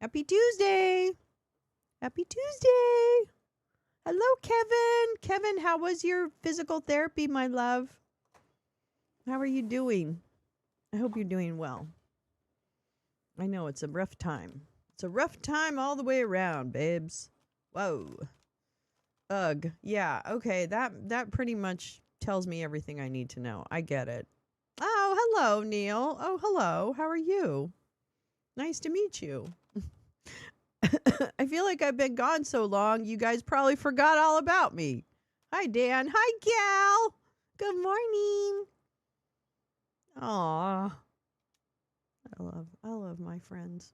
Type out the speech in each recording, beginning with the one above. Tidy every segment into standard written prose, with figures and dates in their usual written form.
Happy Tuesday. Happy Tuesday. Hello, Kevin. Kevin, how was your physical therapy, my love? How are you doing? I hope you're doing well. I know it's a rough time. It's a rough time all the way around, babes. Whoa. Ugh. Yeah, okay. That pretty much tells me everything I need to know. I get it. Oh, hello, Neil. Oh, hello. How are you? Nice to meet you. I feel like I've been gone so long, you guys probably forgot all about me. Hi, Dan. Hi, Gal. Good morning. Aw. I love my friends.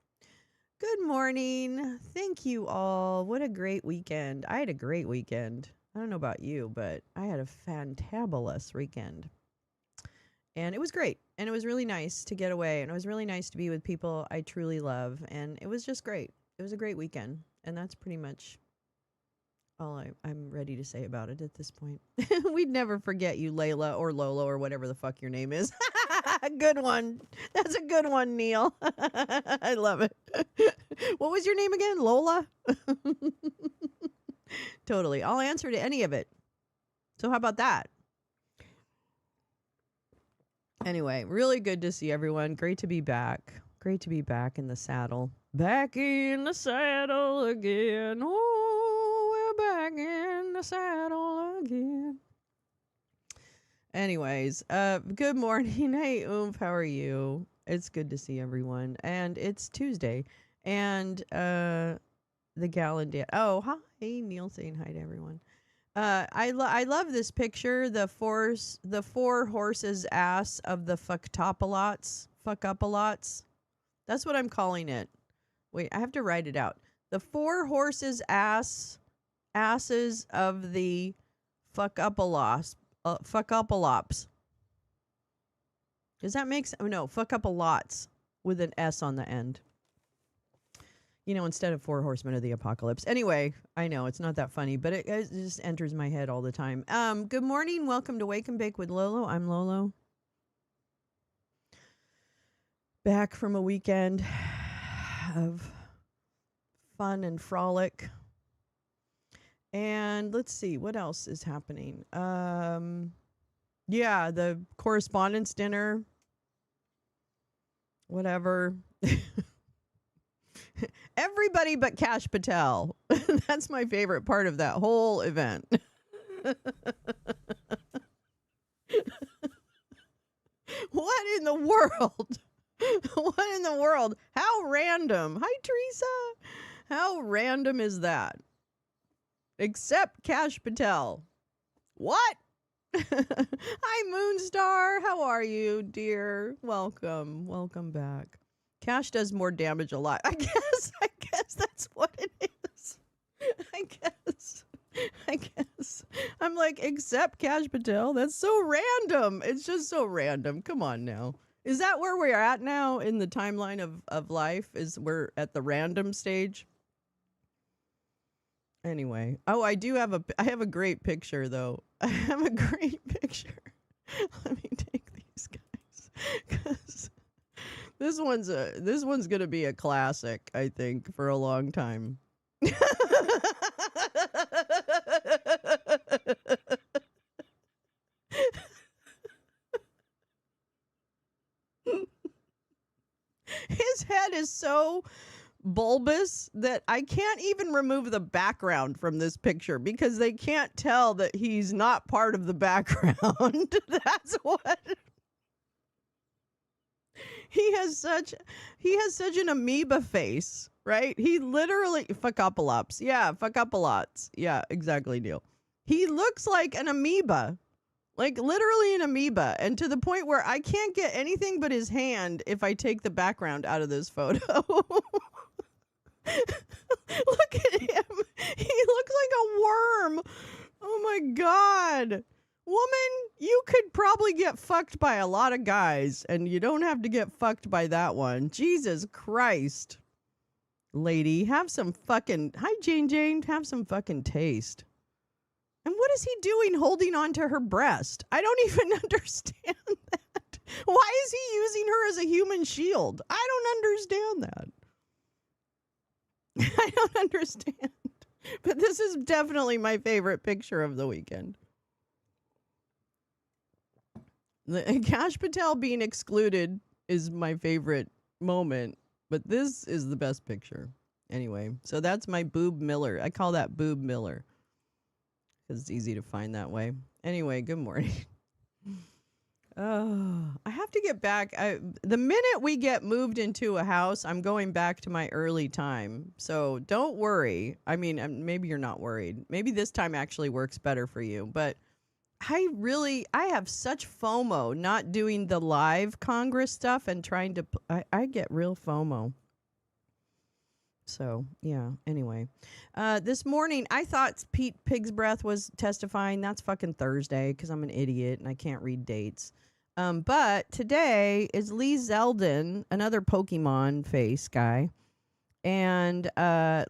Good morning. Thank you all. What a great weekend. I had a great weekend. I don't know about you, but I had a fantabulous weekend. And it was great. And it was really nice to get away. And it was really nice to be with people I truly love. And it was just great. It was a great weekend. And that's pretty much all I'm ready to say about it at this point. We'd never forget you, Layla or Lolo or whatever the fuck your name is. Good one. That's a good one, Neil. I love it. What was your name again? Lola? Totally. I'll answer to any of it. So how about that? Anyway, really good to see everyone. Great to be back. Great to be back in the saddle. Back in the saddle again. Oh, we're back in the saddle again. Anyways, good morning. Hey, Oomph, how are you? It's good to see everyone. And it's Tuesday. And the gal and Dan. Oh, hi. Neil saying hi to everyone. I love this picture. The four horses' ass of the fucktopalots. Fuck-up-a-lots. That's what I'm calling it. Wait, I have to write it out. The four horses' asses of the fuck-up-a-lots. Fuck-up-a-lops. Does that make sense? Oh, no, fuck-up-a-lots with an S on the end. You know, instead of four horsemen of the apocalypse. Anyway, I know it's not that funny, but it just enters my head all the time. Good morning. Welcome to Wake and Bake with Lolo. I'm Lolo. Back from a weekend of fun and frolic. And let's see, what else is happening? Yeah, the correspondence dinner. Whatever. Everybody but Kash Patel. That's my favorite part of that whole event. What in the world? What in the world? How random. Hi, Teresa. How random is that? Except Kash Patel. What? Hi, Moonstar. How are you, dear? Welcome. Welcome back. Cash does more damage a lot. I guess that's what it is. I guess. I'm like, except Cash Patel. That's so random. It's just so random. Come on now. Is that where we're at now in the timeline of life? Is we're at the random stage? Anyway. Oh, I have a great picture though. I have a great picture. Let me take these guys. 'Cause this one's gonna be a classic, I think, for a long time. His head is so bulbous that I can't even remove the background from this picture because they can't tell that he's not part of the background. That's what. He has such an amoeba face, right? He literally fuck-up-a-lops. Yeah, fuck-up-a-lots. Yeah, exactly, Neil. He looks like an amoeba. Like literally an amoeba, and to the point where I can't get anything but his hand if I take the background out of this photo. Look at him. He looks like a worm. Oh my God. Woman, you could probably get fucked by a lot of guys, and you don't have to get fucked by that one. Jesus Christ. Lady, have some fucking... Hi, Jane. Have some fucking taste. And what is he doing holding on to her breast? I don't even understand that. Why is he using her as a human shield? I don't understand that. I don't understand. But this is definitely my favorite picture of the weekend. Kash Patel being excluded is my favorite moment, but this is the best picture. Anyway, so that's my Boob Miller. I call that Boob Miller because it's easy to find that way. Anyway, good morning. Oh, I have to get back. The minute we get moved into a house, I'm going back to my early time. So don't worry. I mean, maybe you're not worried. Maybe this time actually works better for you. But I have such FOMO not doing the live Congress stuff and trying to, I get real FOMO. So, yeah, anyway. This morning, I thought Pete Pigsbreath was testifying. That's fucking Thursday because I'm an idiot and I can't read dates. But today is Lee Zeldin, another Pokemon face guy. And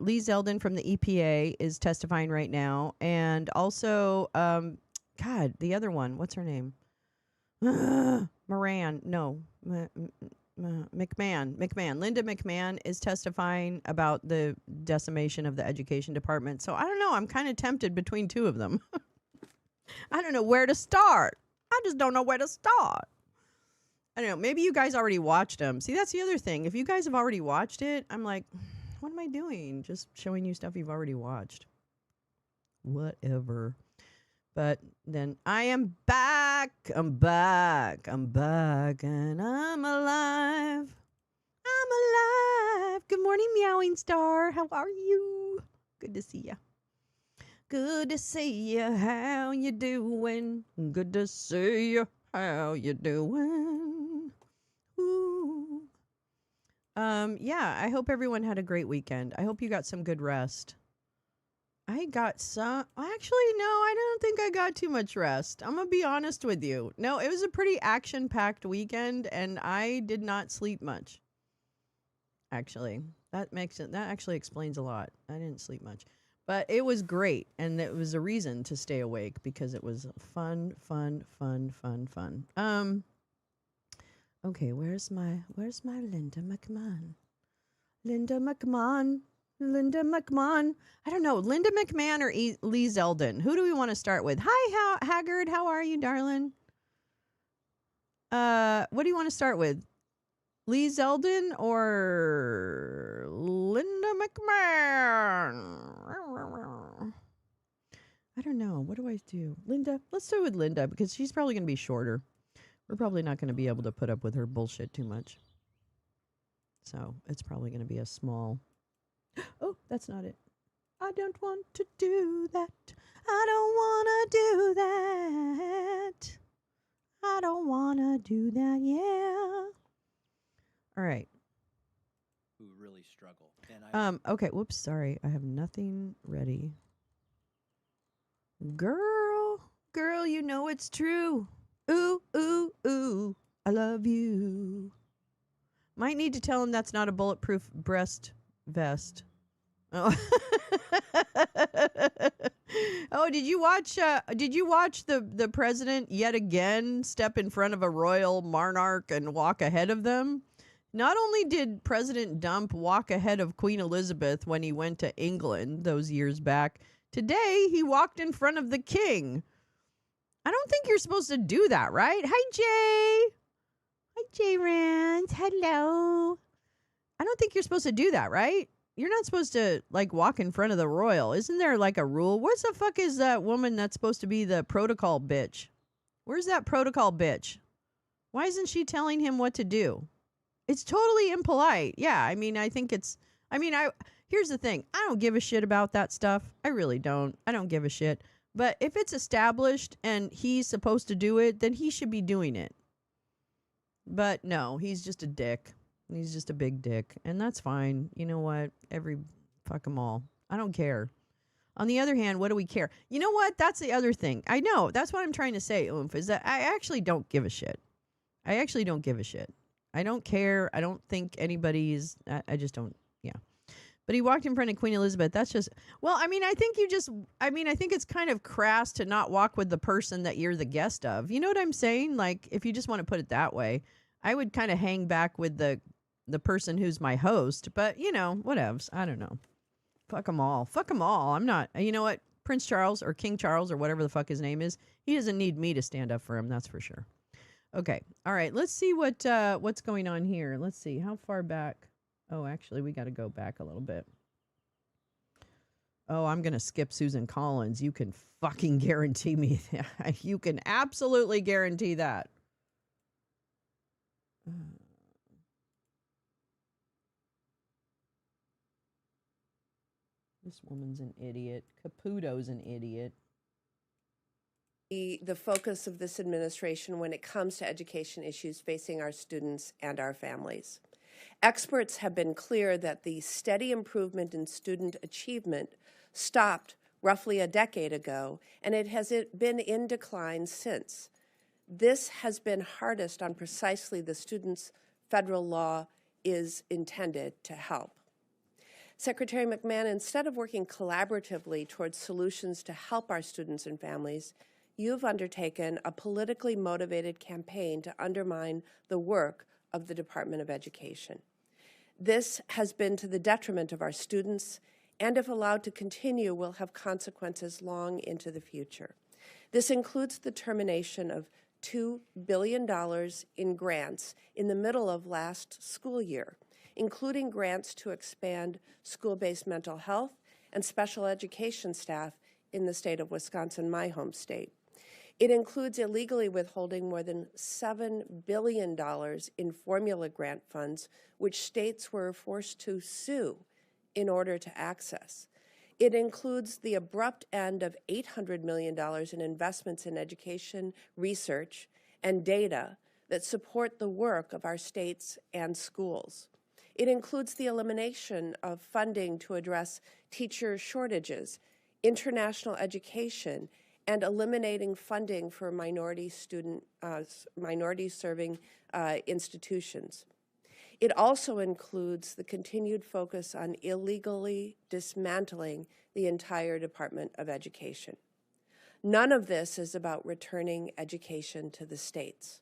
Lee Zeldin from the EPA is testifying right now. And also, God, the other one, what's her name? Moran, no. McMahon. Linda McMahon is testifying about the decimation of the education department. So I don't know. I'm kind of tempted between two of them. I don't know where to start. I just don't know where to start. I don't know. Maybe you guys already watched them. See, that's the other thing. If you guys have already watched it, I'm like, what am I doing? Just showing you stuff you've already watched. Whatever. But then I am back. I'm back, and I'm alive. I'm alive. Good morning, Meowing Star. How are you? Good to see you. Good to see you. How you doing? Good to see you. How you doing? Ooh. Yeah, I hope everyone had a great weekend. I hope you got some good rest. I got some. Actually, no, I don't think I got too much rest. I'm going to be honest with you. No, it was a pretty action-packed weekend, and I did not sleep much. Actually, that actually explains a lot. I didn't sleep much. But it was great, and it was a reason to stay awake because it was fun. Okay, where's my Linda McMahon? Linda McMahon. I don't know, Linda McMahon or Lee Zeldin. Who do we want to start with? Hi, Haggard. How are you, darling? What do you want to start with? Lee Zeldin or Linda McMahon? I don't know. What do I do? Linda? Let's start with Linda because she's probably going to be shorter. We're probably not going to be able to put up with her bullshit too much. So it's probably going to be a small... Oh, that's not it. I don't want to do that. I don't want to do that. I don't want to do that, yeah. All right. Who really struggle. And okay, whoops, sorry. I have nothing ready. Girl, you know it's true. Ooh, ooh, ooh. I love you. Might need to tell him that's not a bulletproof breast vest. Oh. Oh, did you watch the president yet again step in front of a royal monarch and walk ahead of them? Not only did President Dump walk ahead of Queen Elizabeth when he went to England those years back, today he walked in front of the king. I don't think you're supposed to do that, right? Hi, Jay. Hi, Jay Rand. Hello. I don't think you're supposed to do that, right? You're not supposed to, like, walk in front of the royal. Isn't there, like, a rule? What the fuck is that woman that's supposed to be the protocol bitch? Where's that protocol bitch? Why isn't she telling him what to do? It's totally impolite. Yeah, I mean, I think it's... I mean, here's the thing. I don't give a shit about that stuff. I really don't. I don't give a shit. But if it's established and he's supposed to do it, then he should be doing it. But no, he's just a dick. He's just a big dick. And that's fine. You know what? Fuck them all. I don't care. On the other hand, what do we care? You know what? That's the other thing. I know. That's what I'm trying to say, Oomph, is that I actually don't give a shit. I actually don't give a shit. I don't care. I don't think anybody's... I just don't... Yeah. But he walked in front of Queen Elizabeth. That's just... Well, I mean, I think it's kind of crass to not walk with the person that you're the guest of. You know what I'm saying? Like, if you just want to put it that way, I would kind of hang back with the person who's my host. But, you know, whatevs. I don't know. Fuck them all. Fuck them all. I'm not. You know what? Prince Charles or King Charles or whatever the fuck his name is, he doesn't need me to stand up for him. That's for sure. Okay. All right. Let's see what's going on here. Let's see how far back. Oh, actually, we got to go back a little bit. Oh, I'm gonna skip Susan Collins. You can fucking guarantee me that. You can absolutely guarantee that. This woman's an idiot. Caputo's an idiot. The focus of this administration when it comes to education issues facing our students and our families. Experts have been clear that the steady improvement in student achievement stopped roughly a decade ago, and it has been in decline since. This has been hardest on precisely the students federal law is intended to help. Secretary McMahon, instead of working collaboratively towards solutions to help our students and families, you've undertaken a politically motivated campaign to undermine the work of the Department of Education. This has been to the detriment of our students, and if allowed to continue, will have consequences long into the future. This includes the termination of $2 billion in grants in the middle of last school year, including grants to expand school-based mental health and special education staff in the state of Wisconsin, my home state. It includes illegally withholding more than $7 billion in formula grant funds, which states were forced to sue in order to access. It includes the abrupt end of $800 million in investments in education, research, and data that support the work of our states and schools. It includes the elimination of funding to address teacher shortages, international education, and eliminating funding for minority-serving institutions. It also includes the continued focus on illegally dismantling the entire Department of Education. None of this is about returning education to the states.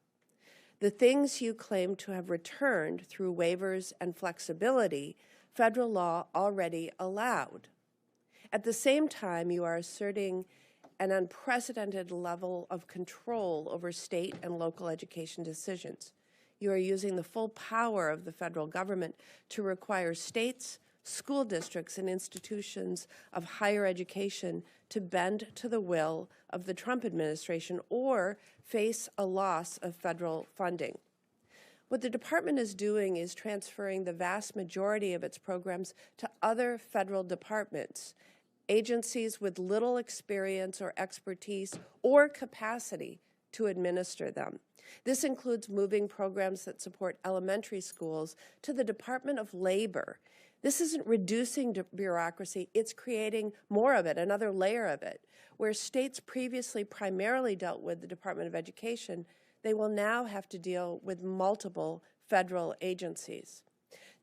The things you claim to have returned through waivers and flexibility, federal law already allowed. At the same time, you are asserting an unprecedented level of control over state and local education decisions. You are using the full power of the federal government to require states, school districts, and institutions of higher education to bend to the will of the Trump administration or face a loss of federal funding. What the department is doing is transferring the vast majority of its programs to other federal departments, agencies with little experience or expertise or capacity to administer them. This includes moving programs that support elementary schools to the Department of Labor. This isn't reducing bureaucracy, it's creating more of it, another layer of it. Where states previously primarily dealt with the Department of Education, they will now have to deal with multiple federal agencies.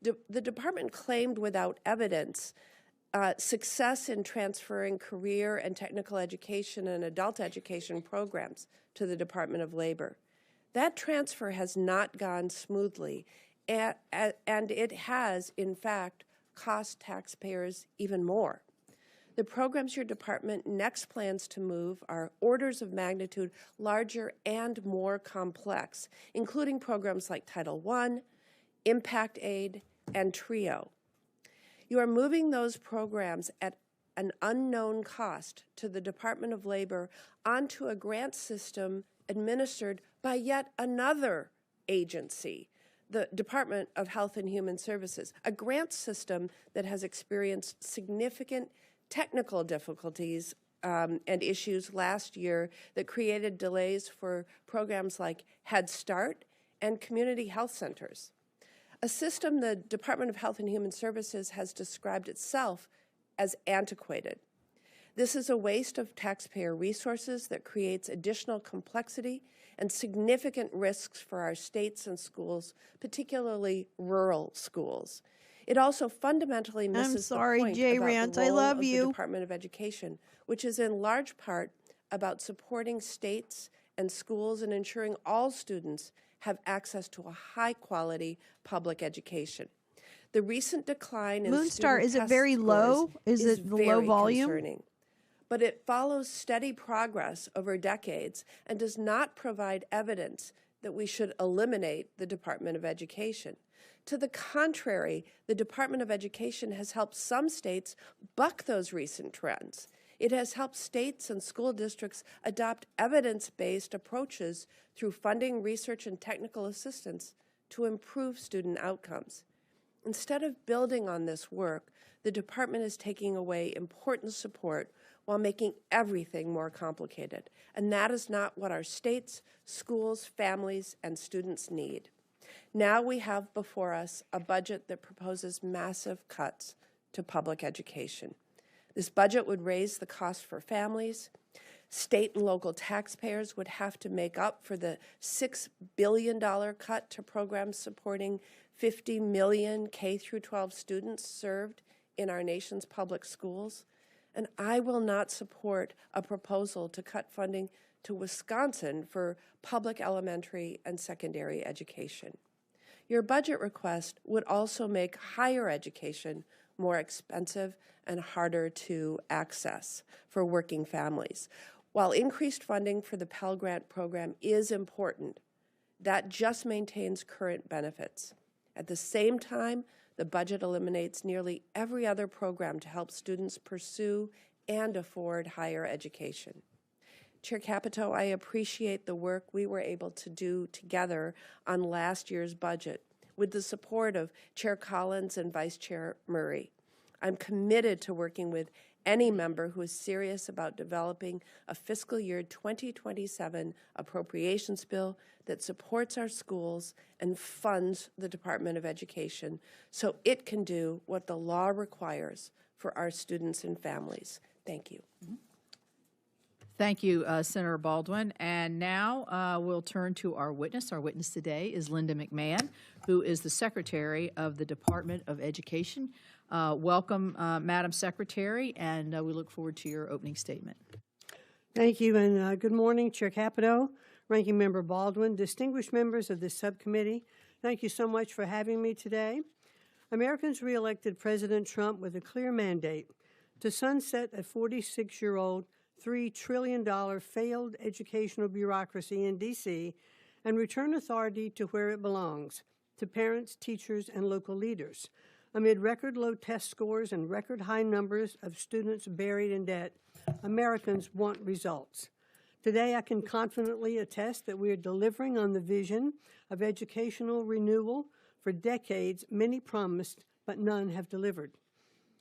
The department claimed without evidence success in transferring career and technical education and adult education programs to the Department of Labor. That transfer has not gone smoothly, and it has, in fact, cost taxpayers even more. The programs your department next plans to move are orders of magnitude larger and more complex, including programs like Title I, Impact Aid, and TRIO. You are moving those programs at an unknown cost to the Department of Labor onto a grant system administered by yet another agency, the Department of Health and Human Services, a grant system that has experienced significant technical difficulties and issues last year that created delays for programs like Head Start and community health centers. A system the Department of Health and Human Services has described itself as antiquated. This is a waste of taxpayer resources that creates additional complexity and significant risks for our states and schools, particularly rural schools. It also fundamentally misses the point about the role of the Department of Education, which is in large part about supporting states and schools and ensuring all students have access to a high-quality public education. The recent decline in Moonstar, student is it test very scores low? Is it the low very volume? concerning. But it follows steady progress over decades and does not provide evidence that we should eliminate the Department of Education. To the contrary, the Department of Education has helped some states buck those recent trends. It has helped states and school districts adopt evidence-based approaches through funding, research, and technical assistance to improve student outcomes. Instead of building on this work, the department is taking away important support while making everything more complicated. And that is not what our states, schools, families, and students need. Now we have before us a budget that proposes massive cuts to public education. This budget would raise the cost for families. State and local taxpayers would have to make up for the $6 billion cut to programs supporting 50 million K-12 students served in our nation's public schools. And I will not support a proposal to cut funding to Wisconsin for public elementary and secondary education. Your budget request would also make higher education more expensive and harder to access for working families. While increased funding for the Pell Grant program is important, that just maintains current benefits. At the same time, the budget eliminates nearly every other program to help students pursue and afford higher education. Chair Capito, I appreciate the work we were able to do together on last year's budget with the support of Chair Collins and Vice Chair Murray. I'm committed to working with any member who is serious about developing a fiscal year 2027 appropriations bill that supports our schools and funds the Department of Education so it can do what the law requires for our students and families. Thank you. Thank you, Senator Baldwin. And now we'll turn to our witness. Our witness today is Linda McMahon, who is the Secretary of the Department of Education. Welcome, Madam Secretary, and we look forward to your opening statement. Thank you, and good morning, Chair Capito, Ranking Member Baldwin, distinguished members of this subcommittee. Thank you so much for having me today. Americans reelected President Trump with a clear mandate to sunset a 46-year-old, $3 trillion failed educational bureaucracy in D.C. and return authority to where it belongs, to parents, teachers, and local leaders. Amid record low test scores and record high numbers of students buried in debt, Americans want results. Today, I can confidently attest that we are delivering on the vision of educational renewal for decades many promised, but none have delivered.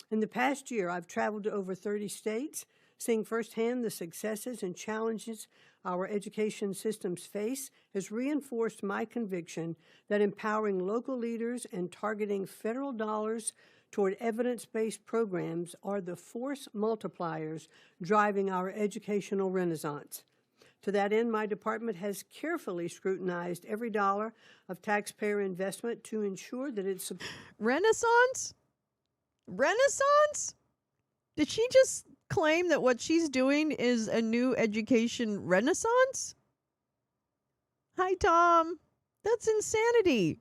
In the past year, I've traveled to over 30 states, seeing firsthand the successes and challenges our education systems face has reinforced my conviction that empowering local leaders and targeting federal dollars toward evidence-based programs are the force multipliers driving our educational renaissance. To that end, my department has carefully scrutinized every dollar of taxpayer investment to ensure that it's... Renaissance? Renaissance? Did she just claim that what she's doing is a new education renaissance? Hi, Tom. That's insanity.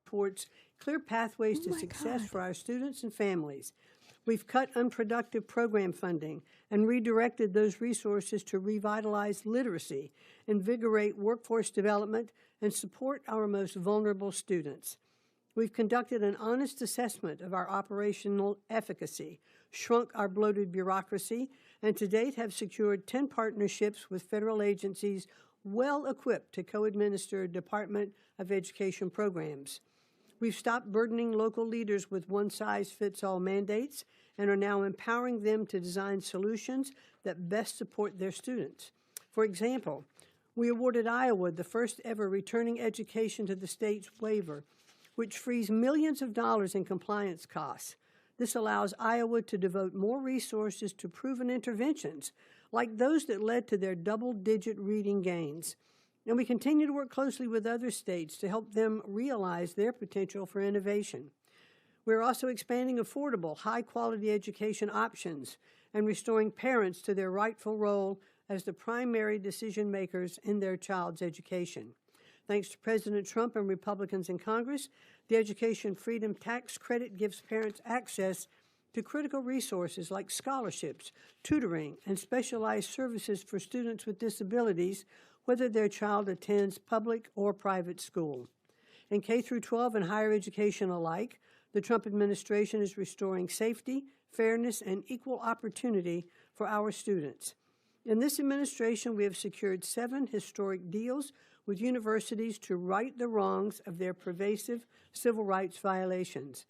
Towards clear pathways to success for our students and families. We've cut unproductive program funding and redirected those resources to revitalize literacy, invigorate workforce development, and support our most vulnerable students. We've conducted an honest assessment of our operational efficacy, shrunk our bloated bureaucracy, and to date have secured 10 partnerships with federal agencies well equipped to co-administer Department of Education programs. We've stopped burdening local leaders with one-size-fits-all mandates and are now empowering them to design solutions that best support their students. For example, we awarded Iowa the first ever returning education to the state's waiver, which frees millions of dollars in compliance costs. This allows Iowa to devote more resources to proven interventions, like those that led to their double-digit reading gains. And we continue to work closely with other states to help them realize their potential for innovation. We're also expanding affordable, high-quality education options and restoring parents to their rightful role as the primary decision makers in their child's education. Thanks to President Trump and Republicans in Congress, the Education Freedom Tax Credit gives parents access to critical resources like scholarships, tutoring, and specialized services for students with disabilities, whether their child attends public or private school. In K through 12 and higher education alike, the Trump administration is restoring safety, fairness, and equal opportunity for our students. In this administration, we have secured 7 historic deals with universities to right the wrongs of their pervasive civil rights violations.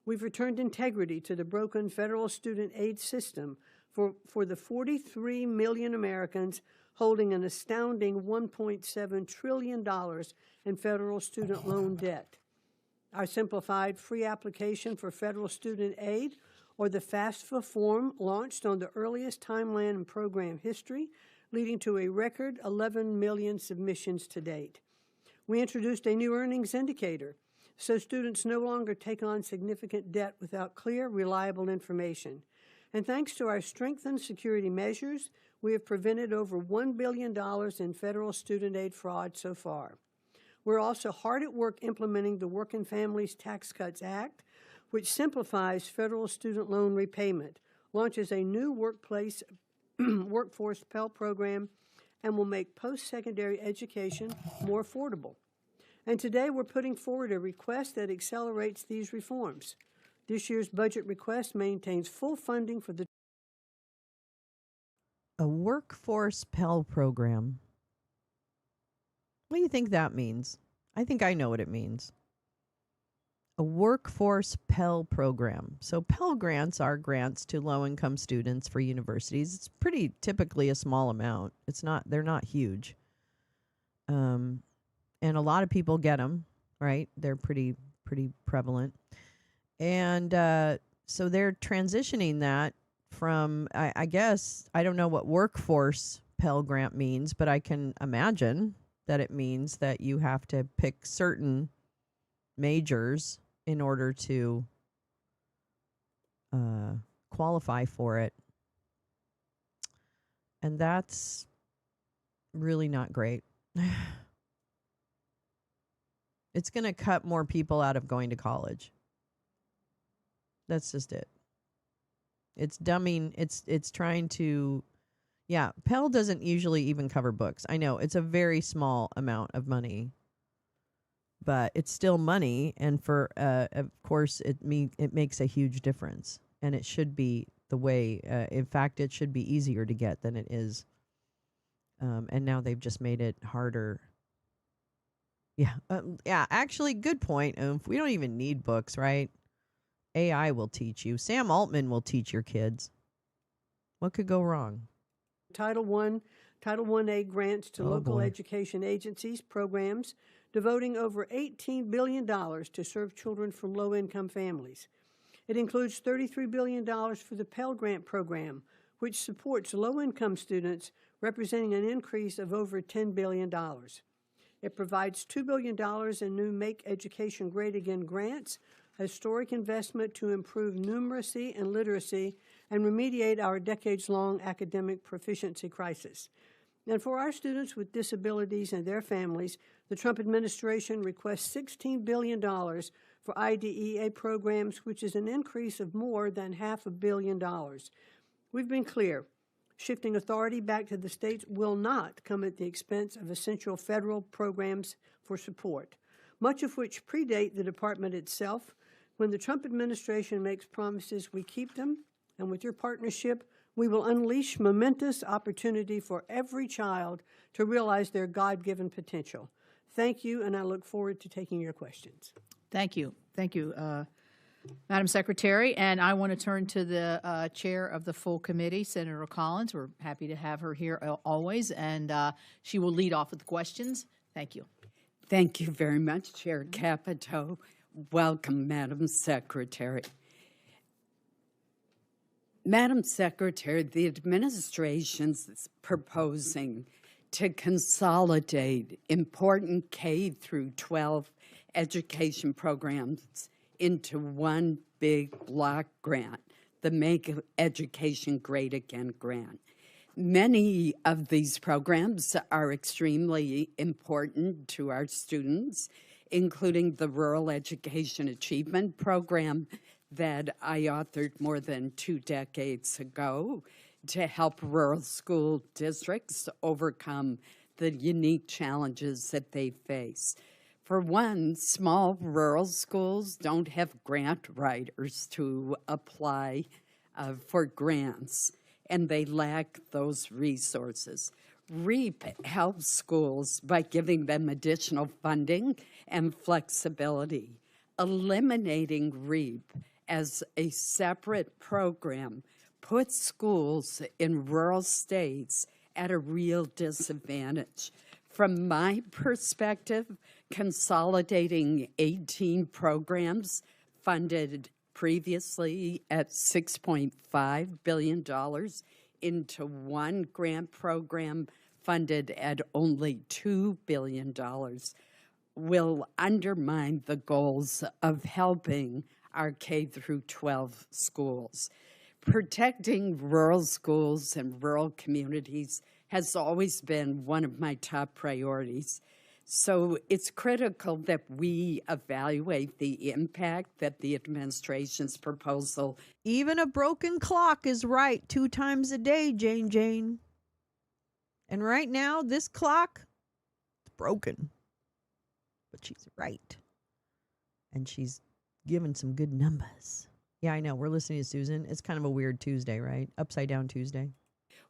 We've returned integrity to the broken federal student aid system for the 43 million Americans holding an astounding $1.7 trillion in federal student loan debt. Our simplified free application for federal student aid, or the FAFSA form, launched on the earliest timeline in program history, leading to a record 11 million submissions to date. We introduced a new earnings indicator, so students no longer take on significant debt without clear, reliable information. And thanks to our strengthened security measures, we have prevented over $1 billion in federal student aid fraud so far. We're also hard at work implementing the Working Families Tax Cuts Act, which simplifies federal student loan repayment, launches a new workforce Pell program, and will make post-secondary education more affordable. And today we're putting forward a request that accelerates these reforms. This year's budget request maintains full funding for A workforce Pell program. What do you think that means? I think I know what it means. A workforce Pell program. So Pell grants are grants to low-income students for universities. It's pretty typically a small amount. They're not huge. And a lot of people get them, right? They're pretty prevalent. And so they're transitioning that from, I guess, I don't know what workforce Pell Grant means, but I can imagine that it means that you have to pick certain majors in order to qualify for it. And that's really not great. It's going to cut more people out of going to college. That's just it. It's dumbing. It's trying to, yeah, Pell doesn't usually even cover books. I know it's a very small amount of money, but it's still money. And for, of course, it makes a huge difference. And it should be the way, in fact, it should be easier to get than it is. And now they've just made it harder. Yeah, actually, good point, Oomph. We don't even need books, right? AI will teach you. Sam Altman will teach your kids. What could go wrong? Title I-A grants to local education agencies, programs, devoting over $18 billion to serve children from low-income families. It includes $33 billion for the Pell Grant program, which supports low-income students, representing an increase of over $10 billion. It provides $2 billion in new Make Education Great Again grants, a historic investment to improve numeracy and literacy and remediate our decades-long academic proficiency crisis. And for our students with disabilities and their families, the Trump administration requests $16 billion for IDEA programs, which is an increase of more than $500 million. We've been clear. Shifting authority back to the states will not come at the expense of essential federal programs for support, much of which predate the department itself. When the Trump administration makes promises, we keep them, and with your partnership, we will unleash momentous opportunity for every child to realize their God-given potential. Thank you, and I look forward to taking your questions. Thank you. Thank you, Madam Secretary. And I want to turn to the chair of the full committee, Senator Collins. We're happy to have her here always, and she will lead off with the questions. Thank you. Thank you very much, Chair Capito. Welcome, Madam Secretary. Madam Secretary, the administration's proposing to consolidate important K through 12 education programs into one big block grant, the Make Education Great Again grant. Many of these programs are extremely important to our students, including the Rural Education Achievement Program that I authored more than 2 decades ago to help rural school districts overcome the unique challenges that they face. For one, small rural schools don't have grant writers to apply for grants, and they lack those resources. REAP helps schools by giving them additional funding and flexibility. Eliminating REAP as a separate program puts schools in rural states at a real disadvantage. From my perspective, consolidating 18 programs funded previously at $6.5 billion into one grant program funded at only $2 billion will undermine the goals of helping our K through 12 schools. Protecting rural schools and rural communities has always been one of my top priorities. So it's critical that we evaluate the impact that the administration's proposal. Even a broken clock is right 2 times a day, Jane. And right now, this clock is broken. But she's right. And she's given some good numbers. Yeah, I know. We're listening to Susan. It's kind of a weird Tuesday, right? Upside down Tuesday.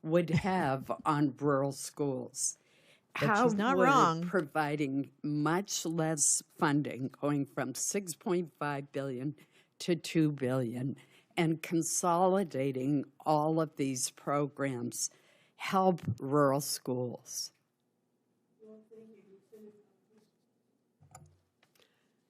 Would have on rural schools. But How she's not would wrong. Providing much less funding, going from $6.5 billion to $2 billion, and consolidating all of these programs help rural schools?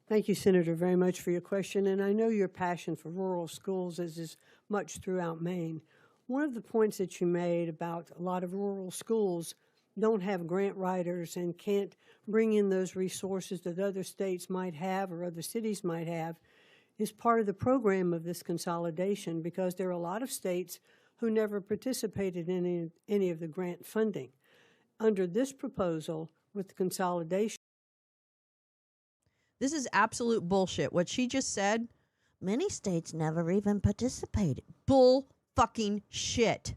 Thank you, Senator, very much for your question. And I know your passion for rural schools is much throughout Maine. One of the points that you made about a lot of rural schools don't have grant writers and can't bring in those resources that other states might have or other cities might have is part of the program of this consolidation, because there are a lot of states who never participated in any of the grant funding. Under this proposal with the consolidation, This is absolute bullshit. What she just said, many states never even participated. Bull fucking shit.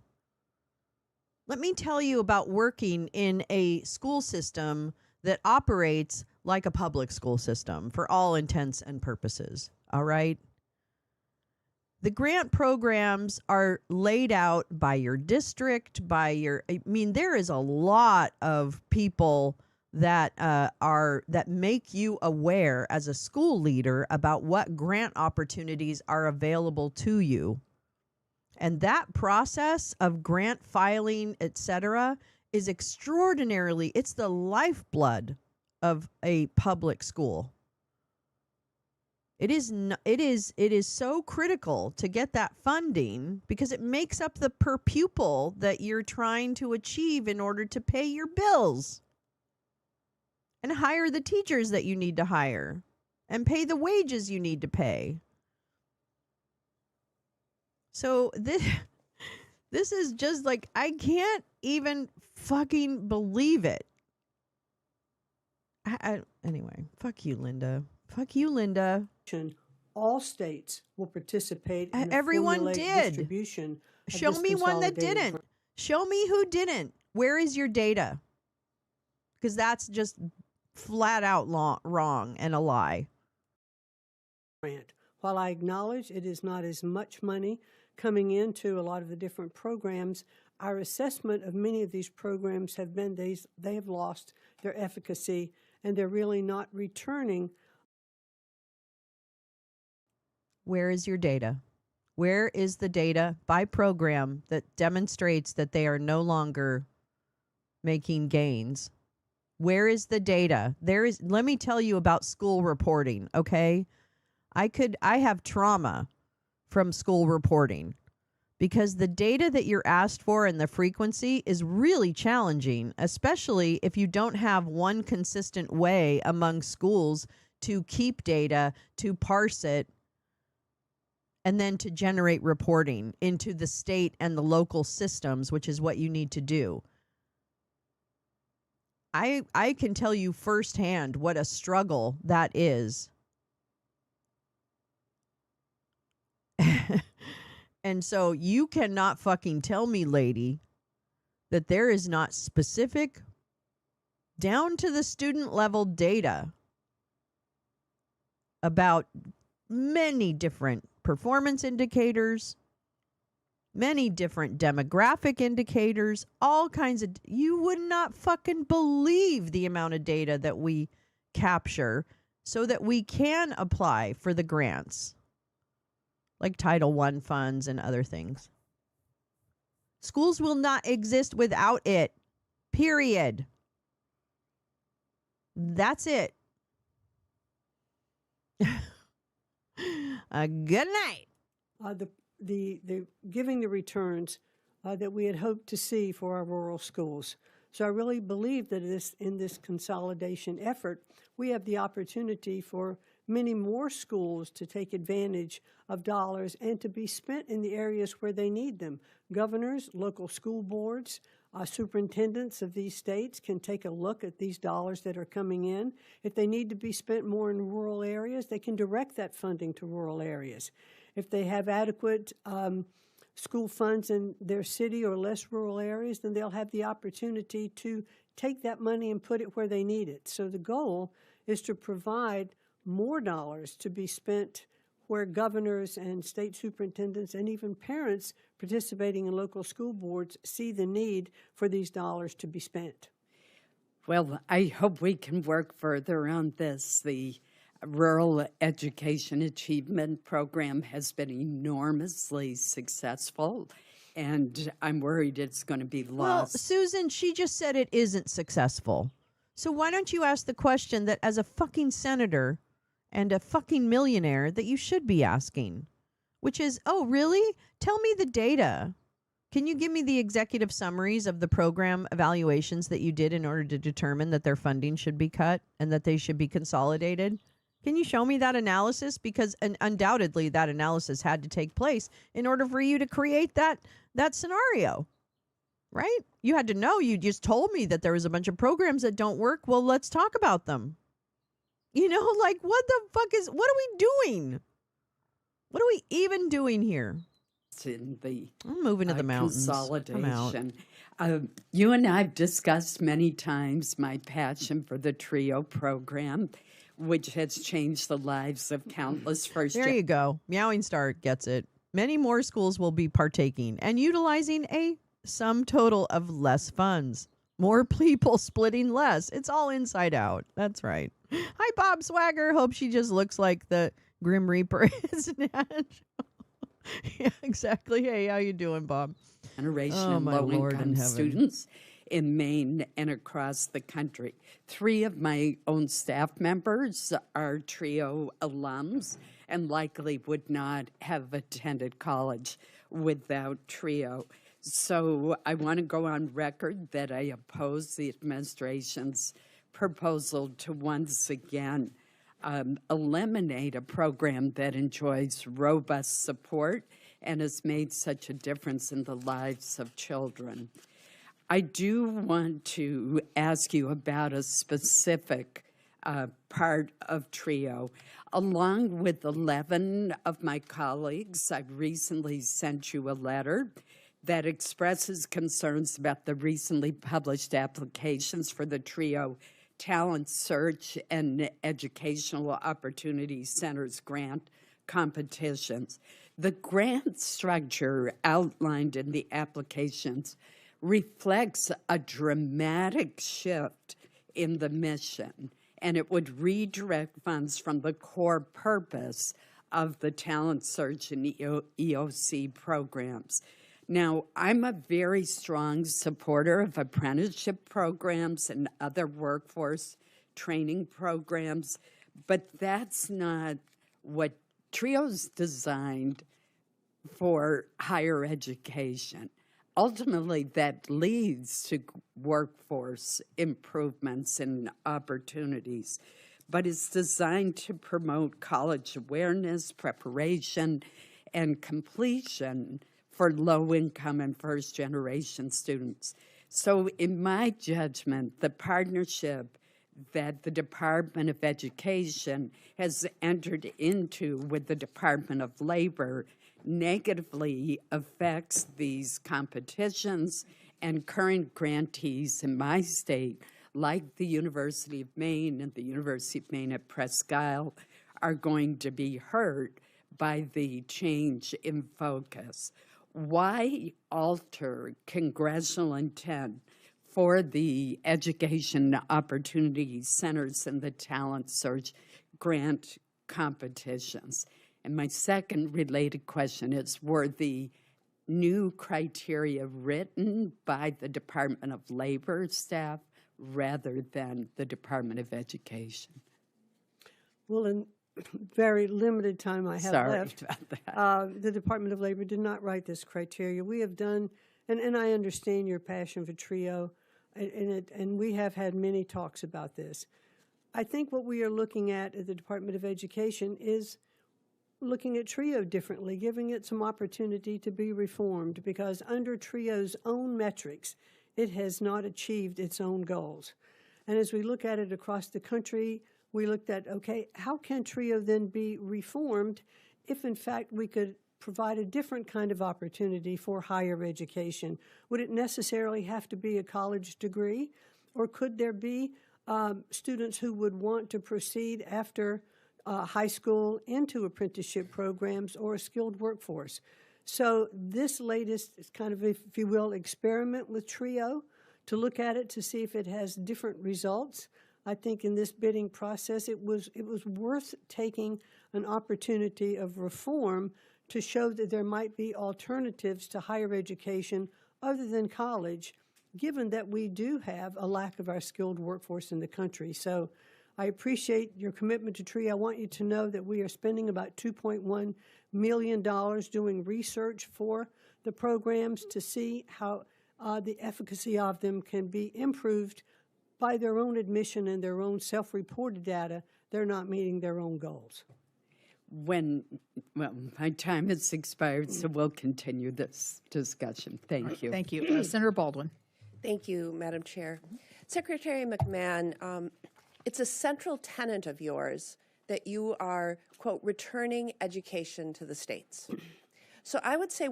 Let me tell you about working in a school system that operates like a public school system for all intents and purposes. All right? The grant programs are laid out by your district, there is a lot of people that that make you aware as a school leader about what grant opportunities are available to you. And that process of grant filing, etc., is extraordinarily, it's the lifeblood of a public school. It is so critical to get that funding because it makes up the per pupil that you're trying to achieve in order to pay your bills and hire the teachers that you need to hire and pay the wages you need to pay. So this is just like, I can't even fucking believe it. Anyway, fuck you, Linda. Fuck you, Linda. all states will participate in a Everyone formulaic did. distribution. of Show this me one that consolidated didn't. grant. Show me who didn't. Where is your data? Because that's just flat out wrong and a lie. Grant. While I acknowledge it is not as much money coming into a lot of the different programs, our assessment of many of these programs have been they have lost their efficacy and they're really not returning. Where is your data? Where is the data by program that demonstrates that they are no longer making gains? Where is the data? Let me tell you about school reporting, okay? I have trauma from school reporting because the data that you're asked for and the frequency is really challenging, especially if you don't have one consistent way among schools to keep data, to parse it, and then to generate reporting into the state and the local systems, which is what you need to do. I can tell you firsthand what a struggle that is. And so you cannot fucking tell me, lady, that there is not specific, down to the student level data about many different performance indicators, many different demographic indicators, all kinds of, you would not fucking believe the amount of data that we capture so that we can apply for the grants, like Title I funds and other things. Schools will not exist without it, period. That's it. Good night. The giving the returns that we had hoped to see for our rural schools. So I really believe that in this consolidation effort, we have the opportunity for many more schools to take advantage of dollars and to be spent in the areas where they need them. Governors, local school boards, superintendents of these states can take a look at these dollars that are coming in. If they need to be spent more in rural areas, they can direct that funding to rural areas. If they have adequate school funds in their city or less rural areas, then they'll have the opportunity to take that money and put it where they need it. So the goal is to provide more dollars to be spent where governors and state superintendents and even parents participating in local school boards see the need for these dollars to be spent. Well, I hope we can work further on this. The Rural Education Achievement Program has been enormously successful, and I'm worried it's going to be lost. Well, Susan, she just said it isn't successful. So why don't you ask the question that as a fucking senator and a fucking millionaire that you should be asking, which is, oh, really? Tell me the data. Can you give me the executive summaries of the program evaluations that you did in order to determine that their funding should be cut and that they should be consolidated? Can you show me that analysis? Because undoubtedly that analysis had to take place in order for you to create that scenario, right? You had to know. You just told me that there was a bunch of programs that don't work. Well, let's talk about them. You know, like, what are we doing? What are we even doing here? In the I'm moving to the mountains. Consolidation. You and I have discussed many times my passion for the TRIO program, which has changed the lives of countless first. There you go. Meowing Star gets it. Many more schools will be partaking and utilizing a sum total of less funds. More people splitting less. It's all inside out. That's right. Hi, Bob Swagger. Hope she just looks like the Grim Reaper, isn't it? Yeah, exactly. Hey, how you doing, Bob? Generation of low-income students in Maine and across the country. 3 of my own staff members are TRIO alums and likely would not have attended college without TRIO. So I want to go on record that I oppose the administration's proposal to once again eliminate a program that enjoys robust support and has made such a difference in the lives of children. I do want to ask you about a specific part of TRIO. Along with 11 of my colleagues, I've recently sent you a letter that expresses concerns about the recently published applications for the TRIO Talent Search and Educational Opportunity Centers grant competitions. The grant structure outlined in the applications reflects a dramatic shift in the mission, and it would redirect funds from the core purpose of the Talent Search and EOC programs. Now, I'm a very strong supporter of apprenticeship programs and other workforce training programs, but that's not what TRIO's designed for higher education. Ultimately, that leads to workforce improvements and opportunities, but it's designed to promote college awareness, preparation, and completion for low-income and first-generation students. So in my judgment, the partnership that the Department of Education has entered into with the Department of Labor negatively affects these competitions, and current grantees in my state, like the University of Maine and the University of Maine at Presque Isle, are going to be hurt by the change in focus. Why alter congressional intent for the education opportunity centers and the talent search grant competitions? And my second related question is, were the new criteria written by the Department of Labor staff rather than the Department of Education? Well, in very limited time I have Sorry left, about that. the Department of Labor did not write this criteria. We have done, and I understand your passion for TRIO, and we have had many talks about this. I think what we are looking at the Department of Education is looking at TRIO differently, giving it some opportunity to be reformed, because under TRIO's own metrics, it has not achieved its own goals. And as we look at it across the country, we looked at, okay, how can TRIO then be reformed if, in fact, we could provide a different kind of opportunity for higher education? Would it necessarily have to be a college degree, or could there be students who would want to proceed after high school into apprenticeship programs or a skilled workforce? So this latest is kind of, if you will, experiment with TRIO to look at it to see if it has different results. I think in this bidding process, it was worth taking an opportunity of reform to show that there might be alternatives to higher education other than college, given that we do have a lack of our skilled workforce in the country. So I appreciate your commitment to TRIO. I want you to know that we are spending about $2.1 million doing research for the programs to see how the efficacy of them can be improved. By their own admission and their own self-reported data, they're not meeting their own goals. Well, my time has expired, so we'll continue this discussion. Thank you. Thank you. Senator Baldwin. Thank you, Madam Chair. Secretary McMahon, it's a central tenet of yours that you are, quote, returning education to the states. So I would say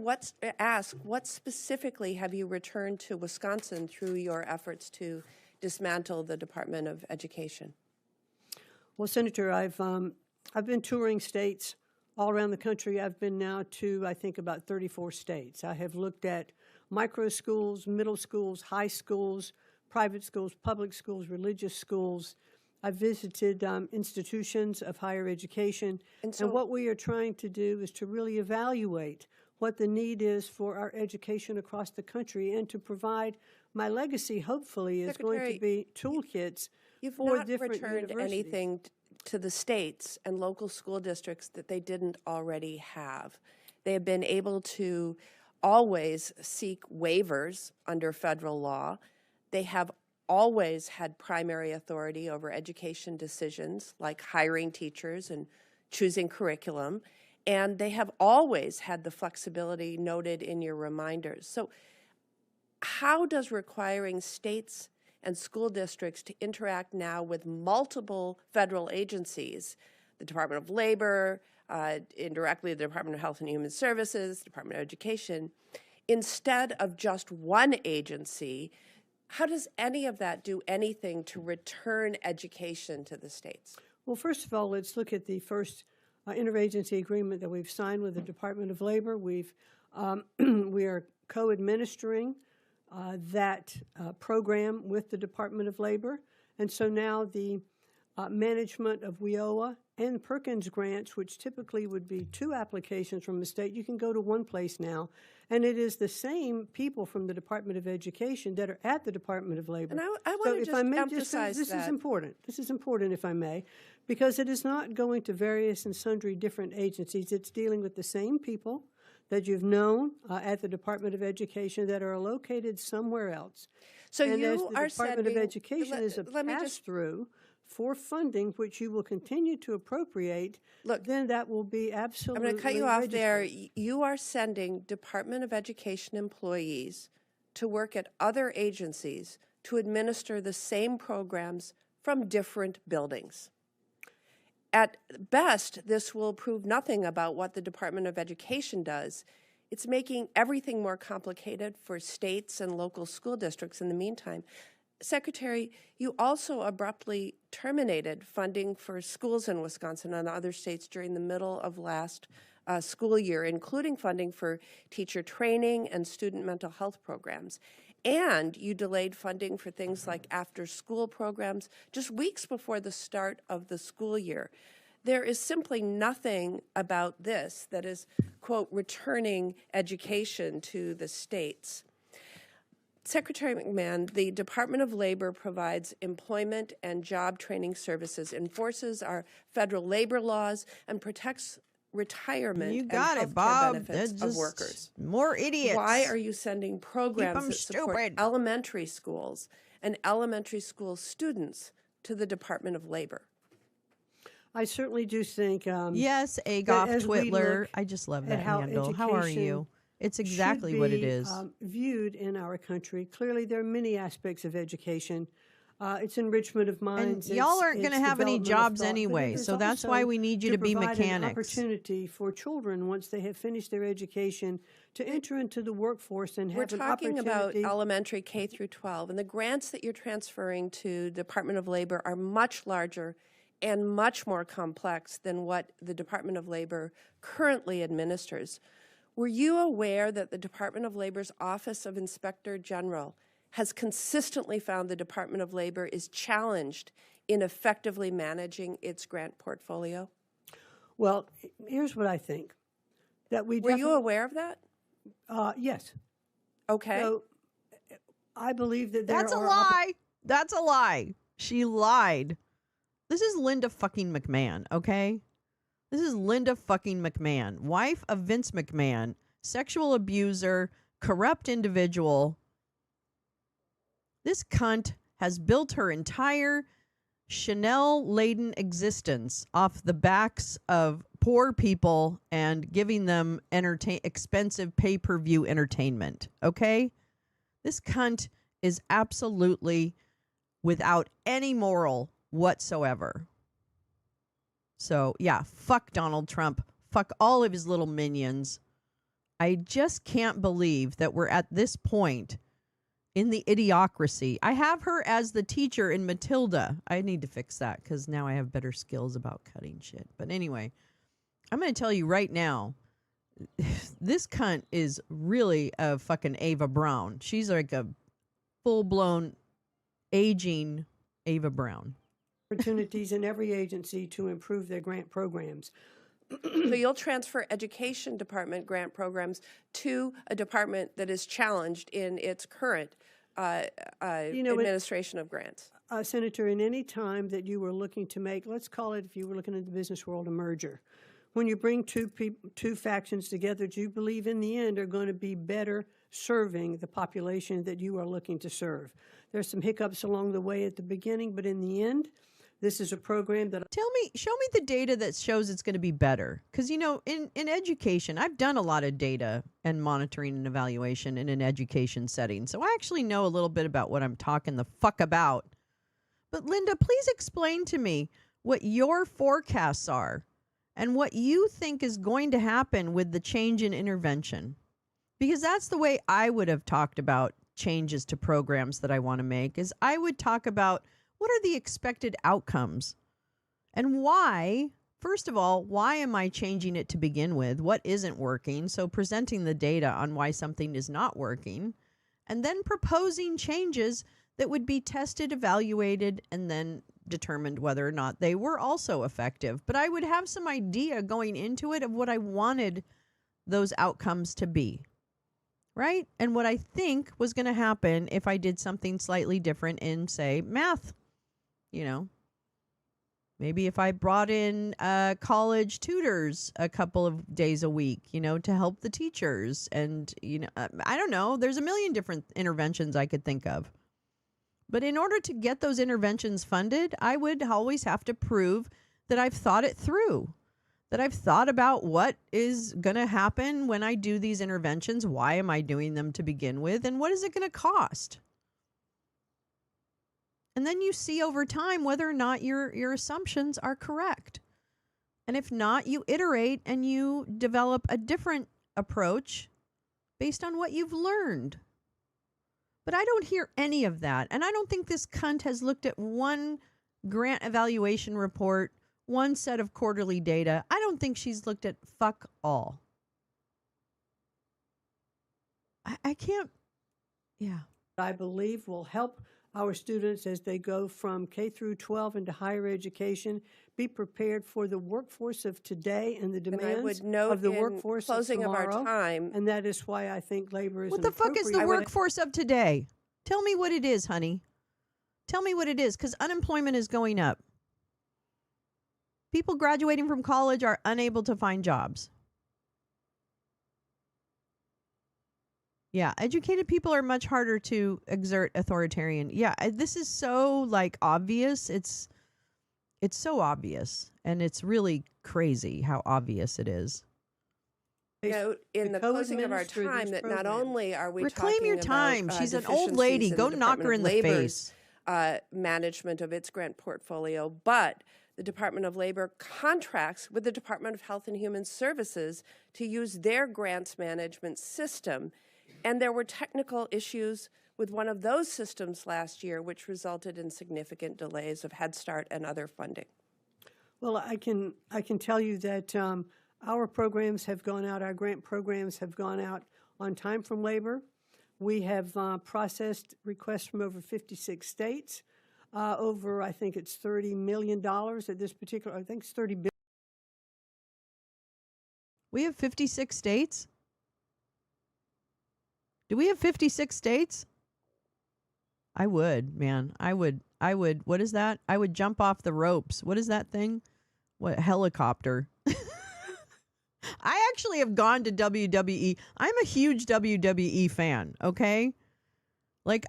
ask what specifically have you returned to Wisconsin through your efforts to dismantle the Department of Education? Well, Senator, I've been touring states all around the country. I've been now to, I think, about 34 states. I have looked at micro schools, middle schools, high schools, private schools, public schools, religious schools. I've visited institutions of higher education. And what we are trying to do is to really evaluate what the need is for our education across the country, and to provide, my legacy hopefully is going to be toolkits for different universities. You've not returned anything to the states and local school districts that they didn't already have. They have been able to always seek waivers under federal law. They have always had primary authority over education decisions like hiring teachers and choosing curriculum. And they have always had the flexibility noted in your reminders. So how does requiring states and school districts to interact now with multiple federal agencies, the Department of Labor, indirectly the Department of Health and Human Services, Department of Education, instead of just one agency, how does any of that do anything to return education to the states? Well, first of all, let's look at the first interagency agreement that we've signed with the Department of Labor. We are co-administering that program with the Department of Labor. And so now the management of WIOA and Perkins grants, which typically would be 2 applications from the state, you can go to one place now. And it is the same people from the Department of Education that are at the Department of Labor. And I want to just emphasize this is important. This is important, if I may, because it is not going to various and sundry different agencies. It's dealing with the same people that you've known at the Department of Education that are located somewhere else. So and you as the are Department of Education is a pass-through for funding, which you will continue to appropriate, Look, then that will be absolutely I'm going to cut you off there. registered. You are sending Department of Education employees to work at other agencies to administer the same programs from different buildings. At best, this will prove nothing about what the Department of Education does. It's making everything more complicated for states and local school districts in the meantime. Secretary, you also abruptly terminated funding for schools in Wisconsin and other states during the middle of last school year, including funding for teacher training and student mental health programs. And you delayed funding for things like after-school programs just weeks before the start of the school year. There is simply nothing about this that is, quote, returning education to the states. Secretary McMahon, the Department of Labor provides employment and job training services, enforces our federal labor laws, and protects retirement You and got health it, Bob. benefits That's of just workers. more idiots. Why are you sending programs 'em that support stupid. elementary schools and elementary school students to the Department of Labor? I certainly do think Yes, that Agoff as we Twitler. look I just love at that how handle. How are education you? It's should exactly what it be, is. viewed in our country. Clearly, there are many aspects of education. It's enrichment of And minds. y'all aren't going going to have any jobs anyway, so that's why we need you to be provide mechanics. An opportunity for children once they have finished their education to enter into the workforce and We're have an talking about opportunity. elementary K through 12, and the grants that you're transferring to Department of Labor are much larger and much more complex than what the Department of Labor currently administers. Were you aware that the Department of Labor's Office of Inspector General has consistently found the Department of Labor is challenged in effectively managing its grant portfolio? Well, here's what I think. That we Were you aware of that? yes. Okay. So I believe that there That's a are lie. That's a lie. She lied. This is Linda fucking McMahon, okay? This is Linda fucking McMahon, wife of Vince McMahon, sexual abuser, corrupt individual. This cunt has built her entire Chanel-laden existence off the backs of poor people and giving them expensive pay-per-view entertainment, okay? This cunt is absolutely without any moral whatsoever. So, yeah, fuck Donald Trump. Fuck all of his little minions. I just can't believe that we're at this point in the idiocracy. I have her as the teacher in Matilda. I need to fix that because now I have better skills about cutting shit. But anyway, I'm going to tell you right now, this cunt is really a fucking Ava Brown. She's like a full-blown aging Ava Brown. opportunities in every agency to improve their grant programs. So you'll transfer education department grant programs to a department that is challenged in its current administration of grants. Senator, in any time that you were looking to make, let's call it, if you were looking at the business world, a merger, when you bring two factions together, do you believe in the end are going to be better serving the population that you are looking to serve? There's some hiccups along the way at the beginning, but in the end, this is a program that... Show me the data that shows it's going to be better. Because, you know, in education, I've done a lot of data and monitoring and evaluation in an education setting. So I actually know a little bit about what I'm talking the fuck about. But Linda, please explain to me what your forecasts are and what you think is going to happen with the change in intervention. Because that's the way I would have talked about changes to programs that I want to make, is I would talk about what are the expected outcomes and why, first of all, why am I changing it to begin with? What isn't working? So presenting the data on why something is not working, and then proposing changes that would be tested, evaluated, and then determined whether or not they were also effective. But I would have some idea going into it of what I wanted those outcomes to be. Right? And what I think was going to happen if I did something slightly different in, say, math. You know, maybe if I brought in college tutors a couple of days a week, you know, to help the teachers. And, you know, I don't know. There's a million different interventions I could think of. But in order to get those interventions funded, I would always have to prove that I've thought it through, that I've thought about what is going to happen when I do these interventions. Why am I doing them to begin with? And what is it going to cost? And then you see over time whether or not your assumptions are correct. And if not, you iterate and you develop a different approach based on what you've learned. But I don't hear any of that. And I don't think this cunt has looked at one grant evaluation report, one set of quarterly data. I don't think she's looked at fuck all. I can't, yeah. I believe will help our students as they go from K through 12 into higher education be prepared for the workforce of today and the And I demands would note of the in workforce closing of of our tomorrow. time, And that is why I think labor is What an the fuck is the appropriate- workforce of today? Tell me what it is, honey. Tell me what it is, because unemployment is going up. People graduating from college are unable to find jobs. Yeah, educated people are much harder to exert authoritarian. Yeah, this is so like obvious. It's so obvious, and it's really crazy how obvious it is. note in the closing of our co-administer time these that not programs. only are we Reclaim talking your about, time. She's an old lady. deficiencies Go the knock her Department in of the Labor's, face. management of its grant portfolio, but the Department of Labor contracts with the Department of Health and Human Services to use their grants management system. And there were technical issues with one of those systems last year, which resulted in significant delays of Head Start and other funding. Well, I can tell you that our programs have gone out, our grant programs have gone out on time from labor. We have processed requests from over 56 states, over, I think it's $30 million at this particular, I think it's 30 billion. We have 56 states? Do we have 56 states? I would, man. I would. What is that? I would jump off the ropes. What is that thing? What, helicopter? I actually have gone to WWE. I'm a huge WWE fan, okay? Like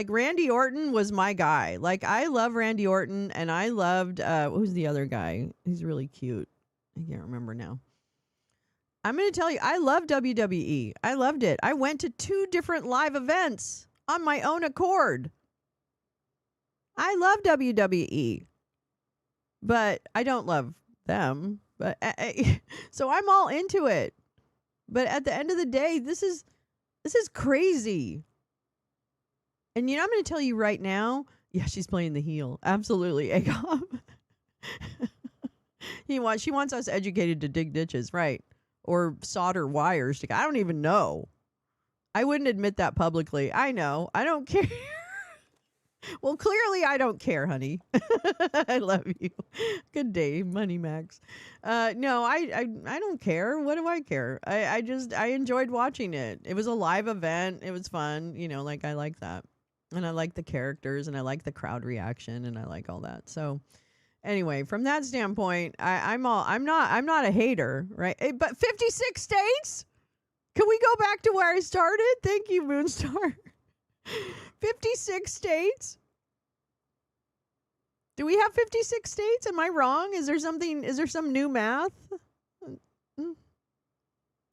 Randy Orton was my guy. Like I love Randy Orton, and I loved who's the other guy? He's really cute. I can't remember now. I'm going to tell you, I love WWE. I loved it. I went to 2 different live events on my own accord. I love WWE, but I don't love them. But so I'm all into it. But at the end of the day, this is crazy. And I'm going to tell you right now. Yeah, she's playing the heel. Absolutely, Agop. She wants us educated to dig ditches, right? Or solder wires. I don't even know. I wouldn't admit that publicly. I know. I don't care. Well, clearly I don't care, honey. I love you. Good day, Money Max. No, I don't care. What do I care? I enjoyed watching it. It was a live event. It was fun. Like I like that. And I like the characters and I like the crowd reaction and I like all that. So anyway, from that standpoint, I'm not a hater, right? But 56 states? Can we go back to where I started? Thank you, Moonstar. 56 states? Do we have 56 states? Am I wrong? Is there some new math?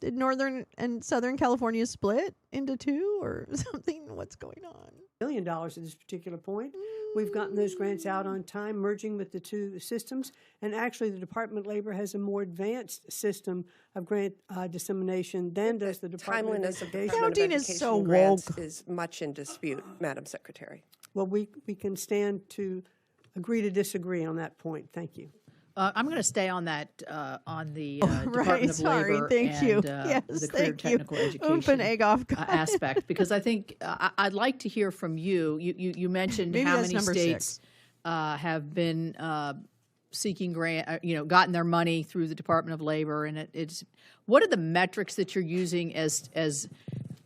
Did Northern and Southern California split into 2 or something? What's going on? $1 million at this particular point. We've gotten those grants out on time, merging with the 2 systems. And actually, the Department of Labor has a more advanced system of grant dissemination than does the Department of Timeliness of Education. Department of Counting is Education so grants woke. is much in dispute, Madam Secretary. Well, we can stand to agree to disagree on that point. Thank you. I'm going to stay on that, on the Right, Department of sorry, Labor thank you. and Yes, the career thank you. technical Oomph and education egg off. Got it. aspect, because I think I'd like to hear from you. You mentioned Maybe how that's many number states 6. have been seeking grant, gotten their money through the Department of Labor, and it's what are the metrics that you're using as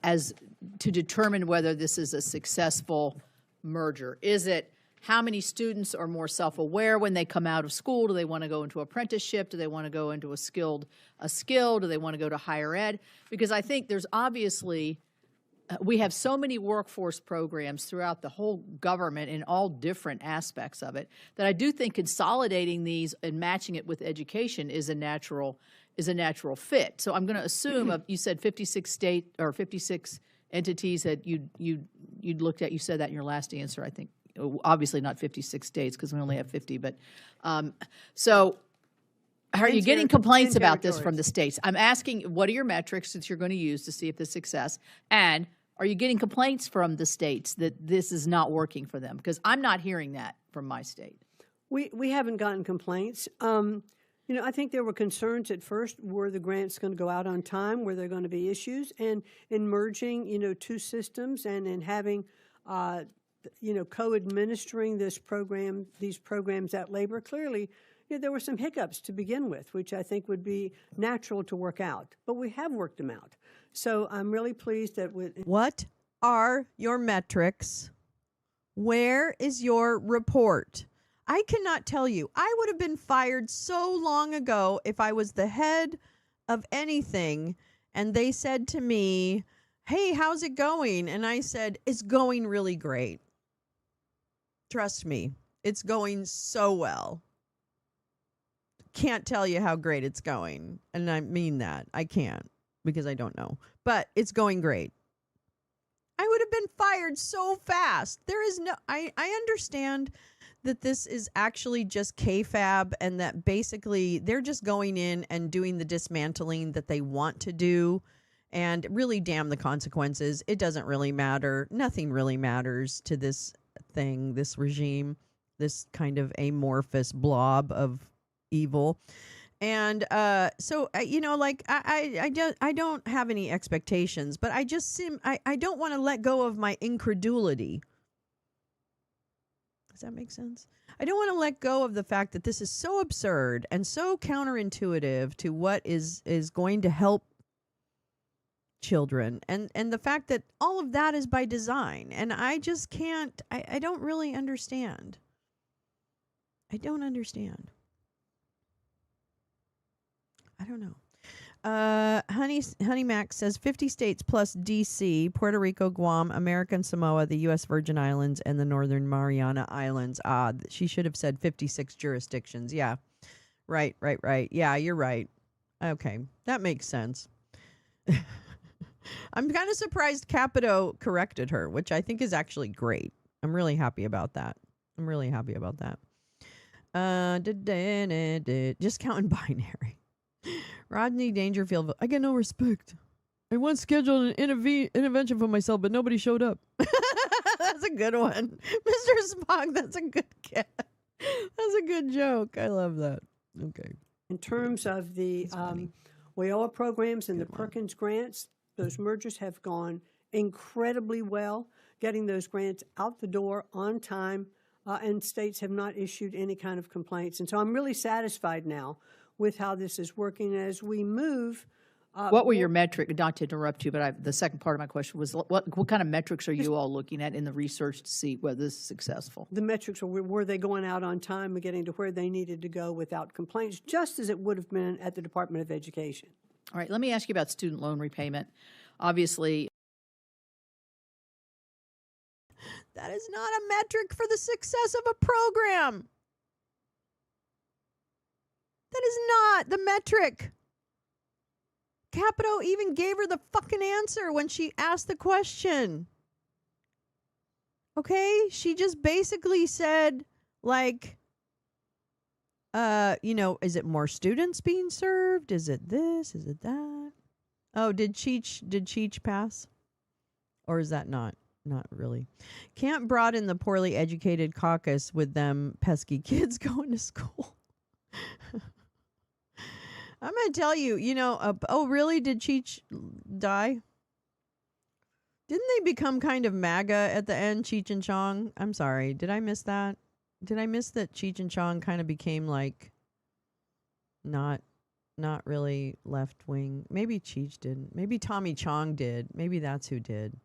to determine whether this is a successful merger? Is it how many students are more self-aware when they come out of school? Do they want to go into apprenticeship? Do they want to go into a skill? Do they want to go to higher ed? Because I think there's obviously we have so many workforce programs throughout the whole government in all different aspects of it that I do think consolidating these and matching it with education is a natural fit. So I'm going to assume you said 56 entities that you'd looked at. You said that in your last answer, I think. Obviously not 56 states because we only have 50, but so are you getting complaints about this from the states? I'm asking, what are your metrics that you're going to use to see if there's success? And are you getting complaints from the states that this is not working for them? Because I'm not hearing that from my state. We haven't gotten complaints. I think there were concerns at first. Were the grants going to go out on time? Were there going to be issues? And in merging, two systems and in having, co-administering these programs at labor, clearly, there were some hiccups to begin with, which I think would be natural to work out. But we have worked them out. So I'm really pleased that What are your metrics? Where is your report? I cannot tell you. I would have been fired so long ago if I was the head of anything and they said to me, "Hey, how's it going?" And I said, "It's going really great. Trust me, it's going so well. Can't tell you how great it's going." And I mean that. I can't because I don't know. But it's going great. I would have been fired so fast. There is no, I understand that this is actually just KFAB and that basically they're just going in and doing the dismantling that they want to do and really damn the consequences. It doesn't really matter. Nothing really matters to this thing, this regime, this kind of amorphous blob of evil. And I don't have any expectations, but I don't want to let go of my incredulity. Does that make sense? I don't want to let go of the fact that this is so absurd and so counterintuitive to what is going to help children, and the fact that all of that is by design. And I just can't, I don't really understand. I don't understand. I don't know. Honey Mac says 50 states plus DC, Puerto Rico, Guam, American Samoa, the U.S. Virgin Islands, and the Northern Mariana Islands. She should have said 56 jurisdictions. Yeah. Right. Yeah, you're right. Okay. That makes sense. I'm kind of surprised Capito corrected her, which I think is actually great. I'm really happy about that. Just counting binary. Rodney Dangerfield, I get no respect. I once scheduled an intervention for myself, but nobody showed up. That's a good one. Mr. Spock, that's a good cat. That's a good joke. I love that. Okay. In terms of the WIOA programs and the Perkins grants, those mergers have gone incredibly well, getting those grants out the door on time, and states have not issued any kind of complaints. And so I'm really satisfied now with how this is working as we move. What were your metrics? Not to interrupt you, but the second part of my question was, what kind of metrics are you all looking at in the research to see whether this is successful? The metrics were they going out on time and getting to where they needed to go without complaints, just as it would have been at the Department of Education. All right, let me ask you about student loan repayment. Obviously, that is not a metric for the success of a program. That is not the metric. Capito even gave her the fucking answer when she asked the question. Okay? She just basically said, like, is it more students being served? Is it this? Is it that? Oh, did Cheech pass? Or is that not? Not really. Can't broaden the poorly educated caucus with them pesky kids going to school. I'm going to tell you, oh, really? Did Cheech die? Didn't they become kind of MAGA at the end, Cheech and Chong? I'm sorry. Did I miss that? Did I miss that Cheech and Chong kind of became like not really left wing? Maybe Cheech didn't. Maybe Tommy Chong did. Maybe that's who did.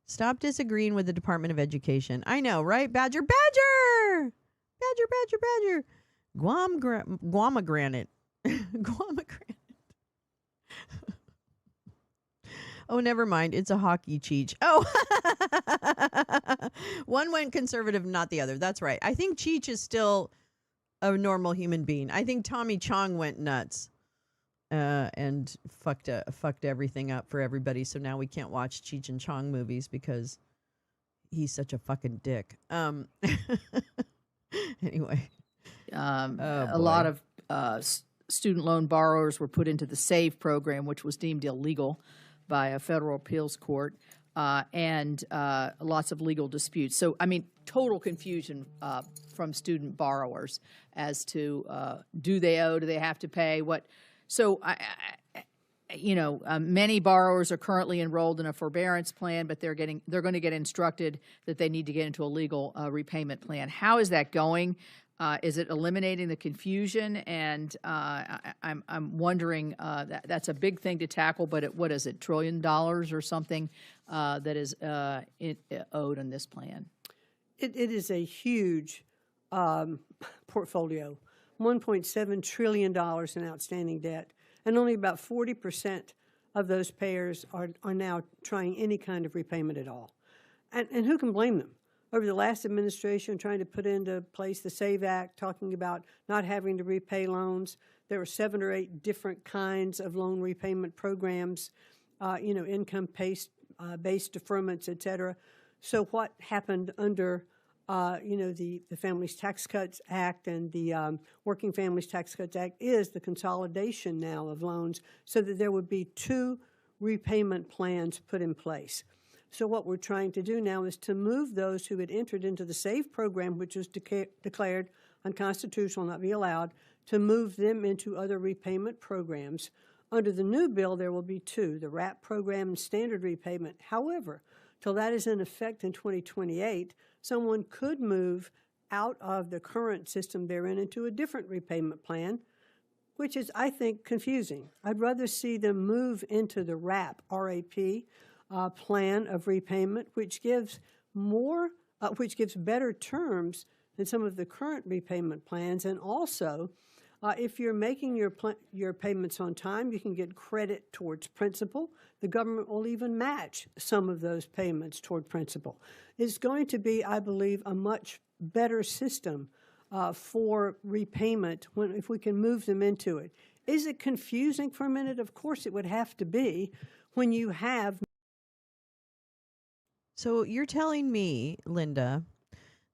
Stop disagreeing with the Department of Education. I know, right? Badger. Guamagranate. Guamagranate. Oh, never mind. It's a hockey Cheech. Oh, one went conservative, not the other. That's right. I think Cheech is still a normal human being. I think Tommy Chong went nuts and fucked everything up for everybody. So now we can't watch Cheech and Chong movies because he's such a fucking dick. Anyway, a lot of student loan borrowers were put into the SAVE program, which was deemed illegal by a federal appeals court, and lots of legal disputes. So, I mean, total confusion from student borrowers as to do they owe, do they have to pay, what. So, many borrowers are currently enrolled in a forbearance plan, but they're going to get instructed that they need to get into a legal repayment plan. How is that going? Is it eliminating the confusion? And I'm wondering, that's a big thing to tackle, but what is it, $1 trillion or something that is owed on this plan? It is a huge portfolio, $1.7 trillion in outstanding debt, and only about 40% of those payers are now trying any kind of repayment at all. And who can blame them? Over the last administration, trying to put into place the SAVE Act, talking about not having to repay loans. There were 7 or 8 different kinds of loan repayment programs, income-based deferments, et cetera. So what happened under, the Families Tax Cuts Act and the Working Families Tax Cuts Act is the consolidation now of loans so that there would be 2 repayment plans put in place. So what we're trying to do now is to move those who had entered into the SAVE program, which was declared unconstitutional, not be allowed, to move them into other repayment programs. Under the new bill, there will be 2, the RAP program and standard repayment. However, till that is in effect in 2028, someone could move out of the current system they're in into a different repayment plan, which is, I think, confusing. I'd rather see them move into the RAP, R-A-P, plan of repayment, which gives better terms than some of the current repayment plans. And also, if you're making your payments on time, you can get credit towards principal. The government will even match some of those payments toward principal. It's going to be, I believe, a much better system for repayment if we can move them into it. Is it confusing for a minute? Of course it would have to be when you have. So you're telling me, Linda,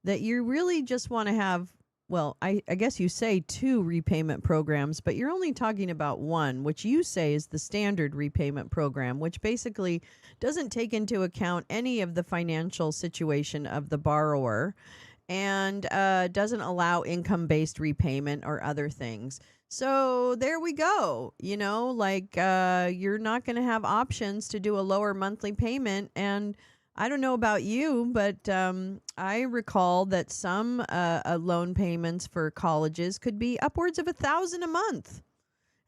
that you really just want to have, well, I guess you say 2 repayment programs, but you're only talking about one, which you say is the standard repayment program, which basically doesn't take into account any of the financial situation of the borrower and doesn't allow income-based repayment or other things. So there we go. You're not going to have options to do a lower monthly payment. And I don't know about you, but I recall that some loan payments for colleges could be upwards of $1,000 a month.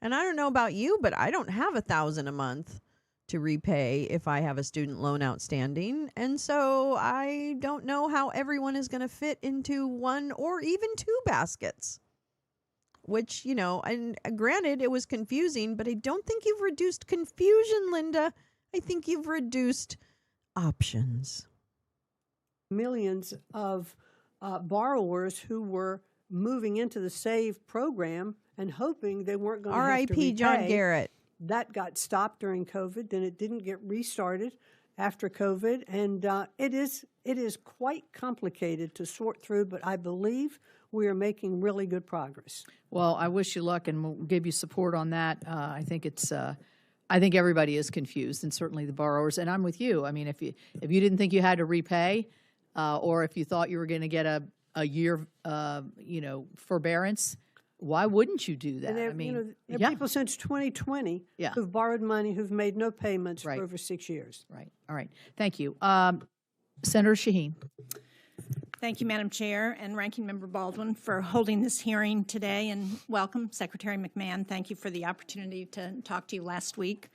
And I don't know about you, but I don't have $1,000 a month to repay if I have a student loan outstanding. And so I don't know how everyone is going to fit into 1 or even 2 baskets. Which, and granted, it was confusing, but I don't think you've reduced confusion, Linda. I think you've reduced options. Millions of borrowers who were moving into the SAVE program and hoping they weren't going to have to repay. R.I.P. John Garrett. That got stopped during COVID, then it didn't get restarted after COVID, and it is quite complicated to sort through, but I believe we are making really good progress. Well, I wish you luck, and we'll give you support on that. I think everybody is confused, and certainly the borrowers. And I'm with you. I mean, if you didn't think you had to repay, or if you thought you were going to get a year, forbearance, why wouldn't you do that? And there are people since 2020 who've borrowed money who've made no payments for over 6 years. Right. All right. Thank you, Senator Shaheen. Thank you, Madam Chair, and Ranking Member Baldwin for holding this hearing today, and welcome, Secretary McMahon. Thank you for the opportunity to talk to you last week.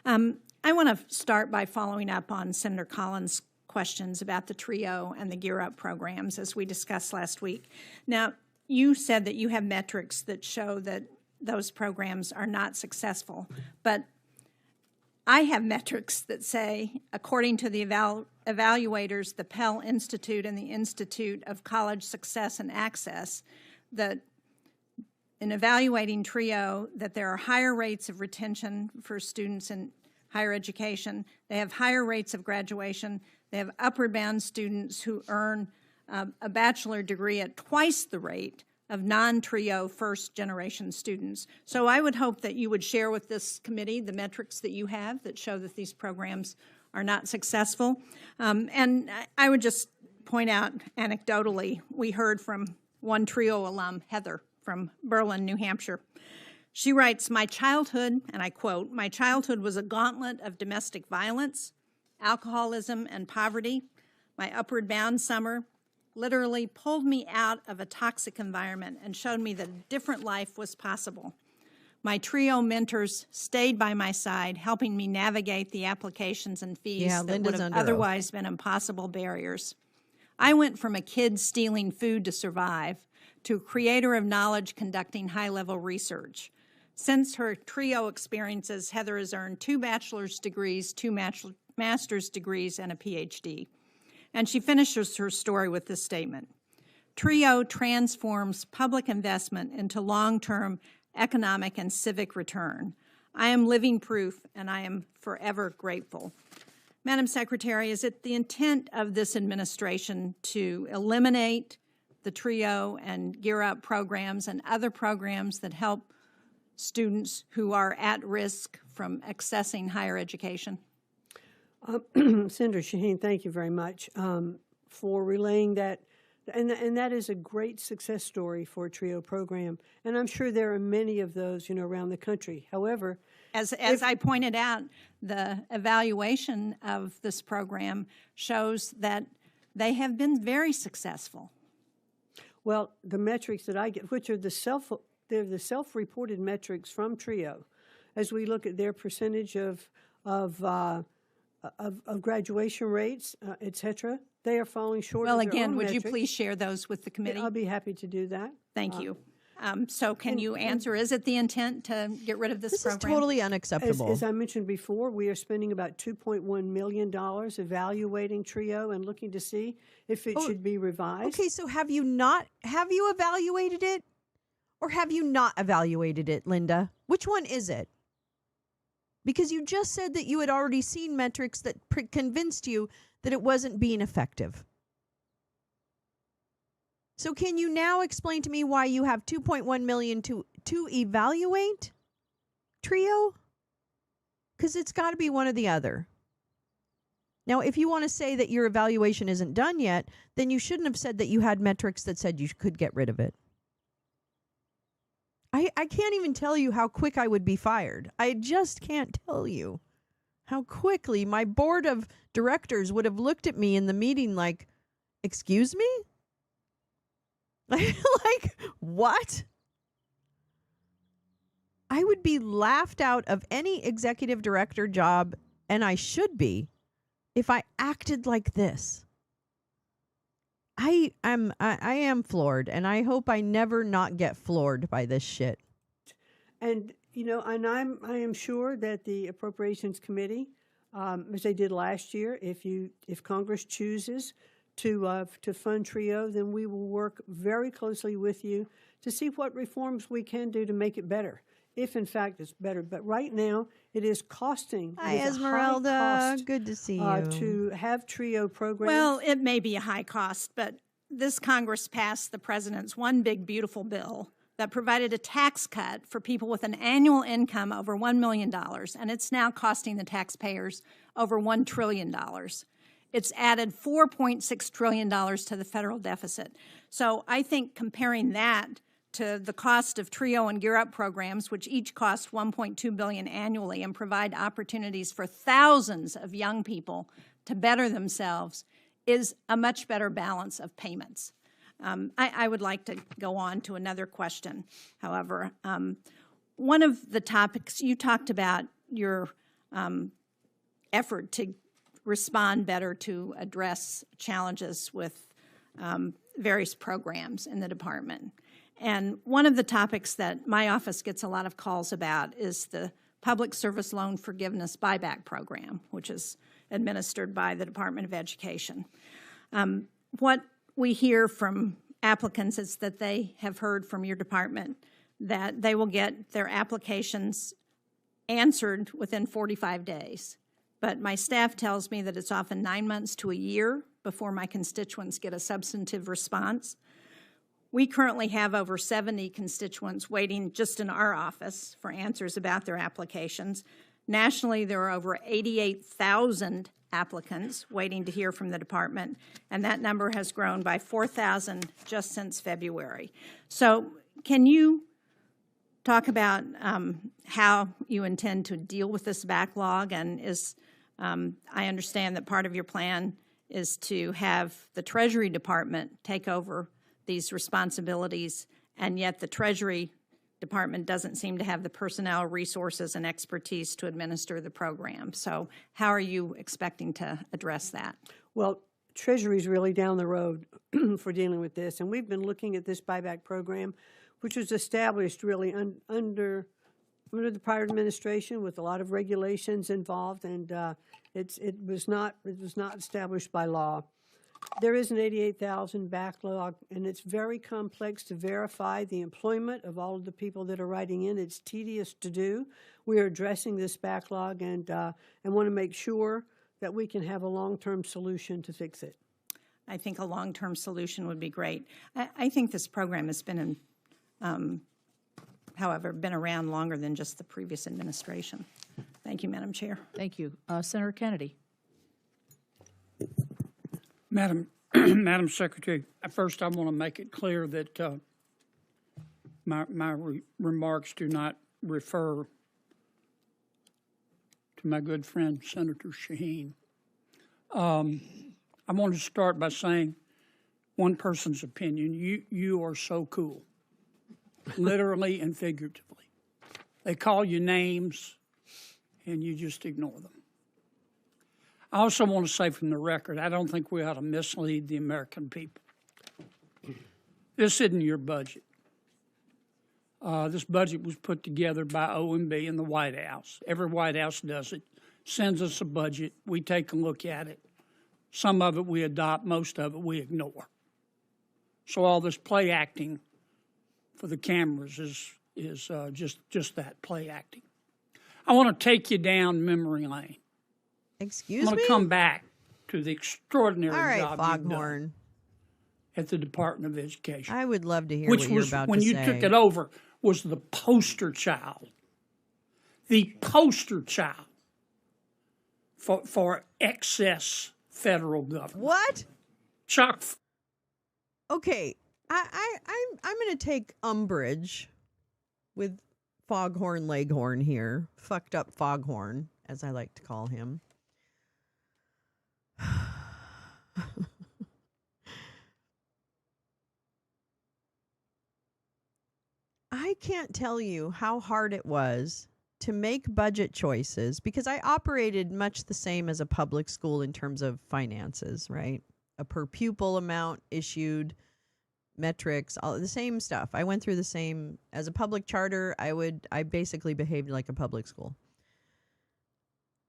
I want to start by following up on Senator Collins' questions about the TRIO and the Gear Up programs, as we discussed last week. Now, you said that you have metrics that show that those programs are not successful, but I have metrics that say, according to the evaluators, the Pell Institute and the Institute of College Success and Access, that in evaluating TRIO, that there are higher rates of retention for students in higher education. They have higher rates of graduation. They have upward bound students who earn a bachelor degree at twice the rate of non-TRIO first-generation students. So I would hope that you would share with this committee the metrics that you have that show that these programs are not successful. And I would just point out anecdotally, we heard from one TRIO alum, Heather, from Berlin, New Hampshire. She writes, "My childhood," and I quote, "my childhood was a gauntlet of domestic violence, alcoholism, and poverty. My upward bound summer literally pulled me out of a toxic environment and showed me that a different life was possible. My TRIO mentors stayed by my side, helping me navigate the applications and fees that would have otherwise been impossible barriers. I went from a kid stealing food to survive to a creator of knowledge conducting high-level research. Since her TRIO experiences, Heather has earned 2 bachelor's degrees, 2 master's degrees, and a PhD. And she finishes her story with this statement: TRIO transforms public investment into long-term economic and civic return. I am living proof, and I am forever grateful." Madam Secretary, is it the intent of this administration to eliminate the TRIO and Gear Up programs and other programs that help students who are at risk from accessing higher education? Senator Shaheen, thank you very much for relaying that. And that is a great success story for a TRIO program. And I'm sure there are many of those, around the country. However, as I pointed out, the evaluation of this program shows that they have been very successful. Well, the metrics that I get, which are the self-reported metrics from TRIO, as we look at their percentage of graduation rates, et cetera, they are falling short of their own metrics. Well, again, would you please share those with the committee? I'll be happy to do that. Thank you. So can you answer, is it the intent to get rid of this program? This is totally unacceptable. As I mentioned before, we are spending about $2.1 million evaluating TRIO and looking to see if it should be revised. Okay, so have you evaluated it? Or have you not evaluated it, Linda? Which one is it? Because you just said that you had already seen metrics that convinced you that it wasn't being effective. So can you now explain to me why you have $2.1 million to evaluate TRIO? Because it's got to be one or the other. Now, if you want to say that your evaluation isn't done yet, then you shouldn't have said that you had metrics that said you could get rid of it. I can't even tell you how quick I would be fired. I just can't tell you how quickly my board of directors would have looked at me in the meeting like, "Excuse me?" Like, what? I would be laughed out of any executive director job, and I should be, if I acted like this. I am floored, and I hope I never not get floored by this shit. And I am sure that the Appropriations Committee, as they did last year, if Congress chooses to fund TRIO, then we will work very closely with you to see what reforms we can do to make it better, if in fact it's better. But right now, it is costing. Hi, Esmeralda. Good to see you. To have TRIO programs. Well, it may be a high cost, but this Congress passed the president's One Big Beautiful Bill that provided a tax cut for people with an annual income over $1 million, and it's now costing the taxpayers over $1 trillion. It's added $4.6 trillion to the federal deficit. So I think comparing that to the cost of TRIO and Gear Up programs, which each cost $1.2 billion annually and provide opportunities for thousands of young people to better themselves, is a much better balance of payments. I would like to go on to another question, however. One of the topics, you talked about your effort to respond better to address challenges with various programs in the department. And one of the topics that my office gets a lot of calls about is the Public Service Loan Forgiveness Buyback Program, which is administered by the Department of Education. What we hear from applicants is that they have heard from your department that they will get their applications answered within 45 days. But my staff tells me that it's often 9 months to a year before my constituents get a substantive response. We currently have over 70 constituents waiting just in our office for answers about their applications. Nationally, there are over 88,000 applicants waiting to hear from the department, and that number has grown by 4,000 just since February. So can you talk about how you intend to deal with this backlog? And I understand that part of your plan is to have the Treasury Department take over these responsibilities, and yet the Treasury Department doesn't seem to have the personnel, resources, and expertise to administer the program. So how are you expecting to address that? Well, Treasury's really down the road for dealing with this, and we've been looking at this buyback program, which was established really under the prior administration with a lot of regulations involved, and it was not established by law. There is an 88,000 backlog, and it's very complex to verify the employment of all of the people that are writing in. It's tedious to do. We are addressing this backlog and want to make sure that we can have a long-term solution to fix it. I think a long-term solution would be great. I think this program has been been around longer than just the previous administration. Thank you, Madam Chair. Thank you. Senator Kennedy. Madam Secretary, first I want to make it clear that my remarks do not refer to my good friend Senator Shaheen. I want to start by saying one person's opinion. You are so cool, literally and figuratively. They call you names, and you just ignore them. I also want to say from the record, I don't think we ought to mislead the American people. This isn't your budget. This budget was put together by OMB and the White House. Every White House does it, sends us a budget. We take a look at it. Some of it we adopt, most of it we ignore. So all this play acting for the cameras is just that, play acting. I want to take you down memory lane. Excuse me? I'm going to come back to the extraordinary All right, job you've Foghorn. done at the Department of Education. I would love to hear what you're about when to you say. took it over, was the poster child. The poster child for excess federal government. What? Chuck. Okay, I'm going to take umbrage with Foghorn Leghorn here, fucked up Foghorn, as I like to call him. I can't tell you how hard it was to make budget choices because I operated much the same as a public school in terms of finances, right? A per pupil amount issued, metrics, all the same stuff. I went through the same as a public charter. I basically behaved like a public school.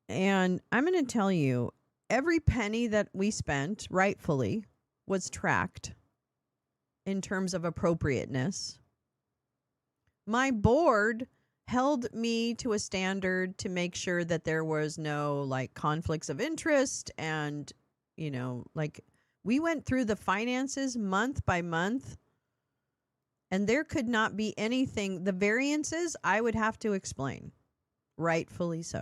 And I'm going to tell you, every penny that we spent, rightfully, was tracked in terms of appropriateness. My board held me to a standard to make sure that there was no conflicts of interest and, we went through the finances month by month and there could not be anything. The variances I would have to explain, rightfully so.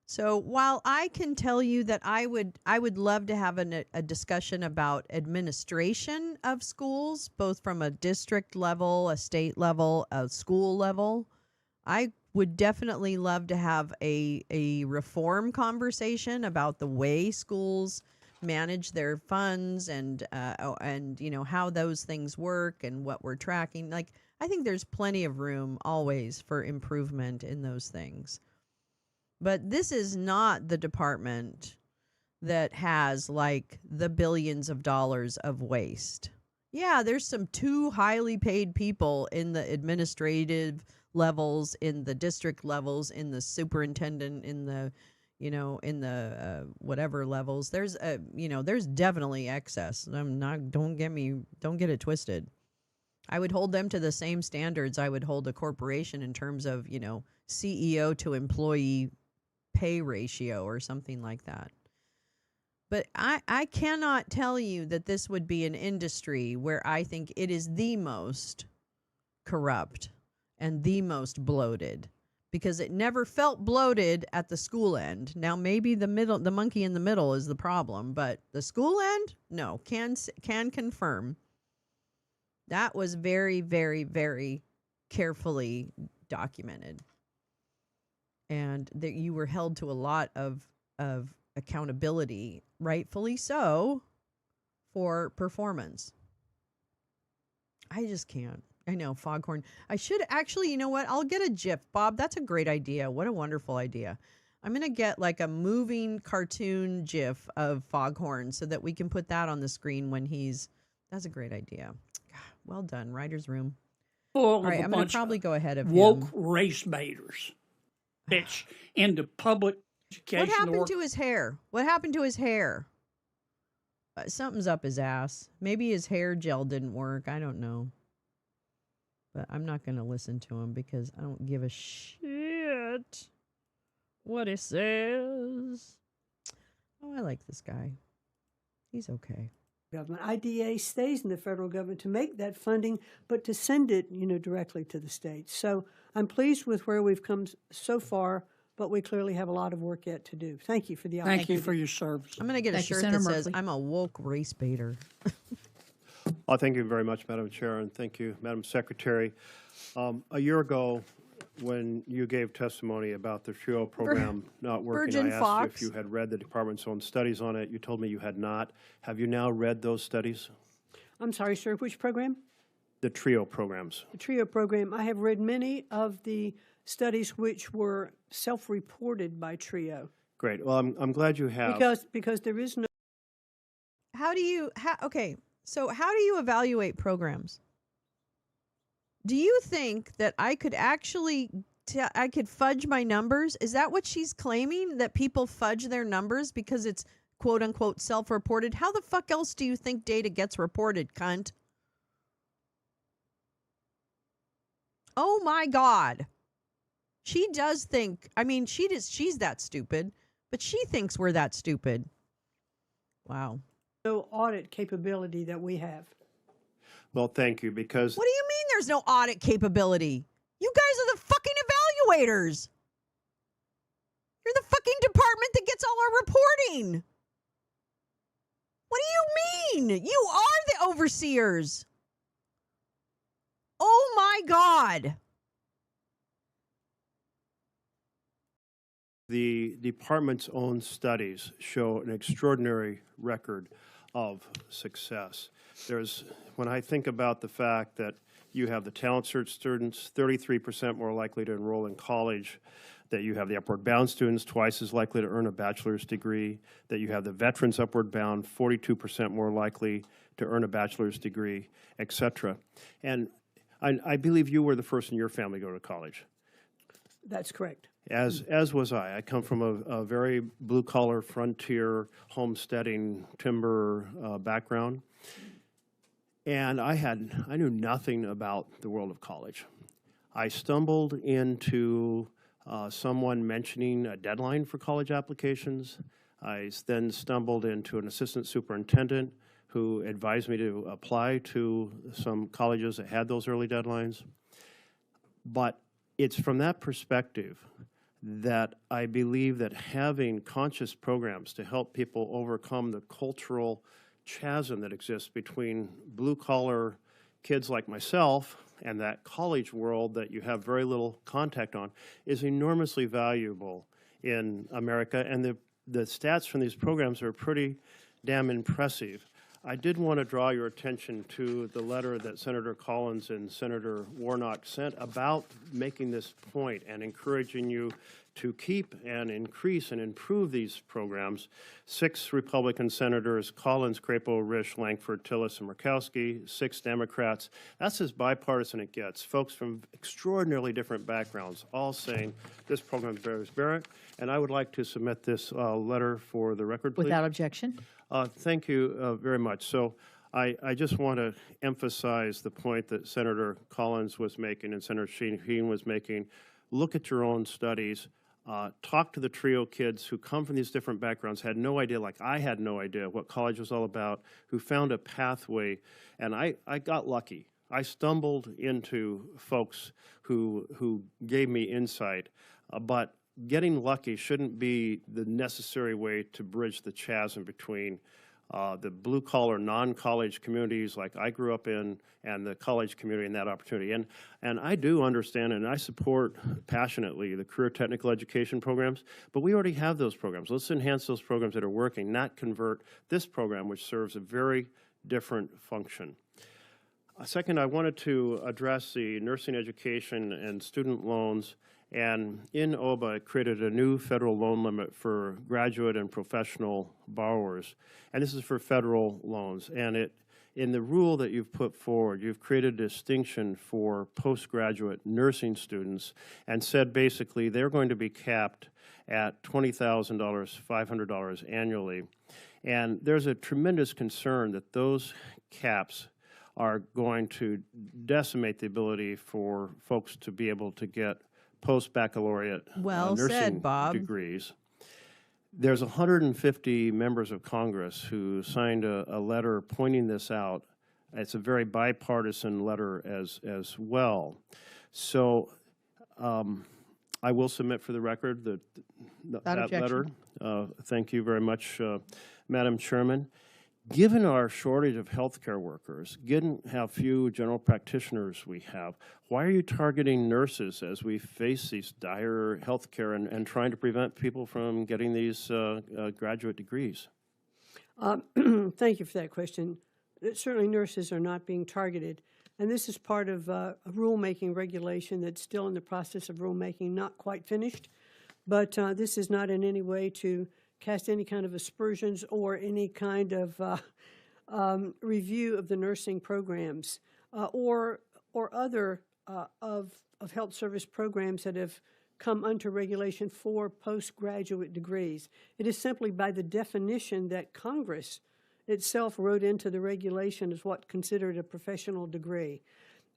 So while I can tell you that I would love to have a discussion about administration of schools, both from a district level, a state level, a school level, I would definitely love to have a reform conversation about the way schools manage their funds and how those things work and what we're tracking. I think there's plenty of room always for improvement in those things. But this is not the department that has the billions of dollars of waste. Yeah, there's some too highly paid people in the administrative levels, in the district levels, in the superintendent, in the, in the whatever levels. There's there's definitely excess. Don't get it twisted. I would hold them to the same standards I would hold a corporation in terms of, CEO to employee pay ratio or something like that. But I cannot tell you that this would be an industry where I think it is the most corrupt and the most bloated, because it never felt bloated at the school end. Now maybe the monkey in the middle is the problem, but the school end, no, can confirm that was very, very, very carefully documented, and that you were held to a lot of accountability, rightfully so, for performance. I just can't. I know, Foghorn. I should actually, you know what? I'll get a GIF. Bob, that's a great idea. What a wonderful idea. I'm going to get like a moving cartoon GIF of Foghorn so that we can put that on the screen when that's a great idea. God, well done. Writer's room. All right, I'm going to probably go ahead of woke him. race baiters. Bitch into public education. What happened to his hair? What happened to his hair? Something's up his ass. Maybe his hair gel didn't work. I don't know. But I'm not going to listen to him because I don't give a shit what he says. Oh, I like this guy. He's okay. Government. IDA stays in the federal government to make that funding, but to send it, directly to the states. So I'm pleased with where we've come so far, but we clearly have a lot of work yet to do. Thank you for the opportunity. Thank you for your service. I'm going to get a shirt that says, "I'm a woke race baiter." Well, thank you very much, Madam Chair, and thank you, Madam Secretary. A year ago, when you gave testimony about the TRIO program not working, Virgin I asked Fox. you if you had read the department's own studies on it. You told me you had not. Have you now read those studies? I'm sorry, sir, which program? The TRIO programs. The TRIO program. I have read many of the studies which were self-reported by TRIO. Great. Well, I'm glad you have. Because there is no... Okay, so how do you evaluate programs? Do you think that I could actually, I could fudge my numbers? Is that what she's claiming, that people fudge their numbers because it's quote unquote self-reported? How the fuck else do you think data gets reported, cunt? Oh my God. She does think, she's that stupid, but she thinks we're that stupid. Wow. No audit capability that we have. Well, thank you, because... What do you mean there's no audit capability? You guys are the fucking evaluators. You're the fucking department that gets all our reporting. What do you mean? You are the overseers. Oh my God. The department's own studies show an extraordinary record of success. When I think about the fact that you have the Talent Search students 33% more likely to enroll in college, that you have the Upward Bound students twice as likely to earn a bachelor's degree, that you have the veterans Upward Bound 42% more likely to earn a bachelor's degree, et cetera. And I believe you were the first in your family to go to college. That's correct. As was I. I come from a very blue-collar, frontier, homesteading, timber background. And I knew nothing about the world of college. I stumbled into someone mentioning a deadline for college applications. I then stumbled into an assistant superintendent who advised me to apply to some colleges that had those early deadlines. But it's from that perspective that I believe that having conscious programs to help people overcome the cultural chasm that exists between blue-collar kids like myself and that college world that you have very little contact on is enormously valuable in America, and the stats from these programs are pretty damn impressive. I did want to draw your attention to the letter that Senator Collins and Senator Warnock sent about making this point and encouraging you to keep and increase and improve these programs. 6 Republican senators, Collins, Crapo, Risch, Lankford, Tillis, and Murkowski, 6 Democrats. That's as bipartisan it gets. Folks from extraordinarily different backgrounds, all saying this program bears merit. And I would like to submit this letter for the record, please. Without objection. Thank you very much. So I just want to emphasize the point that Senator Collins was making and Senator Sheen was making. Look at your own studies. Talk to the TRIO kids who come from these different backgrounds, had no idea, like I had no idea what college was all about, who found a pathway, and I got lucky. I stumbled into folks who gave me insight, but getting lucky shouldn't be the necessary way to bridge the chasm between the blue-collar, non-college communities like I grew up in and the college community and that opportunity. And I do understand and I support passionately the career technical education programs, but we already have those programs. Let's enhance those programs that are working, not convert this program, which serves a very different function. Second, I wanted to address the nursing education and student loans. And in OBA, it created a new federal loan limit for graduate and professional borrowers. And this is for federal loans. And in the rule that you've put forward, you've created a distinction for postgraduate nursing students and said basically they're going to be capped at $20,000, $500 annually. And there's a tremendous concern that those caps are going to decimate the ability for folks to be able to get post-baccalaureate nursing degrees. There's 150 members of Congress who signed a letter pointing this out. It's a very bipartisan letter as well. So I will submit for the record that letter. Thank you very much, Madam Chairman. Given our shortage of healthcare workers, given how few general practitioners we have, why are you targeting nurses as we face these dire healthcare and trying to prevent people from getting these graduate degrees? Thank you for that question. Certainly nurses are not being targeted, and this is part of a rulemaking regulation that's still in the process of rulemaking, not quite finished, but this is not in any way to cast any kind of aspersions or any kind of review of the nursing programs or other of health service programs that have come under regulation for postgraduate degrees. It is simply by the definition that Congress itself wrote into the regulation as what considered a professional degree.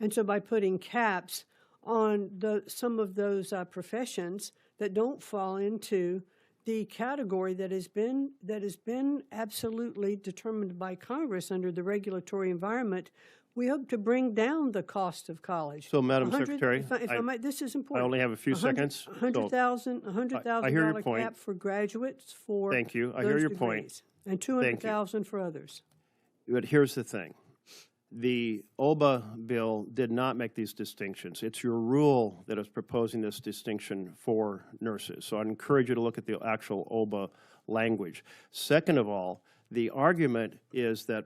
And so by putting caps on some of those professions that don't fall into the category that has been absolutely determined by Congress under the regulatory environment, we hope to bring down the cost of college. So, Madam Secretary, if I might, this is important. I only have a few seconds. $100,000 cap for graduates for Thank you. I hear your point. And $200,000 for others. But here's the thing. The OBA bill did not make these distinctions. It's your rule that is proposing this distinction for nurses. So I'd encourage you to look at the actual OBA language. Second of all, the argument is that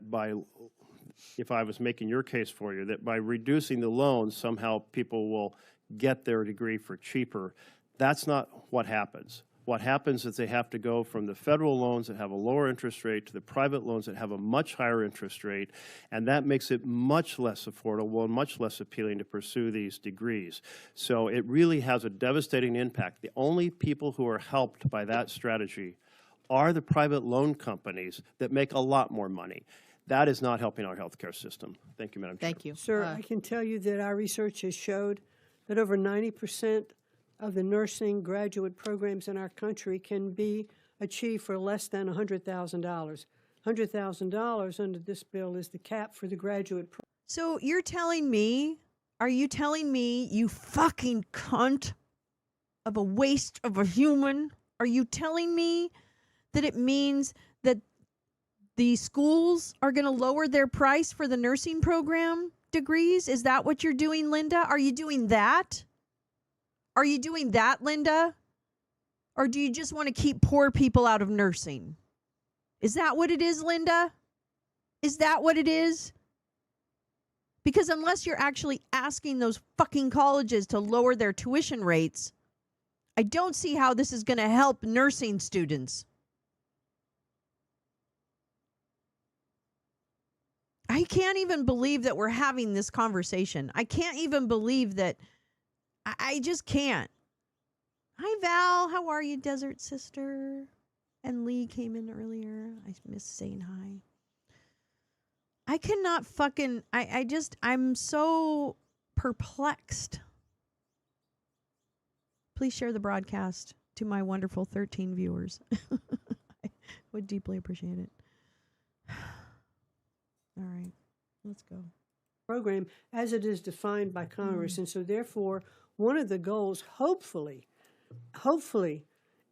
if I was making your case for you, that by reducing the loans, somehow people will get their degree for cheaper. That's not what happens. What happens is they have to go from the federal loans that have a lower interest rate to the private loans that have a much higher interest rate, and that makes it much less affordable and much less appealing to pursue these degrees. So it really has a devastating impact. The only people who are helped by that strategy are the private loan companies that make a lot more money. That is not helping our healthcare system. Thank you, Madam Chair. Thank you. Sir, I can tell you that our research has showed that over 90% of the nursing graduate programs in our country can be achieved for less than $100,000. $100,000 under this bill is the cap for the graduate program. So you're telling me, are you telling me, you fucking cunt of a waste of a human, are you telling me that it means that the schools are going to lower their price for the nursing program degrees? Is that what you're doing, Linda? Are you doing that? Are you doing that, Linda? Or do you just want to keep poor people out of nursing? Is that what it is, Linda? Is that what it is? Because unless you're actually asking those fucking colleges to lower their tuition rates, I don't see how this is going to help nursing students. I can't even believe that we're having this conversation. I can't even believe that. I just can't. Hi, Val. How are you, Desert Sister? And Lee came in earlier. I miss saying hi. I cannot fucking. I'm so perplexed. Please share the broadcast to my wonderful 13 viewers. I would deeply appreciate it. All right, let's go. Program as it is defined by Congress. And so therefore, one of the goals, hopefully,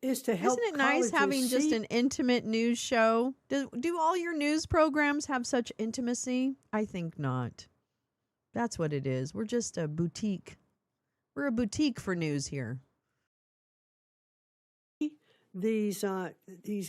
is to help. Isn't it nice having just an intimate news show? Do all your news programs have such intimacy? I think not. That's what it is. We're just a boutique. We're a boutique for news here. These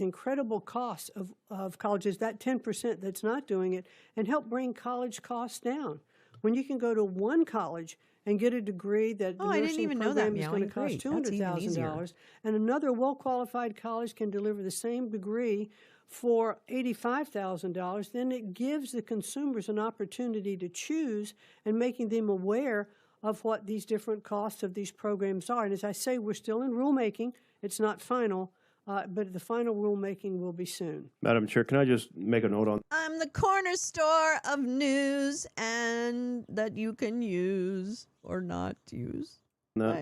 incredible costs of colleges, that 10% that's not doing it, and help bring college costs down. When you can go to one college and get a degree that the nursing program is going to cost $200,000, and another well-qualified college can deliver the same degree for $85,000, then it gives the consumers an opportunity to choose, and making them aware of what these different costs of these programs are. And as I say, we're still in rulemaking. It's not final, but the final rulemaking will be soon. Madam Chair, can I just make a note on? I'm the corner store of news and that you can use or not use. No.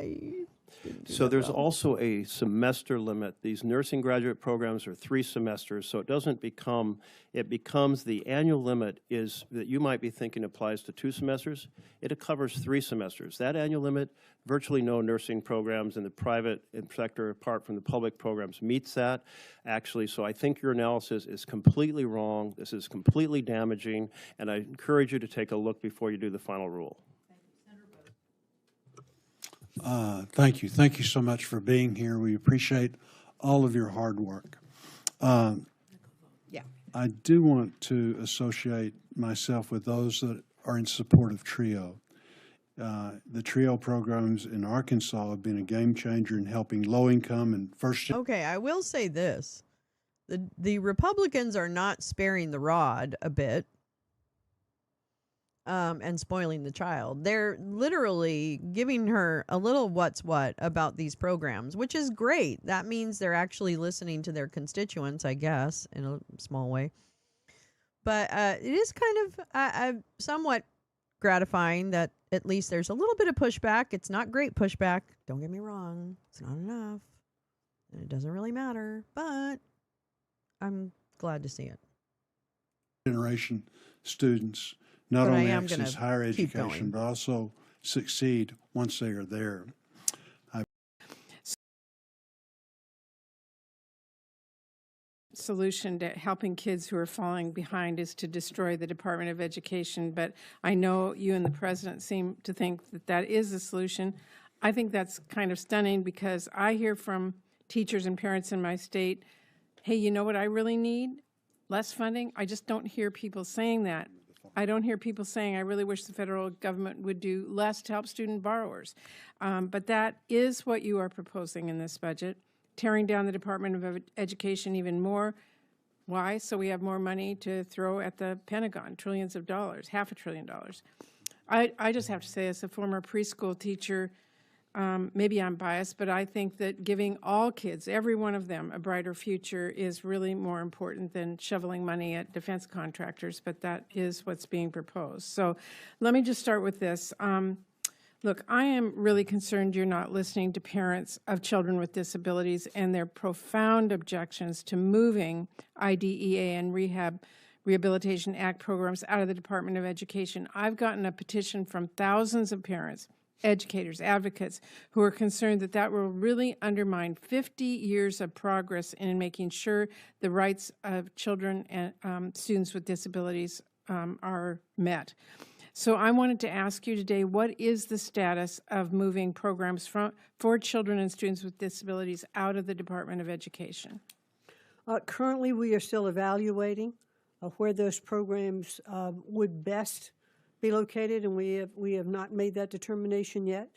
So there's also a semester limit. These nursing graduate programs are 3 semesters, so it becomes the annual limit is that you might be thinking applies to 2 semesters. It covers 3 semesters. That annual limit, virtually no nursing programs in the private sector, apart from the public programs, meets that. Actually, so I think your analysis is completely wrong. This is completely damaging, and I encourage you to take a look before you do the final rule. Thank you. Thank you so much for being here. We appreciate all of your hard work. I do want to associate myself with those that are in support of TRIO. The TRIO programs in Arkansas have been a game changer in helping low-income and first. Okay, I will say this. The Republicans are not sparing the rod a bit. And spoiling the child. They're literally giving her a little what's what about these programs, which is great. That means they're actually listening to their constituents, I guess, in a small way. But it is kind of somewhat gratifying that at least there's a little bit of pushback. It's not great pushback. Don't get me wrong. It's not enough. And it doesn't really matter. But I'm glad to see it. Generation students not only access higher education, but also succeed once they are there. Solution to helping kids who are falling behind is to destroy the Department of Education, but I know you and the President seem to think that that is the solution. I think that's kind of stunning because I hear from teachers and parents in my state, hey, you know what I really need? Less funding? I just don't hear people saying that. I don't hear people saying, I really wish the federal government would do less to help student borrowers. But that is what you are proposing in this budget, tearing down the Department of Education even more. Why? So we have more money to throw at the Pentagon, trillions of dollars, $500 billion. I just have to say, as a former preschool teacher, maybe I'm biased, but I think that giving all kids, every one of them, a brighter future is really more important than shoveling money at defense contractors, but that is what's being proposed. So let me just start with this. Look, I am really concerned you're not listening to parents of children with disabilities and their profound objections to moving IDEA and Rehabilitation Act programs out of the Department of Education. I've gotten a petition from thousands of parents, educators, advocates, who are concerned that that will really undermine 50 years of progress in making sure the rights of children and students with disabilities are met. So I wanted to ask you today, what is the status of moving programs for children and students with disabilities out of the Department of Education? Currently, we are still evaluating where those programs would best be located, and we have not made that determination yet.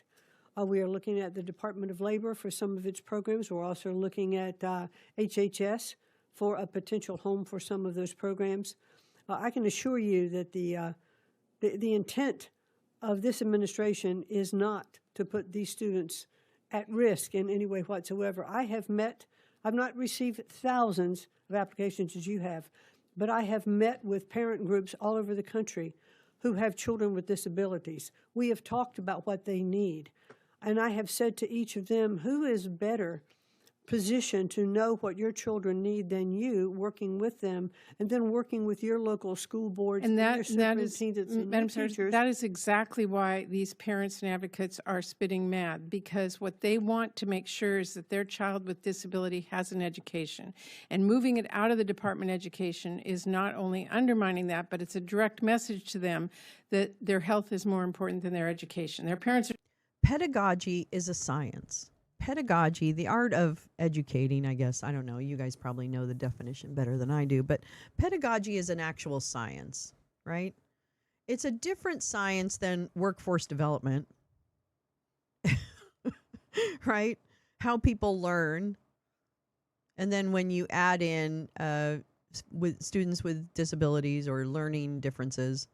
We are looking at the Department of Labor for some of its programs. We're also looking at HHS for a potential home for some of those programs. I can assure you that the intent of this administration is not to put these students at risk in any way whatsoever. I've not received thousands of applications as you have, but I have met with parent groups all over the country who have children with disabilities. We have talked about what they need, and I have said to each of them, who is better position to know what your children need than you, working with them, and then working with your local school boards And your that is, superintendents and your Madam Secretary, teachers. that is exactly why these parents and advocates are spitting mad, because what they want to make sure is that their child with disability has an education. And moving it out of the Department of Education is not only undermining that, but it's a direct message to them that their health is more important than their education. Their parents are... Pedagogy is a science. Pedagogy, the art of educating, I guess, I don't know, you guys probably know the definition better than I do, but pedagogy is an actual science, right? It's a different science than workforce development, right? How people learn. And then when you add in with students with disabilities or learning differences,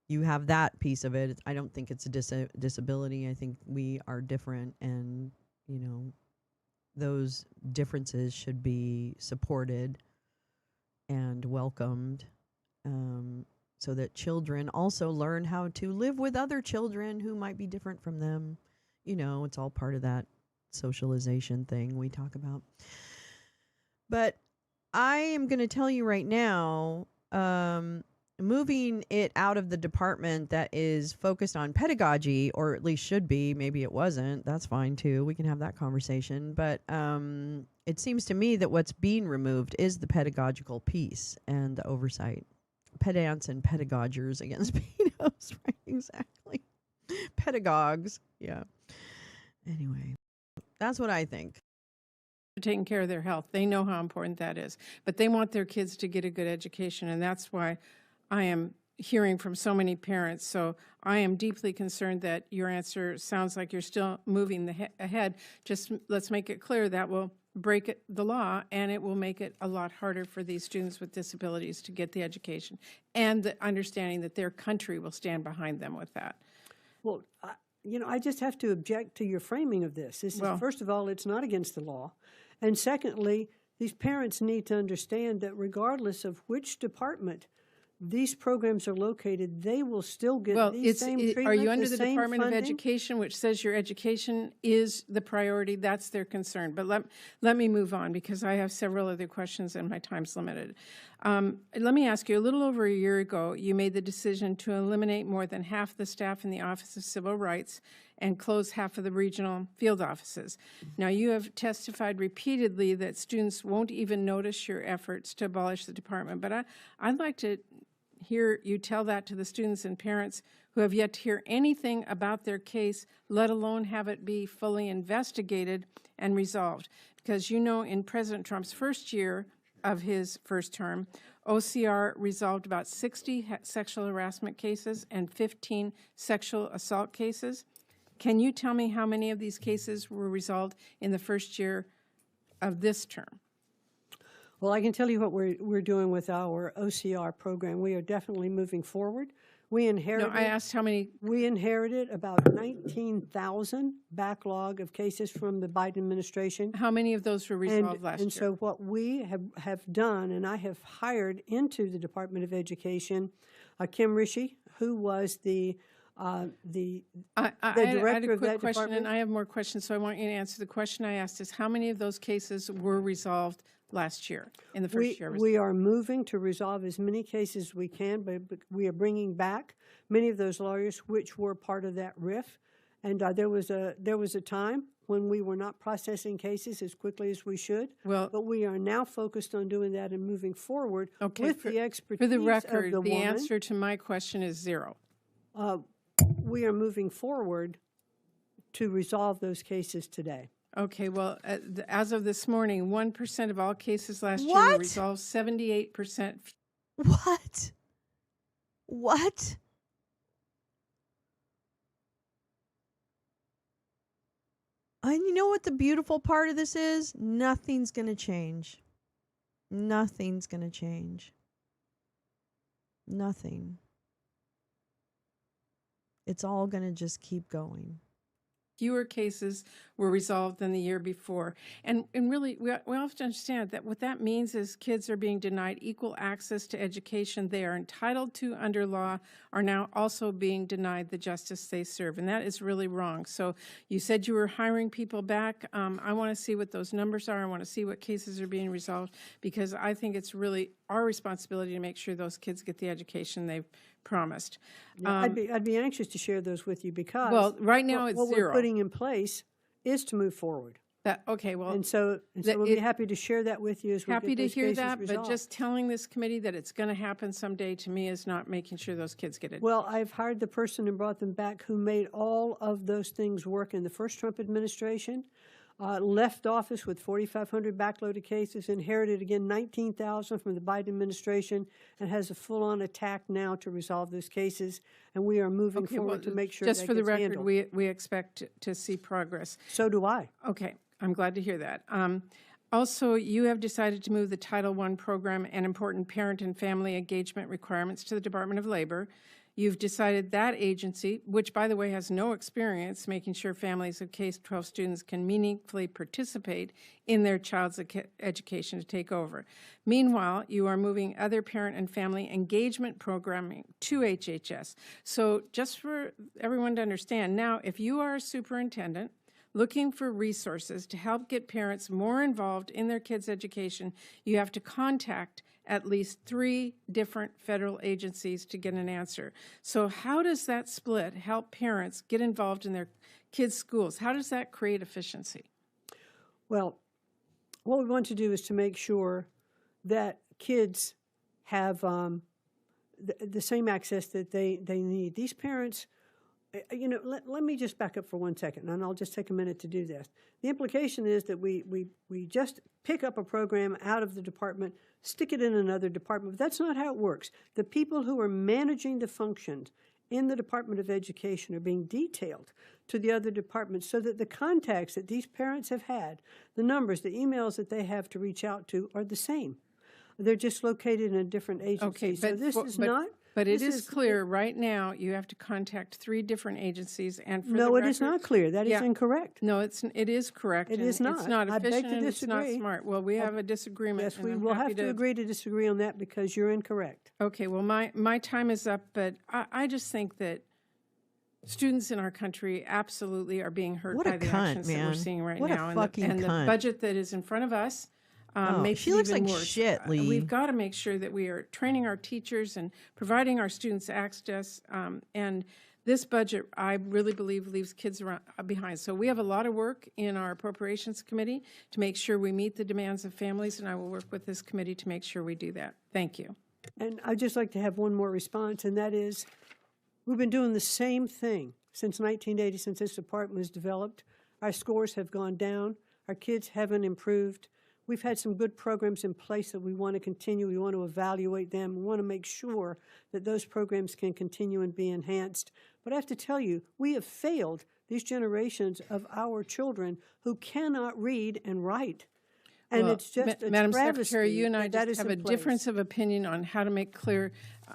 you have that piece of it. I don't think it's a disability. I think we are different, and those differences should be supported and welcomed, so that children also learn how to live with other children who might be different from them. It's all part of that socialization thing we talk about. But I am going to tell you right now, moving it out of the department that is focused on pedagogy, or at least should be, maybe it wasn't, that's fine too, we can have that conversation, but it seems to me that what's being removed is the pedagogical piece and the oversight. Pedants and pedagogers against pedos, right? Exactly. Pedagogues, yeah. Anyway, that's what I think. taking care of their health. They know how important that is. But they want their kids to get a good education, and that's why I am hearing from so many parents. So I am deeply concerned that your answer sounds like you're still moving ahead. Just let's make it clear that will break the law, and it will make it a lot harder for these students with disabilities to get the education, and the understanding that their country will stand behind them with that. Well, I just have to object to your framing of this. This is, first of all, it's not against the law. And secondly, these parents need to understand that regardless of which department these programs are located, they will still get the same treatment. Are you under the Department funding? of Education, which says your education is the priority? That's their concern. But let me move on, because I have several other questions and my time's limited. Let me ask you, a little over a year ago, you made the decision to eliminate more than half the staff in the Office of Civil Rights and close half of the regional field offices. Now, you have testified repeatedly that students won't even notice your efforts to abolish the department, but I'd like to hear you tell that to the students and parents who have yet to hear anything about their case, let alone have it be fully investigated and resolved. Because in President Trump's first year of his first term, OCR resolved about 60 sexual harassment cases and 15 sexual assault cases. Can you tell me how many of these cases were resolved in the first year of this term? Well, I can tell you what we're doing with our OCR program. We are definitely moving forward. We inherited. No, I asked how many. We inherited about 19,000 backlog of cases from the Biden administration. How many of those were resolved last year? And so what we have done, and I have hired into the Department of Education, Kim Rishi, who was the director I had a of quick that question, department. and I have more questions, so I want you to answer the question I asked is how many of those cases were resolved last year, in the first year? We are moving to resolve as many cases as we can, but we are bringing back many of those lawyers which were part of that RIF. And there was a time when we were not processing cases as quickly as we should. Well, but we are now focused on doing that and moving forward with the expertise for the record, of the woman. Answer to my question is 0. We are moving forward to resolve those cases today. Okay, well, as of this morning, 1% of all cases last year What? were resolved, 78%. What? What? And you know what the beautiful part of this is? Nothing's going to change. Nothing's going to change. Nothing. It's all going to just keep going. Fewer cases were resolved than the year before. And really, we have to understand that what that means is kids are being denied equal access to education they are entitled to under law, are now also being denied the justice they serve. And that is really wrong. So you said you were hiring people back. I want to see what those numbers are. I want to see what cases are being resolved, because I think it's really our responsibility to make sure those kids get the education they've promised. Yeah, I'd be anxious to share those with you, because Well, right now it's what zero. we're putting in place is to move forward. Okay, well, And so we'll be happy to share that with you as we happy get to those hear cases that, resolved. but just telling this committee that it's going to happen someday, to me, is not making sure those kids get it. Well, I've hired the person and brought them back who made all of those things work in the first Trump administration. Left office with 4,500 backloaded cases, inherited again 19,000 from the Biden administration, and has a full-on attack now to resolve those cases. And we are moving forward to make sure just that for the gets record, handled. we expect to see progress. So do I. Okay, I'm glad to hear that. Also, you have decided to move the Title I program and important parent and family engagement requirements to the Department of Labor. You've decided that agency, which, by the way, has no experience making sure families of K-12 students can meaningfully participate in their child's education, to take over. Meanwhile, you are moving other parent and family engagement programming to HHS. So just for everyone to understand, now, if you are a superintendent looking for resources to help get parents more involved in their kids' education, you have to contact at least 3 different federal agencies to get an answer. So how does that split help parents get involved in their kids' schools? How does that create efficiency? Well, what we want to do is to make sure that kids have the same access that they need. These parents, let me just back up for 1 second, and I'll just take a minute to do this. The implication is that we just pick up a program out of the department, stick it in another department, but that's not how it works. The people who are managing the functions in the Department of Education are being detailed to the other departments, so that the contacts that these parents have had, the numbers, the emails that they have to reach out to, are the same. They're just located in a different agency. Okay, so this is not... But it is clear right now you have to contact 3 different agencies, and for the No, it record, is not clear. That is incorrect. No, it is correct. It and is not. It's not I beg to efficient, and it's not disagree. smart. Well, we have a disagreement. Yes, and we I'm will happy have to agree to disagree on that, because you're incorrect. Okay, well, my time is up, but I just think that students in our country absolutely are being hurt What by a the cunt, actions that we're man. seeing right What a now. fucking and the cunt. budget that is in front of us makes she it looks even like worse. shit, Lee. We've got to make sure that we are training our teachers and providing our students access. And this budget, I really believe, leaves kids behind. So we have a lot of work in our Appropriations Committee to make sure we meet the demands of families, and I will work with this committee to make sure we do that. Thank you. And I'd just like to have one more response, and that is, we've been doing the same thing since 1980, since this department was developed. Our scores have gone down. Our kids haven't improved. We've had some good programs in place that we want to continue. We want to evaluate them. We want to make sure that those programs can continue and be enhanced. But I have to tell you, we have failed these generations of our children who cannot read and write. And Well, it's just a Madam travesty Secretary, you and I that just is have a in place. difference of opinion on how to make clear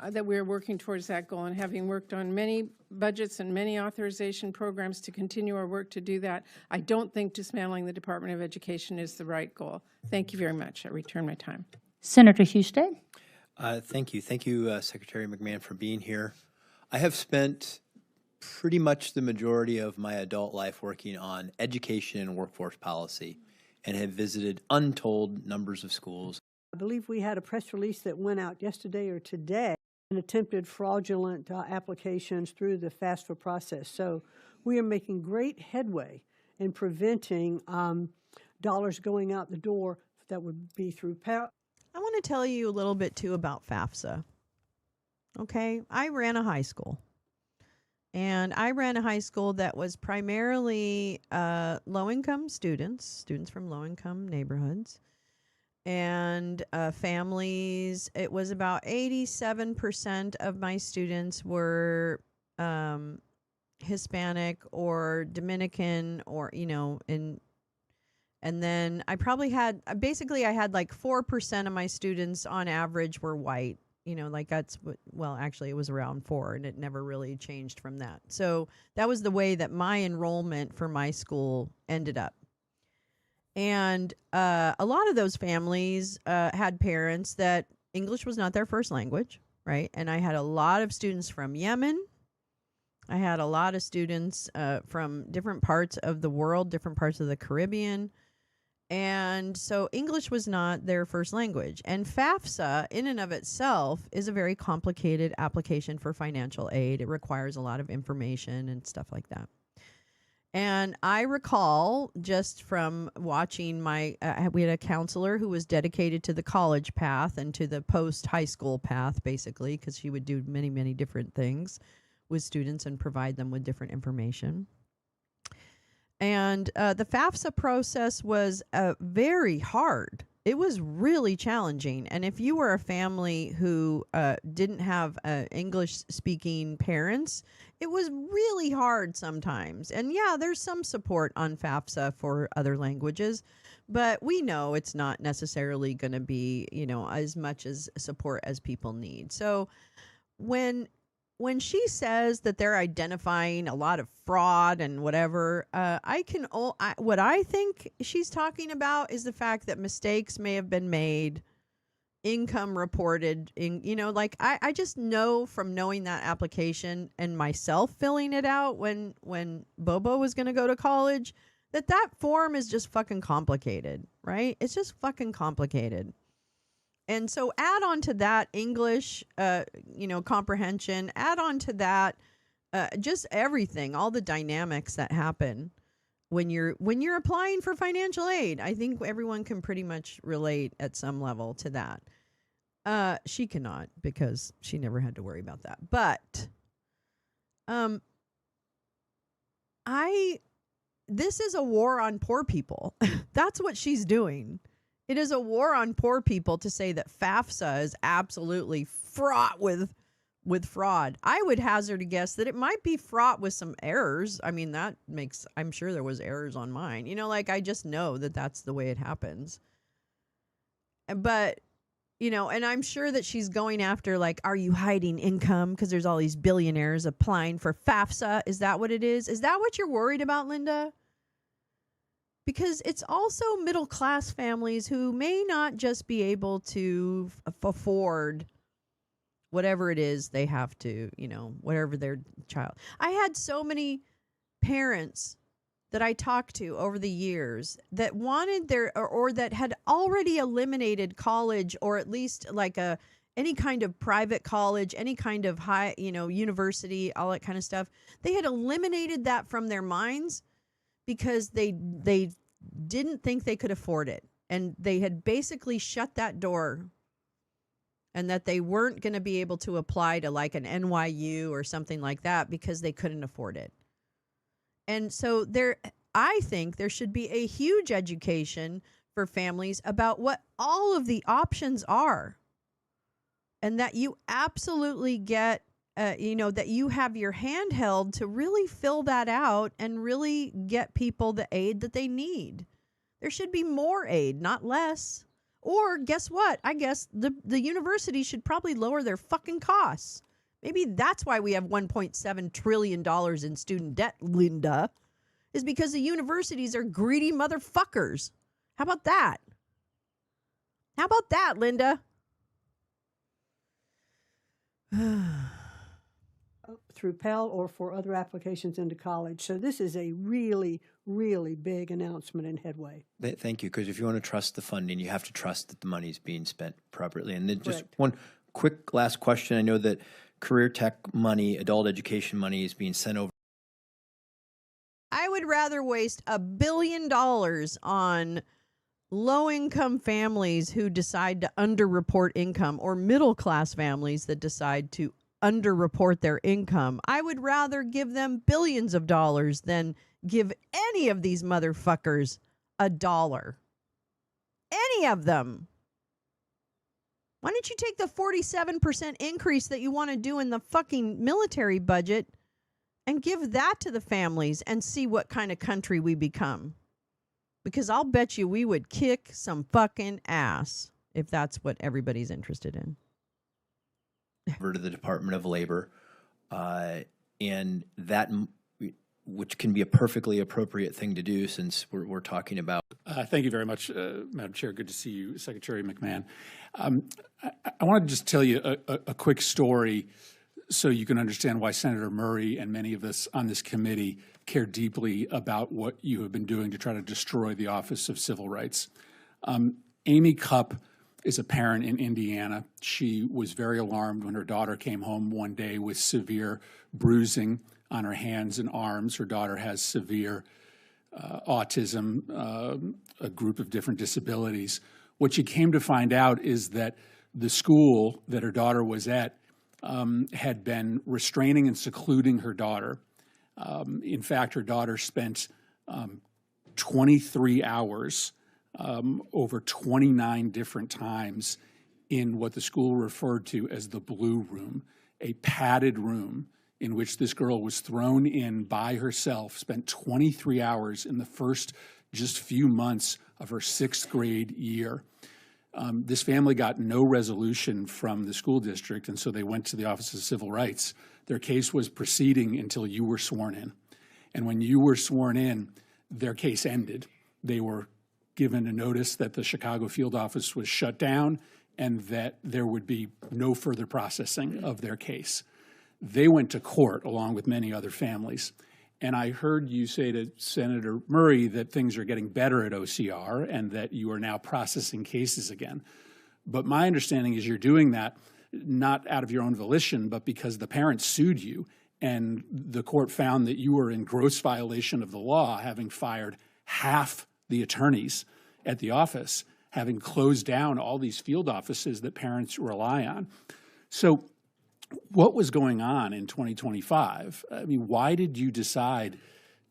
that we are working towards that goal. And having worked on many budgets and many authorization programs to continue our work to do that, I don't think dismantling the Department of Education is the right goal. Thank you very much. I return my time. Senator Husted. Thank you. Thank you, Secretary McMahon, for being here. I have spent pretty much the majority of my adult life working on education and workforce policy, and have visited untold numbers of schools. I believe we had a press release that went out yesterday or today and attempted fraudulent applications through the FAFSA process. So we are making great headway in preventing dollars going out the door that would be through I want to tell you a little bit, too, about FAFSA. Okay? I ran a high school. And I ran a high school that was primarily low-income students from low-income neighborhoods, and families. It was about 87% of my students were Hispanic or Dominican or, and then I probably had, basically I had like 4% of my students on average were white. Like that's what, well, actually it was around 4 and it never really changed from that. So that was the way that my enrollment for my school ended up. And a lot of those families had parents that English was not their first language, right? And I had a lot of students from Yemen. I had a lot of students from different parts of the world, different parts of the Caribbean. And so English was not their first language. And FAFSA, in and of itself, is a very complicated application for financial aid. It requires a lot of information and stuff like that. And I recall just from watching we had a counselor who was dedicated to the college path and to the post-high school path, basically, because she would do many, many different things with students and provide them with different information. And the FAFSA process was very hard. It was really challenging. And if you were a family who didn't have English-speaking parents, it was really hard sometimes. And yeah, there's some support on FAFSA for other languages, but we know it's not necessarily going to be, as much as support as people need. So when she says that they're identifying a lot of fraud and whatever, what I think she's talking about is the fact that mistakes may have been made, income reported, I just know from knowing that application and myself filling it out when Bobo was going to go to college, that form is just fucking complicated, right? It's just fucking complicated. And so add on to that English, comprehension, add on to that just everything, all the dynamics that happen when you're applying for financial aid. I think everyone can pretty much relate at some level to that. She cannot because she never had to worry about that. But this is a war on poor people. That's what she's doing. It is a war on poor people to say that FAFSA is absolutely fraught with fraud. I would hazard a guess that it might be fraught with some errors. I mean, I'm sure there was errors on mine. I just know that that's the way it happens. But, and I'm sure that she's going after, are you hiding income? Because there's all these billionaires applying for FAFSA. Is that what it is? Is that what you're worried about, Linda? Because it's also middle-class families who may not just be able to afford whatever it is they have to, whatever their child. I had so many parents that I talked to over the years that wanted or that had already eliminated college, or at least any kind of private college, any kind of high, university, all that kind of stuff. They had eliminated that from their minds because they didn't think they could afford it. And they had basically shut that door, and that they weren't going to be able to apply to an NYU or something like that because they couldn't afford it. And so I think there should be a huge education for families about what all of the options are, and that you absolutely get that you have your hand held to really fill that out and really get people the aid that they need. There should be more aid, not less. Or guess what? I guess the university should probably lower their fucking costs. Maybe that's why we have $1.7 trillion in student debt, Linda, is because the universities are greedy motherfuckers. How about that? How about that, Linda? Through Pell or for other applications into college. So this is a really, really big announcement and headway. Thank you, because if you want to trust the funding, you have to trust that the money is being spent properly. And then just Correct. one quick last question. I know that career tech money, adult education money is being sent over. I would rather waste $1 billion on low-income families who decide to underreport income, or middle-class families that decide to underreport their income. I would rather give them billions of dollars than give any of these motherfuckers $1. Any of them. Why don't you take the 47% increase that you want to do in the fucking military budget and give that to the families and see what kind of country we become. Because I'll bet you we would kick some fucking ass if that's what everybody's interested in. Over to the Department of Labor, and that, which can be a perfectly appropriate thing to do since we're talking about. Thank you very much, Madam Chair. Good to see you, Secretary McMahon. I want to just tell you a quick story so you can understand why Senator Murray and many of us on this committee care deeply about what you have been doing to try to destroy the Office of Civil Rights. Amy Cupp is a parent in Indiana. She was very alarmed when her daughter came home one day with severe bruising on her hands and arms. Her daughter has severe autism, a group of different disabilities. What she came to find out is that the school that her daughter was at had been restraining and secluding her daughter. In fact, her daughter spent 23 hours over 29 different times in what the school referred to as the blue room, a padded room in which this girl was thrown in by herself, spent 23 hours in the first just few months of her 6th grade year. This family got no resolution from the school district, and so they went to the Office of Civil Rights. Their case was proceeding until you were sworn in. And when you were sworn in, their case ended. They were given a notice that the Chicago field office was shut down and that there would be no further processing of their case. They went to court along with many other families. And I heard you say to Senator Murray that things are getting better at OCR and that you are now processing cases again. But my understanding is you're doing that not out of your own volition, but because the parents sued you and the court found that you were in gross violation of the law, having fired half the attorneys at the office, having closed down all these field offices that parents rely on. So what was going on in 2025? I mean, why did you decide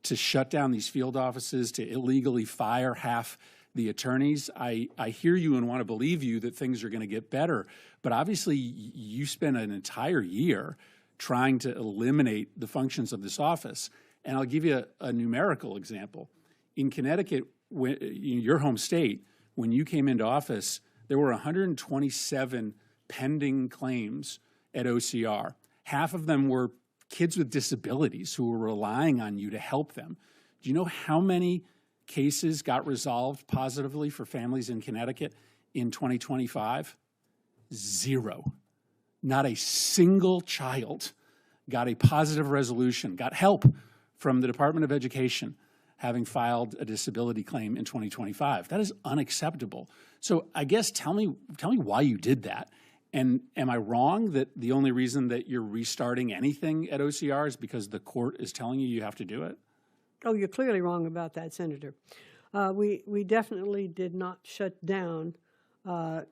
to shut down these field offices, to illegally fire half the attorneys? I hear you and want to believe you that things are going to get better, but obviously you spent an entire year trying to eliminate the functions of this office. And I'll give you a numerical example. In Connecticut, in your home state, when you came into office, there were 127 pending claims at OCR. Half of them were kids with disabilities who were relying on you to help them. Do you know how many cases got resolved positively for families in Connecticut in 2025? 0. Not a single child got a positive resolution, got help from the Department of Education having filed a disability claim in 2025. That is unacceptable. So I guess tell me why you did that. And am I wrong that the only reason that you're restarting anything at OCR is because the court is telling you have to do it? Oh, you're clearly wrong about that, Senator. We definitely did not shut down the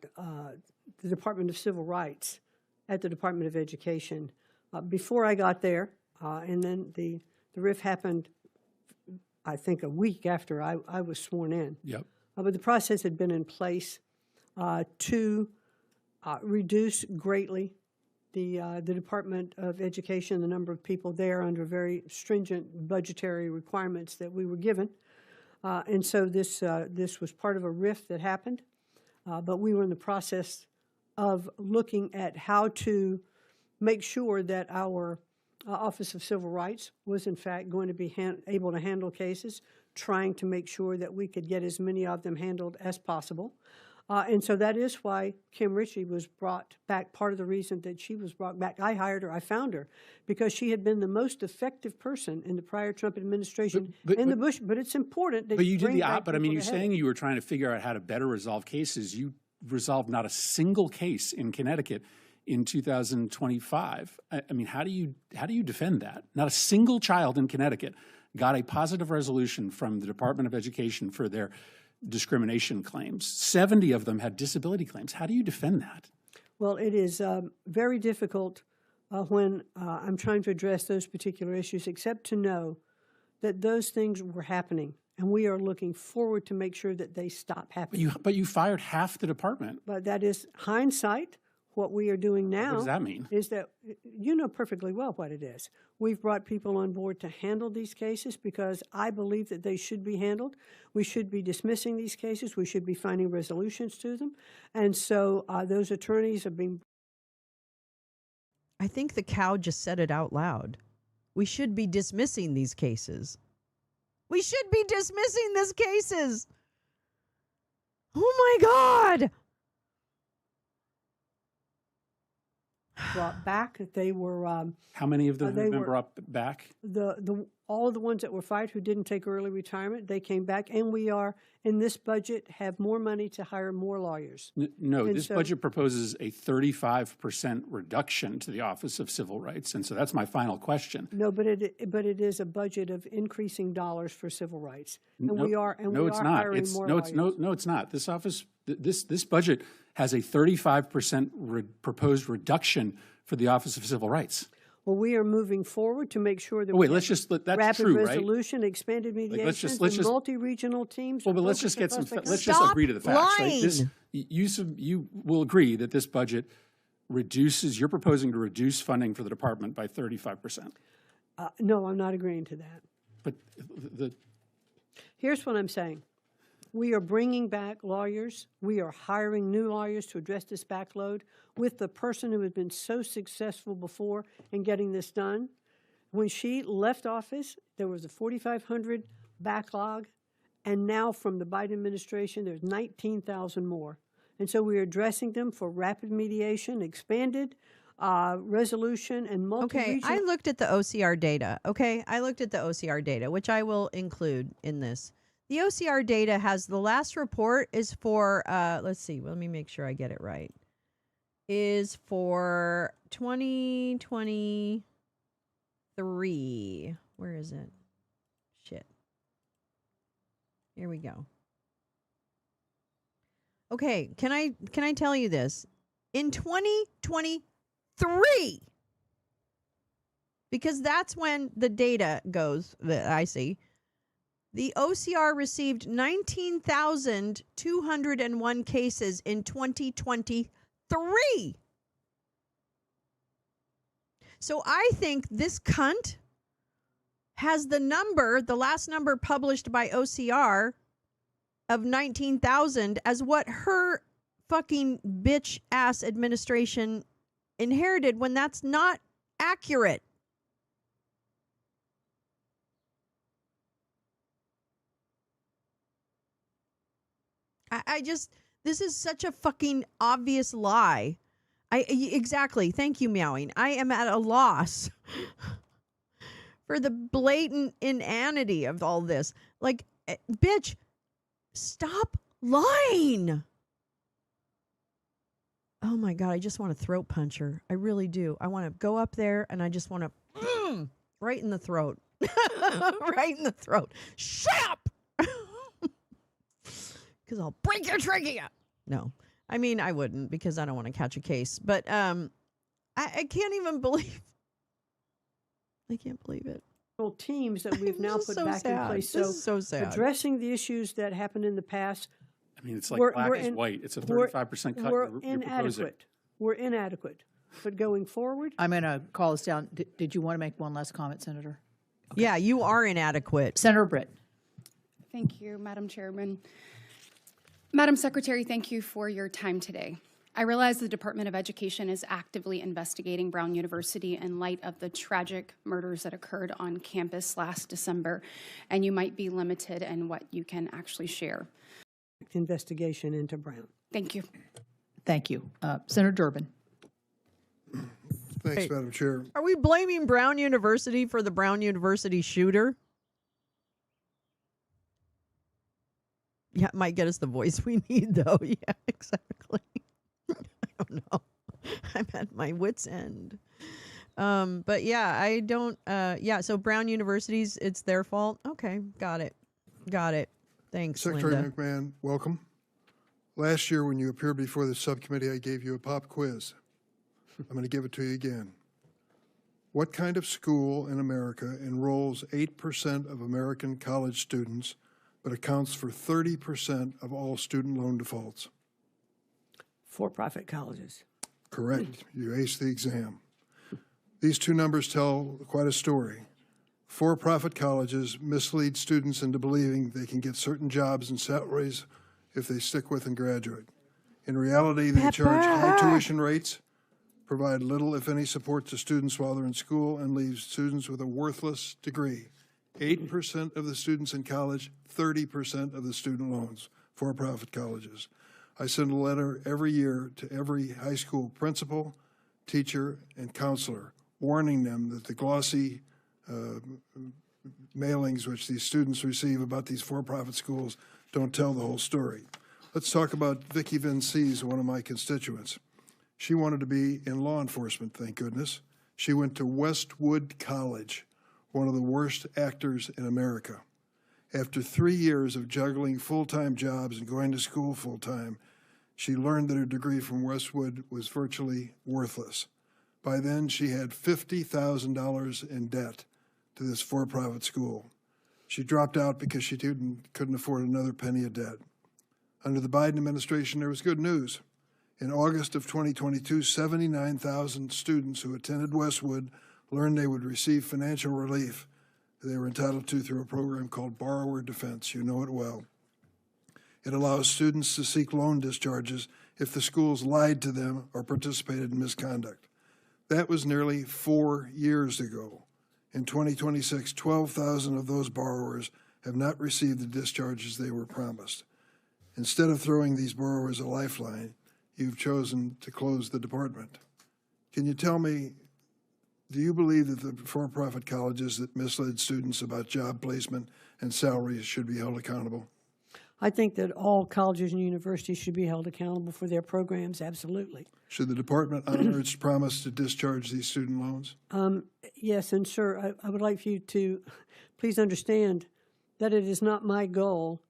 Department of Civil Rights at the Department of Education. Before I got there, and then the RIF happened, I think, a week after I was sworn in. Yep. But the process had been in place to reduce greatly the Department of Education, the number of people there under very stringent budgetary requirements that we were given. And so this was part of a RIF that happened, but we were in the process of looking at how to make sure that our Office of Civil Rights was in fact going to be able to handle cases, trying to make sure that we could get as many of them handled as possible. And so that is why Kim Ritchie was brought back. Part of the reason that she was brought back, I hired her, I found her, because she had been the most effective person in the prior Trump administration the Bush. But it's important that you did bring back but I mean, people you're to help. saying you were trying to figure out how to better resolve cases. You resolved not a single case in Connecticut in 2025. I mean, how do you defend that? Not a single child in Connecticut got a positive resolution from the Department of Education for their discrimination claims. 70 of them had disability claims. How do you defend that? Well, it is very difficult when I'm trying to address those particular issues, except to know that those things were happening, and we are looking forward to make sure that they stop happening. But you fired half the department. But that is hindsight. What we are doing now What does that mean? is that you know perfectly well what it is. We've brought people on board to handle these cases because I believe that they should be handled. We should be dismissing these cases. We should be finding resolutions to them. And so those attorneys are being. I think the cow just said it out loud. We should be dismissing these cases. We should be dismissing these cases. Oh my God. Brought back. They were. How many of them have they been were- brought back? All of the ones that were fired who didn't take early retirement, they came back, and we are in this budget have more money to hire more lawyers. No, And this so- budget proposes a 35% reduction to the Office of Civil Rights, and so that's my final question. No, but it is a budget of increasing dollars for civil rights, and No, we are no, it's not. hiring It's more no, lawyers. it's no, it's not. This office, this budget has a 35% proposed reduction for the Office of Civil Rights. Well, we are moving forward to make sure that Oh, wait, we let's have just that's rapid true, right? resolution, expanded mediations, let's and just- multi-regional teams. Well, but are let's just get focused some. across the Let's country. just agree to the facts, right? This, lying. you will agree that this budget reduces. You're proposing to reduce funding for the department by 35%. No, I'm not agreeing to that. But the Here's what I'm saying. We are bringing back lawyers. We are hiring new lawyers to address this backload with the person who has been so successful before in getting this done. When she left office, there was a 4,500 backlog, and now from the Biden administration, there's 19,000 more. And so we are addressing them for rapid mediation, expanded resolution, and Okay, multi-regional. I looked at the OCR data. Okay, I looked at the OCR data, which I will include in this. The OCR data has the last report is for, let's see, let me make sure I get it right. Is for 2023. Where is it? Shit. Here we go. Okay, can I tell you this? In 2023, because that's when the data goes that I see, the OCR received 19,201 cases in 2023. So I think this cunt has the number, the last number published by OCR of 19,000 as what her fucking bitch ass administration inherited when that's not accurate. I just, this is such a fucking obvious lie. Exactly. Thank you, Meowing. I am at a loss for the blatant inanity of all this. Like, bitch, stop lying. Oh my God, I just want to throat punch her. I really do. I want to go up there and I just want to, right in the throat. Right in the throat. Shut up! Because I'll break your trachea. No, I mean, I wouldn't because I don't want to catch a case. But I can't even believe. I can't believe it. Teams that we've now This is put so back in sad. place. This is so sad. Addressing the issues that happened in the past. I mean, it's like We're- black we're is in- white. It's a we're- 35% cut We're you're proposing. inadequate. We're inadequate. But going forward, I'm going to call us down. Did you want to make one last comment, Senator? Yeah, you are inadequate. Senator Britt. Thank you, Madam Chairman. Madam Secretary, thank you for your time today. I realize the Department of Education is actively investigating Brown University in light of the tragic murders that occurred on campus last December, and you might be limited in what you can actually share. investigation into Brown. Thank you. Thank you. Senator Durbin. Thanks, Madam Chair. Are we blaming Brown University for the Brown University shooter? Yeah, it might get us the voice we need, though. Yeah, exactly. I don't know. I'm at my wit's end. But yeah, I don't. Yeah, so Brown University's, it's their fault. Okay, got it. Thanks, Secretary Linda. McMahon, welcome. Last year, when you appeared before the subcommittee, I gave you a pop quiz. I'm going to give it to you again. What kind of school in America enrolls 8% of American college students, but accounts for 30% of all student loan defaults? For-profit colleges. Correct. You aced the exam. These two numbers tell quite a story. For-profit colleges mislead students into believing they can get certain jobs and salaries if they stick with and graduate. In reality, they charge high tuition rates, provide little, if any, support to students while they're in school, and leave students with a worthless degree. 8% of the students in college, 30% of the student loans, for-profit colleges. I send a letter every year to every high school principal, teacher, and counselor, warning them that the glossy mailings which these students receive about these for-profit schools don't tell the whole story. Let's talk about Vicki Vinces, one of my constituents. She wanted to be in law enforcement, thank goodness. She went to Westwood College, one of the worst actors in America. After 3 years of juggling full-time jobs and going to school full-time, she learned that her degree from Westwood was virtually worthless. By then, she had $50,000 in debt to this for-profit school. She dropped out because she couldn't afford another penny of debt. Under the Biden administration, there was good news. In August of 2022, 79,000 students who attended Westwood learned they would receive financial relief they were entitled to through a program called Borrower Defense. You know it well. It allows students to seek loan discharges if the schools lied to them or participated in misconduct. That was nearly 4 years ago. In 2026, 12,000 of those borrowers have not received the discharges they were promised. Instead of throwing these borrowers a lifeline, you've chosen to close the department. Can you tell me, do you believe that the for-profit colleges that misled students about job placement and salaries should be held accountable? I think that all colleges and universities should be held accountable for their programs, absolutely. Should the department honor its promise to discharge these student loans? Yes, and sir, I would like for you to please understand that it is not my goal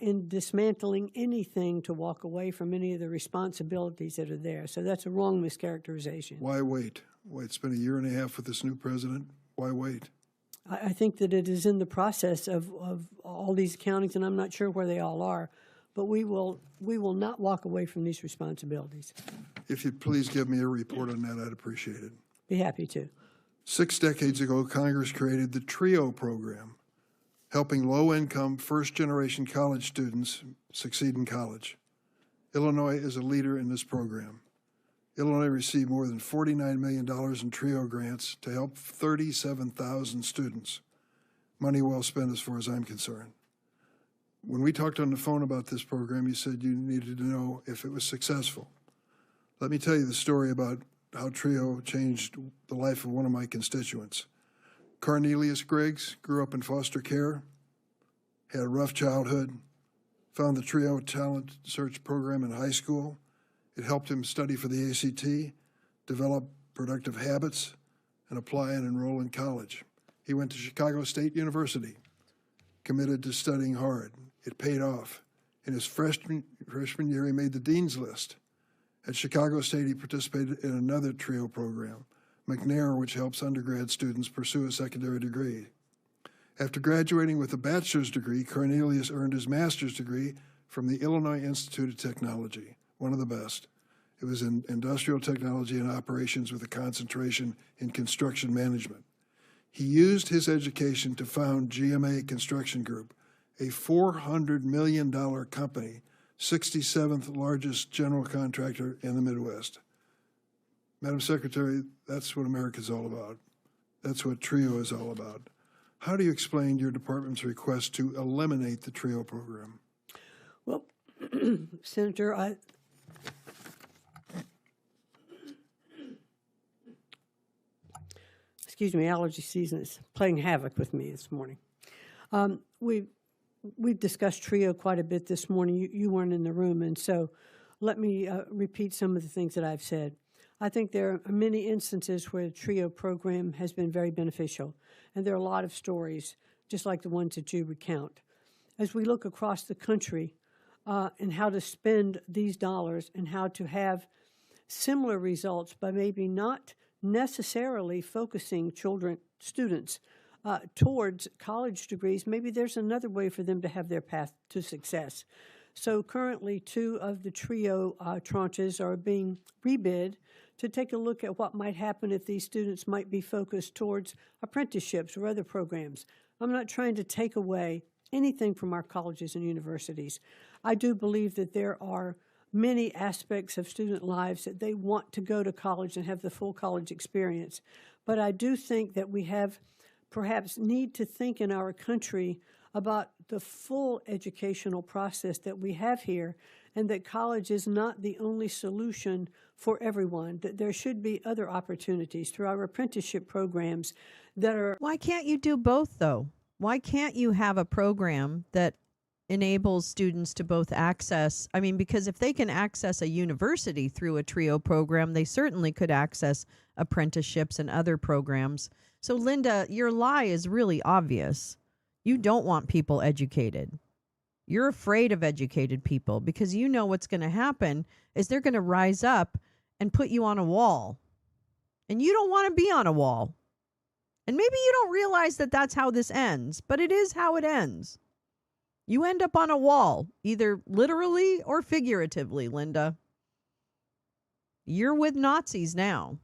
in dismantling anything to walk away from any of the responsibilities that are there. So that's a wrong mischaracterization. Why wait? Why, it's been 1.5 years with this new president. Why wait? I think that it is in the process of all these accountings, and I'm not sure where they all are, but we will not walk away from these responsibilities. If you'd please give me a report on that, I'd appreciate it. Be happy to. 6 decades ago, Congress created the TRIO program, helping low-income, first-generation college students succeed in college. Illinois is a leader in this program. Illinois received more than $49 million in TRIO grants to help 37,000 students. Money well spent as far as I'm concerned. When we talked on the phone about this program, you said you needed to know if it was successful. Let me tell you the story about how TRIO changed the life of one of my constituents. Cornelius Griggs grew up in foster care, had a rough childhood, found the TRIO Talent Search program in high school. It helped him study for the ACT, develop productive habits, and apply and enroll in college. He went to Chicago State University, committed to studying hard. It paid off. In his freshman year, he made the dean's list. At Chicago State, he participated in another TRIO program, McNair, which helps undergrad students pursue a secondary degree. After graduating with a bachelor's degree, Cornelius earned his master's degree from the Illinois Institute of Technology, one of the best. It was in industrial technology and operations with a concentration in construction management. He used his education to found GMA Construction Group, a $400 million company, 67th largest general contractor in the Midwest. Madam Secretary, that's what America's all about. That's what TRIO is all about. How do you explain your department's request to eliminate the TRIO program? Well, Senator, excuse me, allergy season is playing havoc with me this morning. We've discussed TRIO quite a bit this morning. You weren't in the room, and so let me repeat some of the things that I've said. I think there are many instances where the TRIO program has been very beneficial, and there are a lot of stories, just like the ones that you recount. As we look across the country and how to spend these dollars and how to have similar results by maybe not necessarily focusing students towards college degrees, maybe there's another way for them to have their path to success. So currently, 2 of the TRIO tranches are being rebid to take a look at what might happen if these students might be focused towards apprenticeships or other programs. I'm not trying to take away anything from our colleges and universities. I do believe that there are many aspects of student lives that they want to go to college and have the full college experience. But I do think that we have perhaps need to think in our country about the full educational process that we have here, and that college is not the only solution for everyone, that there should be other opportunities through our apprenticeship programs that are... Why can't you do both, though? Why can't you have a program that enables students to both access, I mean, because if they can access a university through a TRIO program, they certainly could access apprenticeships and other programs. So, Linda, your lie is really obvious. You don't want people educated. You're afraid of educated people because you know what's going to happen is they're going to rise up and put you on a wall. And you don't want to be on a wall. And maybe you don't realize that that's how this ends, but it is how it ends. You end up on a wall, either literally or figuratively, Linda. You're with Nazis now.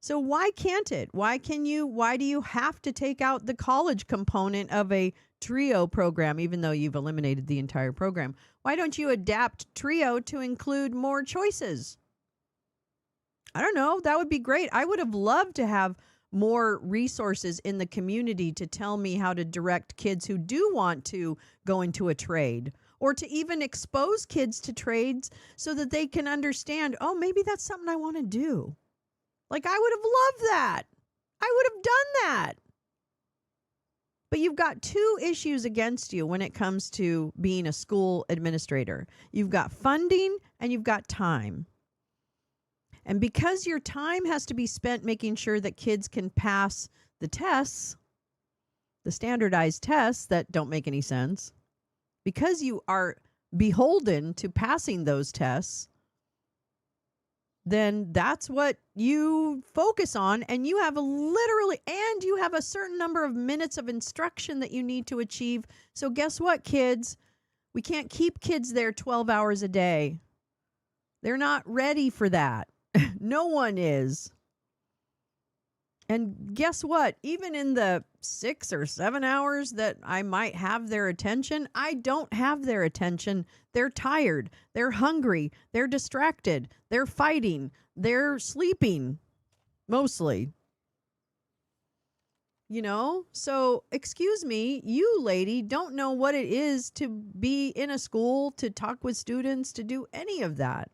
So why can't it? Why do you have to take out the college component of a TRIO program, even though you've eliminated the entire program? Why don't you adapt TRIO to include more choices? I don't know. That would be great. I would have loved to have more resources in the community to tell me how to direct kids who do want to go into a trade, or to even expose kids to trades so that they can understand, oh, maybe that's something I want to do. Like, I would have loved that. I would have done that. But you've got 2 issues against you when it comes to being a school administrator. You've got funding and you've got time. And because your time has to be spent making sure that kids can pass the tests, the standardized tests that don't make any sense, because you are beholden to passing those tests, then that's what you focus on. And you have you have a certain number of minutes of instruction that you need to achieve. So guess what, kids? We can't keep kids there 12 hours a day. They're not ready for that. No one is. And guess what? Even in the 6 or 7 hours that I might have their attention, I don't have their attention. They're tired. They're hungry. They're distracted. They're fighting. They're sleeping, mostly. You know? So, excuse me, you lady don't know what it is to be in a school, to talk with students, to do any of that.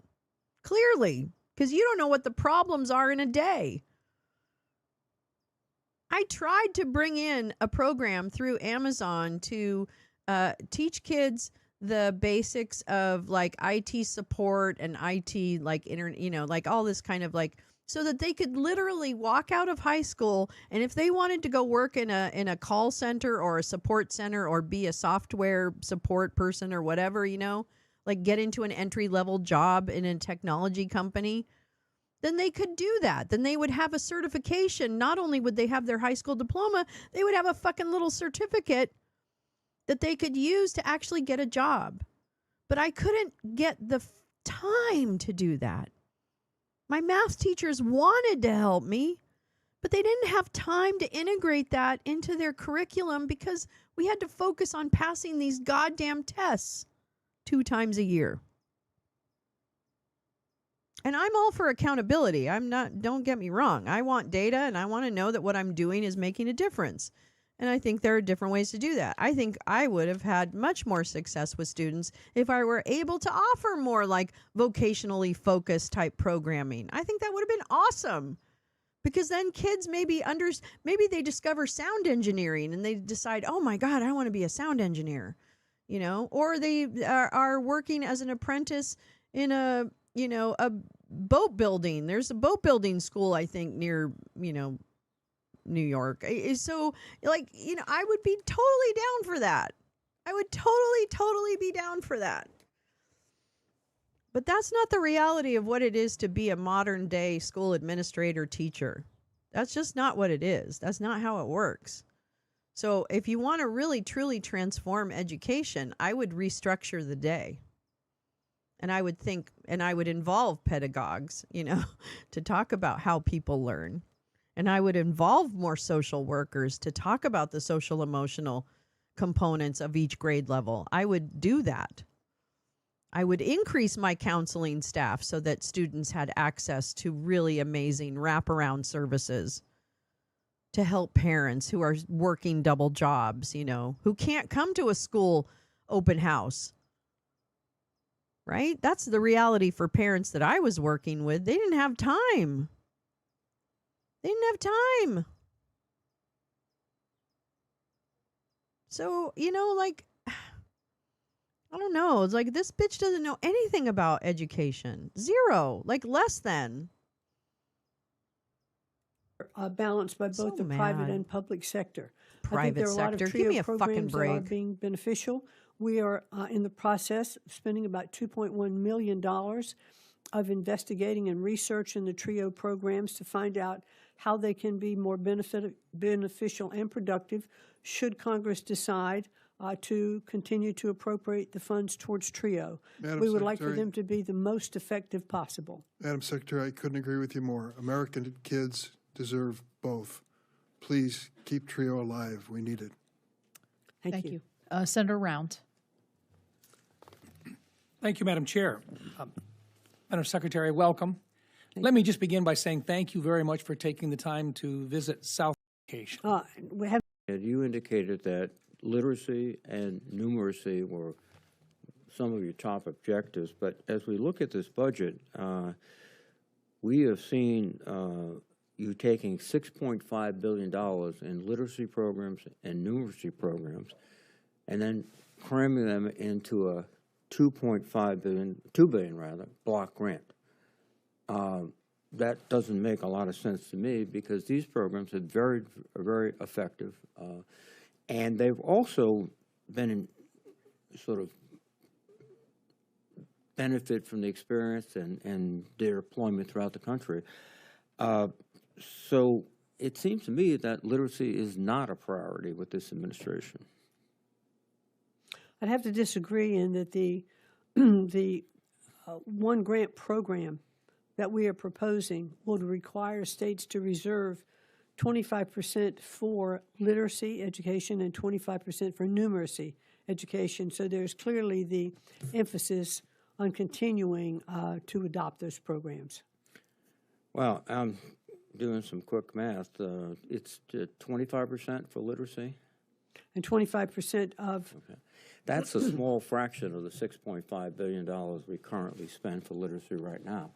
Clearly. Because you don't know what the problems are in a day. I tried to bring in a program through Amazon to teach kids the basics of like IT support and IT, like internet, like all this kind of like, so that they could literally walk out of high school, and if they wanted to go work in a call center or a support center or be a software support person or whatever, like get into an entry-level job in a technology company, then they could do that. Then they would have a certification. Not only would they have their high school diploma, they would have a fucking little certificate that they could use to actually get a job. But I couldn't get the time to do that. My math teachers wanted to help me, but they didn't have time to integrate that into their curriculum because we had to focus on passing these goddamn tests 2 times a year. And I'm all for accountability. Don't get me wrong. I want data and I want to know that what I'm doing is making a difference. And I think there are different ways to do that. I think I would have had much more success with students if I were able to offer more like vocationally focused type programming. I think that would have been awesome. Because then kids maybe they discover sound engineering and they decide, oh my God, I want to be a sound engineer, or they are working as an apprentice in a boat building. There's a boat building school, I think, near, New York. So, I would be totally down for that. I would totally be down for that. But that's not the reality of what it is to be a modern day school administrator teacher. That's just not what it is. That's not how it works. So if you want to really, truly transform education, I would restructure the day. And I would think, and I would involve pedagogues, to talk about how people learn. And I would involve more social workers to talk about the social emotional components of each grade level. I would do that. I would increase my counseling staff so that students had access to really amazing wraparound services to help parents who are working double jobs, who can't come to a school open house. Right? That's the reality for parents that I was working with. They didn't have time. They didn't have time. So, I don't know. It's like this bitch doesn't know anything about education. Zero. Like less than. Balanced by both the private and public sector. I think there are a lot of Give me TRIO a fucking programs that are break. being beneficial. We are in the process of spending about $2.1 million of investigating and research in the TRIO programs to find out how they can be more beneficial and productive should Congress decide to continue to appropriate the funds towards TRIO. Madam We would like for Secretary. them to be the most effective possible. Madam Secretary, I couldn't agree with you more. American kids deserve both. Please keep TRIO alive. We need it. Thank you. Senator Round. Thank you, Madam Chair. Madam Secretary, welcome. Let me just begin by saying thank you very much for taking the time to visit South Education. We have You indicated that literacy and numeracy were some of your top objectives, but as we look at this budget, we have seen you taking $6.5 billion in literacy programs and numeracy programs, and then cramming them into a $2 billion block grant. That doesn't make a lot of sense to me because these programs are very, very effective, and they've also been in sort of benefit from the experience and their deployment throughout the country. So it seems to me that literacy is not a priority with this administration. I'd have to disagree in that the one grant program that we are proposing would require states to reserve 25% for literacy education and 25% for numeracy education. So there's clearly the emphasis on continuing to adopt those programs. Well, I'm doing some quick math. It's 25% for literacy? And 25% of... Okay. That's a small fraction of the $6.5 billion we currently spend for literacy right now.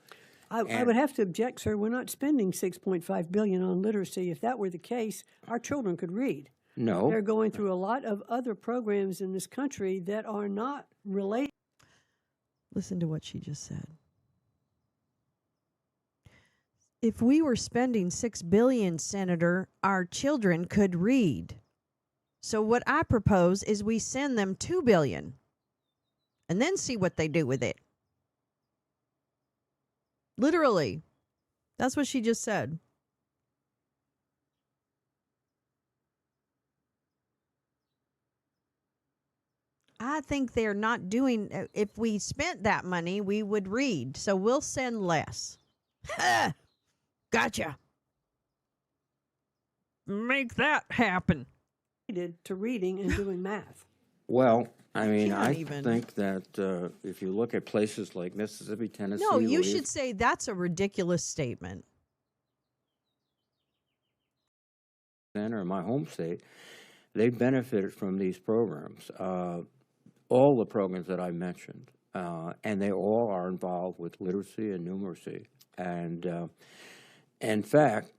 I would have to object, sir. We're not spending $6.5 billion on literacy. If that were the case, our children could read. No. They're going through a lot of other programs in this country that are not related. Listen to what she just said. If we were spending $6 billion, Senator, our children could read. So what I propose is we send them $2 billion and then see what they do with it. Literally. That's what she just said. I think they're not doing, if we spent that money, we would read. So we'll send less. Gotcha. Make that happen. To reading and doing math. Well, I mean, I think that if you look at places like Mississippi, Tennessee... No, you should say that's a ridiculous statement. ...center in my home state, they benefited from these programs. All the programs that I mentioned, and they all are involved with literacy and numeracy. And in fact,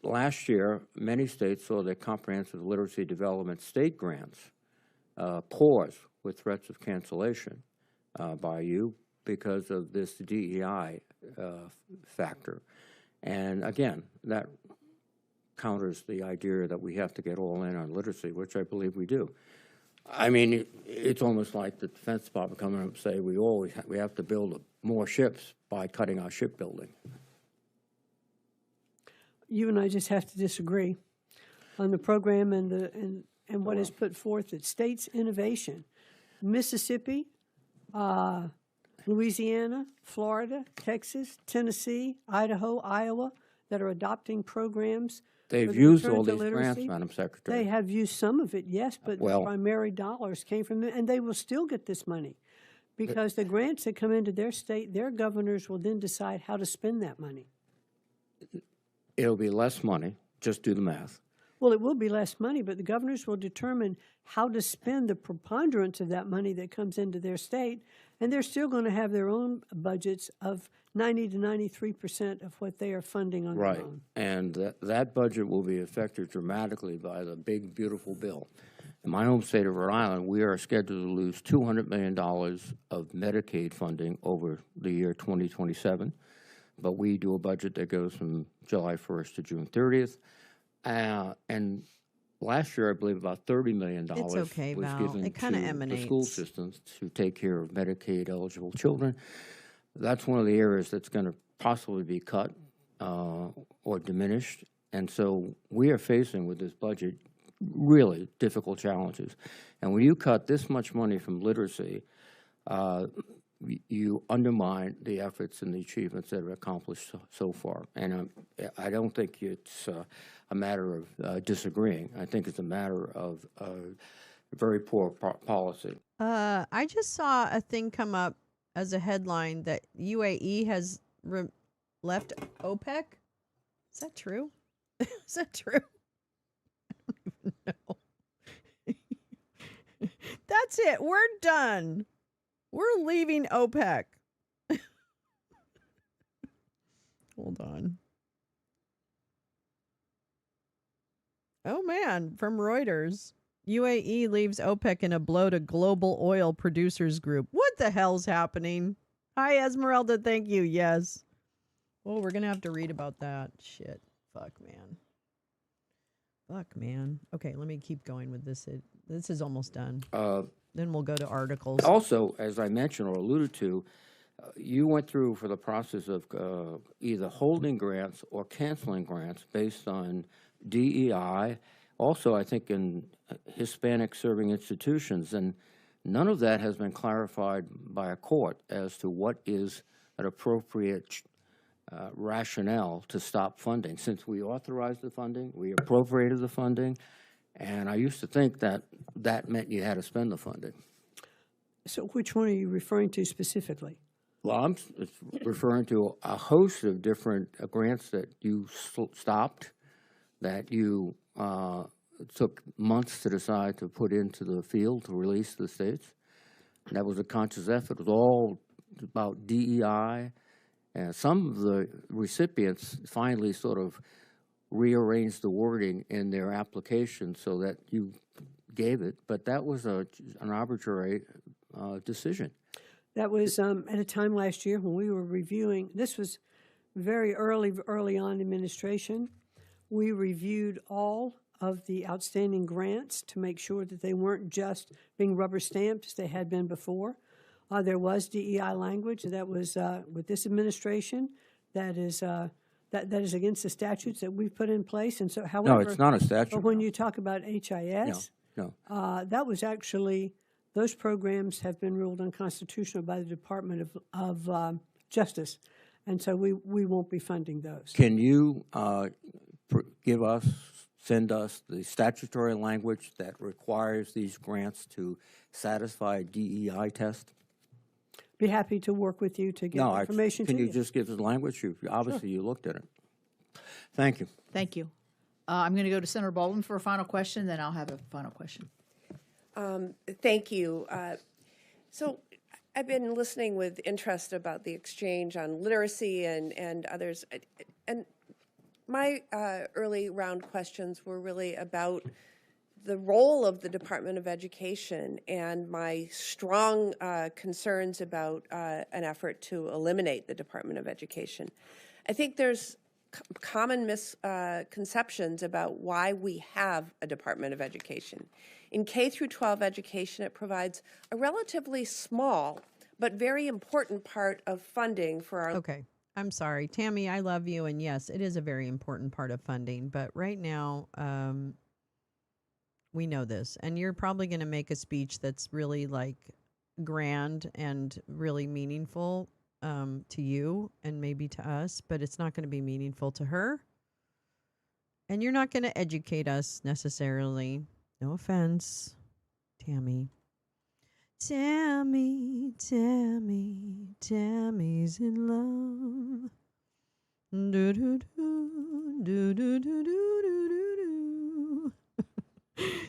last year, many states saw their comprehensive literacy development state grants pause with threats of cancellation by you because of this DEI factor. And again, that counters the idea that we have to get all in on literacy, which I believe we do. I mean, it's almost like the Defense Department coming up and say we have to build more ships by cutting our shipbuilding. You and I just have to disagree. on the program and what is put forth at states innovation. Mississippi, Louisiana, Florida, Texas, Tennessee, Idaho, Iowa, that are adopting programs. They've for the used return all to these grants, literacy. Madam Secretary. They have used some of it, yes, but the Well- primary dollars came from them, and they will still get this money. Because the grants that come into their state, their governors will then decide how to spend that money. It'll be less money, just do the math. Well, it will be less money, but the governors will determine how to spend the preponderance of that money that comes into their state, and they're still going to have their own budgets of 90 to 93% of what they are funding on Right, their own. and that budget will be affected dramatically by the big, beautiful bill. In my home state of Rhode Island, we are scheduled to lose $200 million of Medicaid funding over the year 2027, but we do a budget that goes from July 1st to June 30th. And last year, I believe about $30 million It's okay, was Val. given It kinda to the school emanates. systems to take care of Medicaid-eligible children. That's one of the areas that's going to possibly be cut or diminished. And so we are facing with this budget really difficult challenges. And when you cut this much money from literacy, you undermine the efforts and the achievements that are accomplished so far. And I don't think it's a matter of disagreeing. I think it's a matter of very poor policy. I just saw a thing come up as a headline that UAE has left OPEC. Is that true? Is that true? I don't even know. That's it. We're done. We're leaving OPEC. Hold on. Oh, man. From Reuters. UAE leaves OPEC in a blow to global oil producers group. What the hell's happening? Hi, Esmeralda. Thank you. Yes. Oh, we're going to have to read about that. Shit. Fuck, man. Fuck, man. Okay, let me keep going with this. This is almost done. Then we'll go to articles. Also, as I mentioned or alluded to, you went through for the process of either holding grants or canceling grants based on DEI. Also, I think in Hispanic serving institutions, and none of that has been clarified by a court as to what is an appropriate rationale to stop funding. Since we authorized the funding, we appropriated the funding, and I used to think that that meant you had to spend the funding. So which one are you referring to specifically? Well, I'm referring to a host of different grants that you stopped, that you took months to decide to put into the field to release to the states. And that was a conscious effort. It was all about DEI. And some of the recipients finally sort of rearranged the wording in their application so that you gave it. But that was an arbitrary decision. That was at a time last year when we were reviewing. This was very early on administration. We reviewed all of the outstanding grants to make sure that they weren't just being rubber stamped as they had been before. There was DEI language that was with this administration that is against the statutes that we've put in place. And so, however, No, it's not a statute. But when you talk about HIS, No. that was actually, those programs have been ruled unconstitutional by the Department of Justice, and so we won't be funding those. Can you send us the statutory language that requires these grants to satisfy DEI test? Be happy to work with you to get information to you. Can you just give us the language? Obviously, you looked at it. Thank you. Thank you. I'm going to go to Senator Baldwin for a final question, then I'll have a final question. Thank you. So I've been listening with interest about the exchange on literacy and others. And my early round questions were really about the role of the Department of Education and my strong concerns about an effort to eliminate the Department of Education. I think there's common misconceptions about why we have a Department of Education. In K through 12 education, it provides a relatively small but very important part of funding for our... Okay. I'm sorry. Tammy, I love you. And yes, it is a very important part of funding. But right now, We know this. And you're probably going to make a speech that's really like grand and really meaningful to you and maybe to us, but it's not going to be meaningful to her. And you're not going to educate us necessarily. No offense, Tammy. Tammy, Tammy, Tammy's in love. Do do do do do do do do do.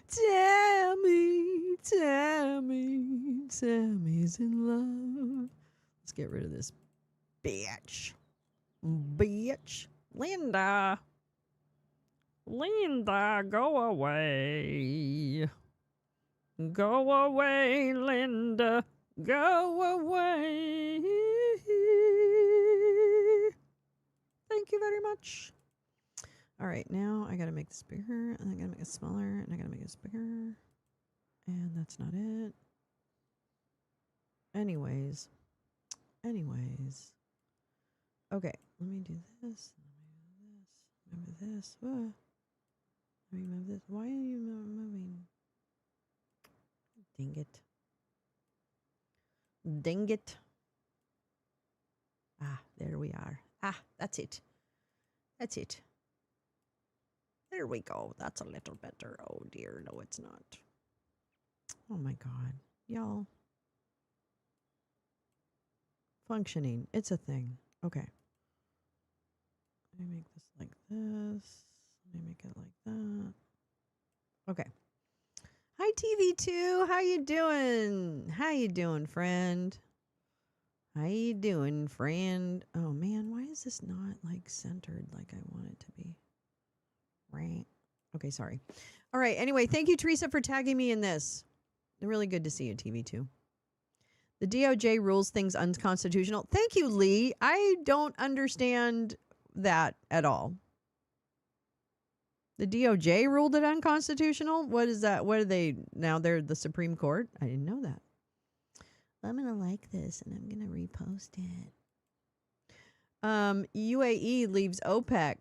Tammy, Tammy, Tammy's in love. Let's get rid of this bitch. Bitch. Linda. Linda, go away. Go away, Linda. Go away. Thank you very much. All right, now I got to make this bigger, and I got to make it smaller, and I got to make this bigger. And that's not it. Anyways. Okay, let me do this. Move this. Let me move this. Why are you moving? Dang it. Dang it. Ah, there we are. Ah, that's it. That's it. There we go. That's a little better. Oh dear, no it's not. Oh my God. Y'all. Functioning. It's a thing. Okay. Let me make this like this. Let me make it like that. Okay. Hi TV2. How you doing? How you doing, friend? How you doing, friend? Oh man, why is this not like centered like I want it to be? Right. Okay, sorry. All right. Anyway, thank you, Teresa, for tagging me in this. Really good to see you, TV2. The DOJ rules things unconstitutional. Thank you, Lee. I don't understand that at all. The DOJ ruled it unconstitutional? What is that? What are they? Now they're the Supreme Court? I didn't know that. I'm going to like this and I'm going to repost it. UAE leaves OPEC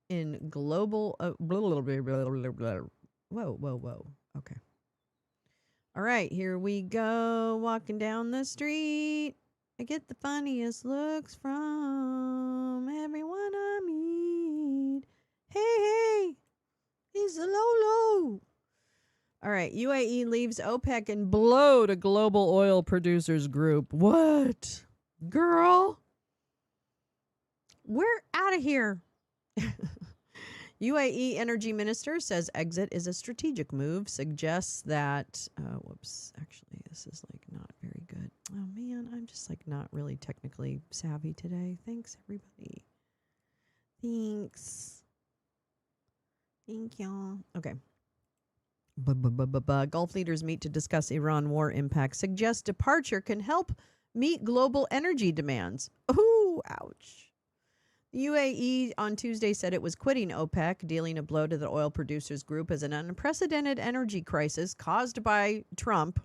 in global... Whoa. Okay. All right, here we go. Walking down the street. I get the funniest looks from everyone I meet. Hey, he's a Lolo. All right, UAE leaves OPEC and blow to global oil producers group. What? Girl? We're out of here. UAE energy minister says exit is a strategic move, suggests that, actually, this is like not very good. Oh man, I'm just like not really technically savvy today. Thanks, everybody. Thanks. Thank y'all. Okay. Gulf leaders meet to discuss Iran war impact. Suggests departure can help meet global energy demands. Ooh, ouch. The UAE on Tuesday said it was quitting OPEC, dealing a blow to the oil producers group as an unprecedented energy crisis caused by Trump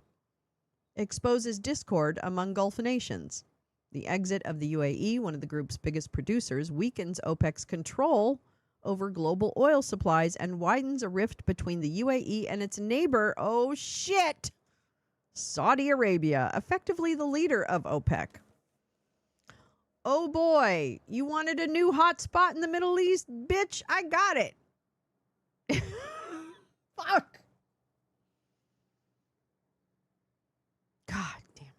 exposes discord among Gulf nations. The exit of the UAE, one of the group's biggest producers, weakens OPEC's control over global oil supplies and widens a rift between the UAE and its neighbor, oh shit, Saudi Arabia, effectively the leader of OPEC. Oh boy, you wanted a new hot spot in the Middle East? Bitch, I got it. Fuck. God damn it.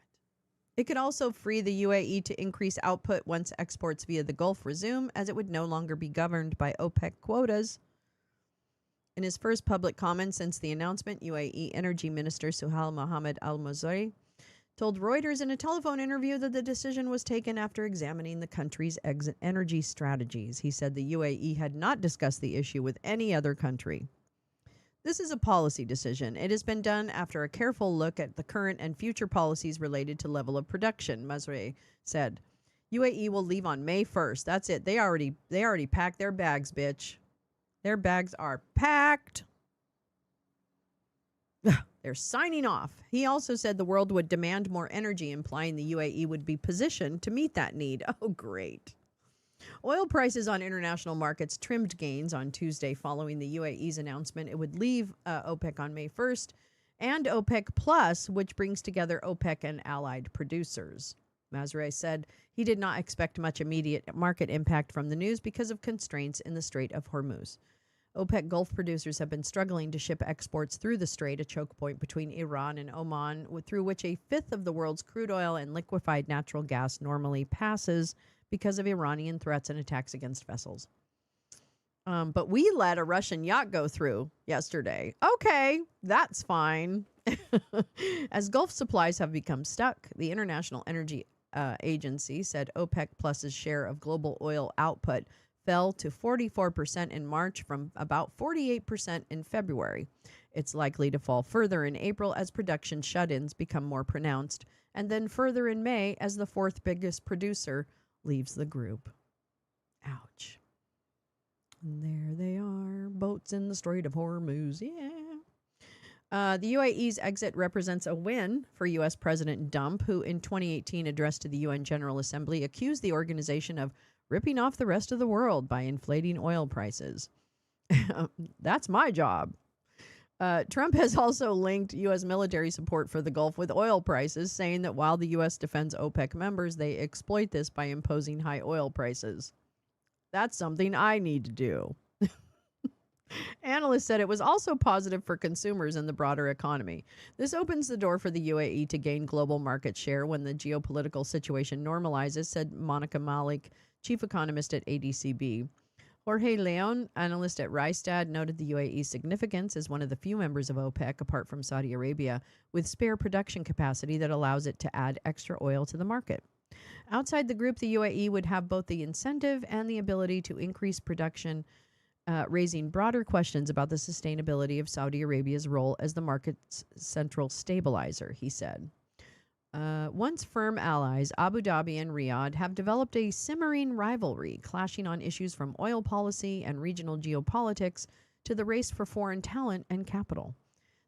It could also free the UAE to increase output once exports via the Gulf resume, as it would no longer be governed by OPEC quotas. In his first public comment since the announcement, UAE Energy Minister Suhail Mohammed Al-Mazari told Reuters in a telephone interview that the decision was taken after examining the country's energy strategies. He said the UAE had not discussed the issue with any other country. This is a policy decision. It has been done after a careful look at the current and future policies related to level of production, Mazari said. UAE will leave on May 1st. That's it. They already packed their bags, bitch. Their bags are packed. They're signing off. He also said the world would demand more energy, implying the UAE would be positioned to meet that need. Oh, great. Oil prices on international markets trimmed gains on Tuesday following the UAE's announcement it would leave OPEC on May 1st, and OPEC Plus, which brings together OPEC and allied producers. Mazrei said he did not expect much immediate market impact from the news because of constraints in the Strait of Hormuz. OPEC Gulf producers have been struggling to ship exports through the strait, a choke point between Iran and Oman, through which a fifth of the world's crude oil and liquefied natural gas normally passes because of Iranian threats and attacks against vessels. But we let a Russian yacht go through yesterday. Okay, that's fine. As Gulf supplies have become stuck, the International Energy Agency said OPEC Plus's share of global oil output fell to 44% in March from about 48% in February. It's likely to fall further in April as production shut-ins become more pronounced, and then further in May as the fourth biggest producer leaves the group. Ouch. And there they are, boats in the Strait of Hormuz. Yeah. The UAE's exit represents a win for U.S. President Dump, who in 2018 addressed to the UN General Assembly accused the organization of ripping off the rest of the world by inflating oil prices. That's my job. Trump has also linked U.S. military support for the Gulf with oil prices, saying that while the U.S. defends OPEC members, they exploit this by imposing high oil prices. That's something I need to do. Analysts said it was also positive for consumers and the broader economy. This opens the door for the UAE to gain global market share when the geopolitical situation normalizes, said Monica Malik, chief economist at ADCB. Jorge Leon, analyst at Rystad, noted the UAE's significance as one of the few members of OPEC, apart from Saudi Arabia, with spare production capacity that allows it to add extra oil to the market. Outside the group, the UAE would have both the incentive and the ability to increase production, raising broader questions about the sustainability of Saudi Arabia's role as the market's central stabilizer, he said. Once firm allies, Abu Dhabi and Riyadh have developed a simmering rivalry, clashing on issues from oil policy and regional geopolitics to the race for foreign talent and capital.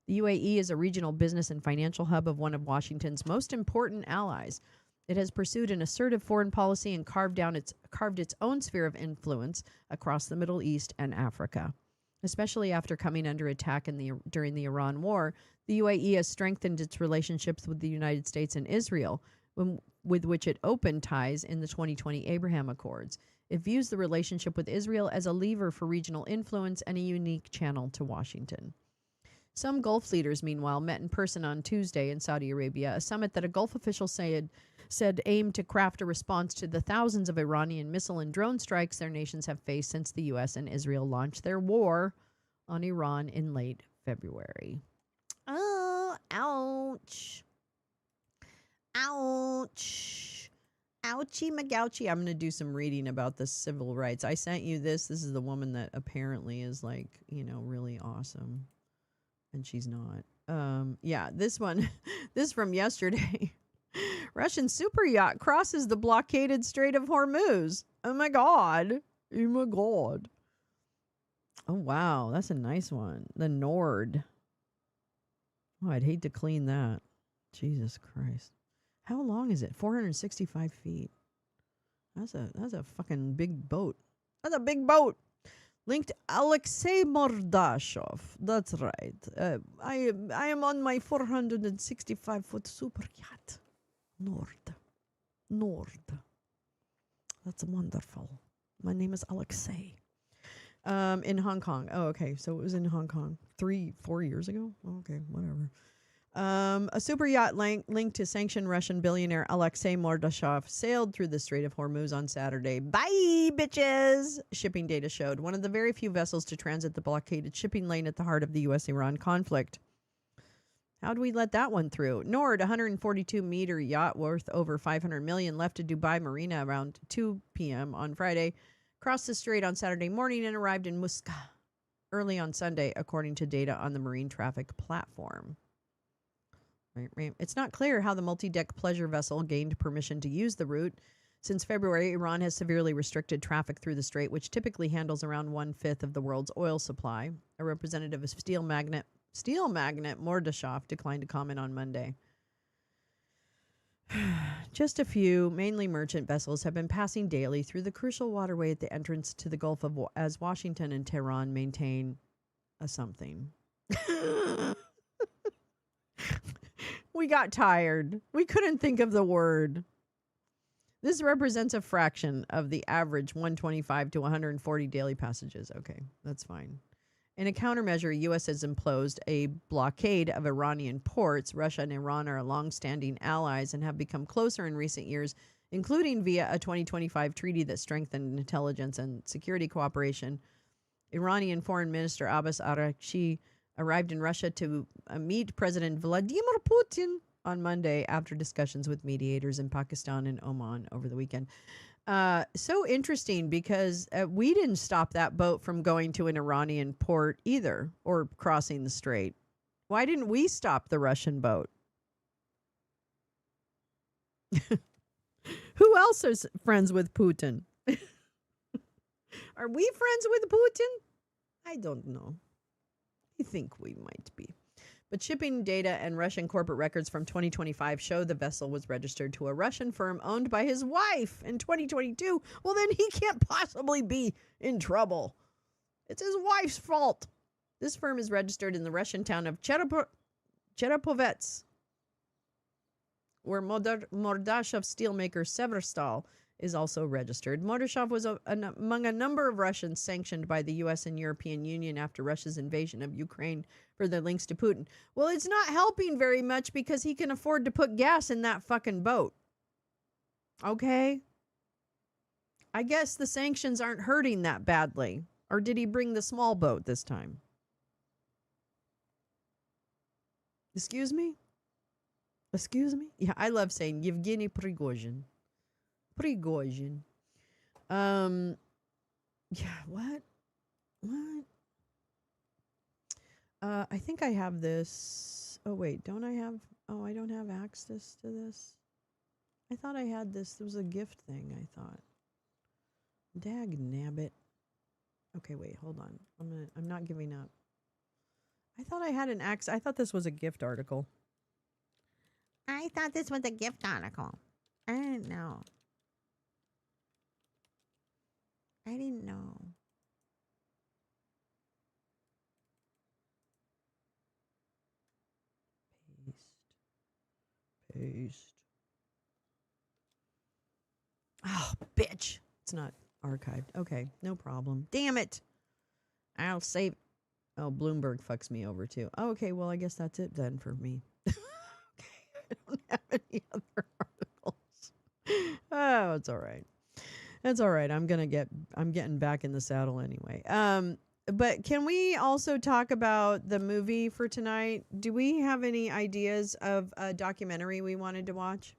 The UAE is a regional business and financial hub of one of Washington's most important allies. It has pursued an assertive foreign policy and carved its own sphere of influence across the Middle East and Africa. Especially after coming under attack during the Iran war, the UAE has strengthened its relationships with the United States and Israel, with which it opened ties in the 2020 Abraham Accords. It views the relationship with Israel as a lever for regional influence and a unique channel to Washington. Some Gulf leaders, meanwhile, met in person on Tuesday in Saudi Arabia, a summit that a Gulf official said aimed to craft a response to the thousands of Iranian missile and drone strikes their nations have faced since the U.S. and Israel launched their war on Iran in late February. Oh, ouch. Ouch. Ouchie McGouchie. I'm going to do some reading about the civil rights. I sent you this. This is the woman that apparently is really awesome. And she's not. Yeah, this one, this from yesterday. Russian super yacht crosses the blockaded Strait of Hormuz. Oh my God. Oh my God. Oh wow, that's a nice one. The Nord. Oh, I'd hate to clean that. Jesus Christ. How long is it? 465 feet. That's a fucking big boat. That's a big boat. Linked Alexei Mordashov. That's right. I am on my 465-foot super yacht. Nord. That's wonderful. My name is Alexei. In Hong Kong. Oh, okay. So it was in Hong Kong 3-4 years ago. Okay, whatever. A super yacht linked to sanctioned Russian billionaire Alexei Mordashov sailed through the Strait of Hormuz on Saturday. Bye, bitches! Shipping data showed. One of the very few vessels to transit the blockaded shipping lane at the heart of the U.S.-Iran conflict. How'd we let that one through? Nord, a 142-meter yacht worth over $500 million, left to Dubai Marina around 2 p.m. on Friday, crossed the strait on Saturday morning and arrived in Muscat early on Sunday, according to data on the marine traffic platform. Right. It's not clear how the multi-deck pleasure vessel gained permission to use the route. Since February, Iran has severely restricted traffic through the strait, which typically handles around 1/5 of the world's oil supply. A representative of steel magnate Mordashov declined to comment on Monday. Just a few, mainly merchant vessels, have been passing daily through the crucial waterway at the entrance to the Gulf of as Washington and Tehran maintain a something. We got tired. We couldn't think of the word. This represents a fraction of the average 125 to 140 daily passages. Okay, that's fine. In a countermeasure, U.S. has imposed a blockade of Iranian ports. Russia and Iran are longstanding allies and have become closer in recent years, including via a 2025 treaty that strengthened intelligence and security cooperation. Iranian Foreign Minister Abbas Araghchi arrived in Russia to meet President Vladimir Putin on Monday after discussions with mediators in Pakistan and Oman over the weekend. So interesting because we didn't stop that boat from going to an Iranian port either or crossing the strait. Why didn't we stop the Russian boat? Who else is friends with Putin? Are we friends with Putin? I don't know. I think we might be. But shipping data and Russian corporate records from 2025 show the vessel was registered to a Russian firm owned by his wife in 2022. Well, then he can't possibly be in trouble. It's his wife's fault. This firm is registered in the Russian town of Cherepovets, where Mordashov steelmaker Severstal is also registered. Mordashov was among a number of Russians sanctioned by the U.S. and European Union after Russia's invasion of Ukraine for their links to Putin. Well, it's not helping very much because he can afford to put gas in that fucking boat. Okay? I guess the sanctions aren't hurting that badly. Or did he bring the small boat this time? Excuse me? Excuse me? Yeah, I love saying Yevgeny Prigozhin. Prigozhin. Yeah, what? I think I have this. Oh, wait, don't I have? Oh, I don't have access to this. I thought I had this. There was a gift thing, I thought. Dag nabbit. Okay, wait, hold on. I'm not giving up. I thought I had an access. I thought this was a gift article. I thought this was a gift article. I didn't know. I didn't know. Paste. Oh, bitch. It's not archived. Okay, no problem. Damn it. I'll save. Oh, Bloomberg fucks me over too. Oh, okay, well, I guess that's it then for me. Okay, I don't have any other articles. Oh, it's all right. That's all right. I'm getting back in the saddle anyway. But can we also talk about the movie for tonight? Do we have any ideas of a documentary we wanted to watch?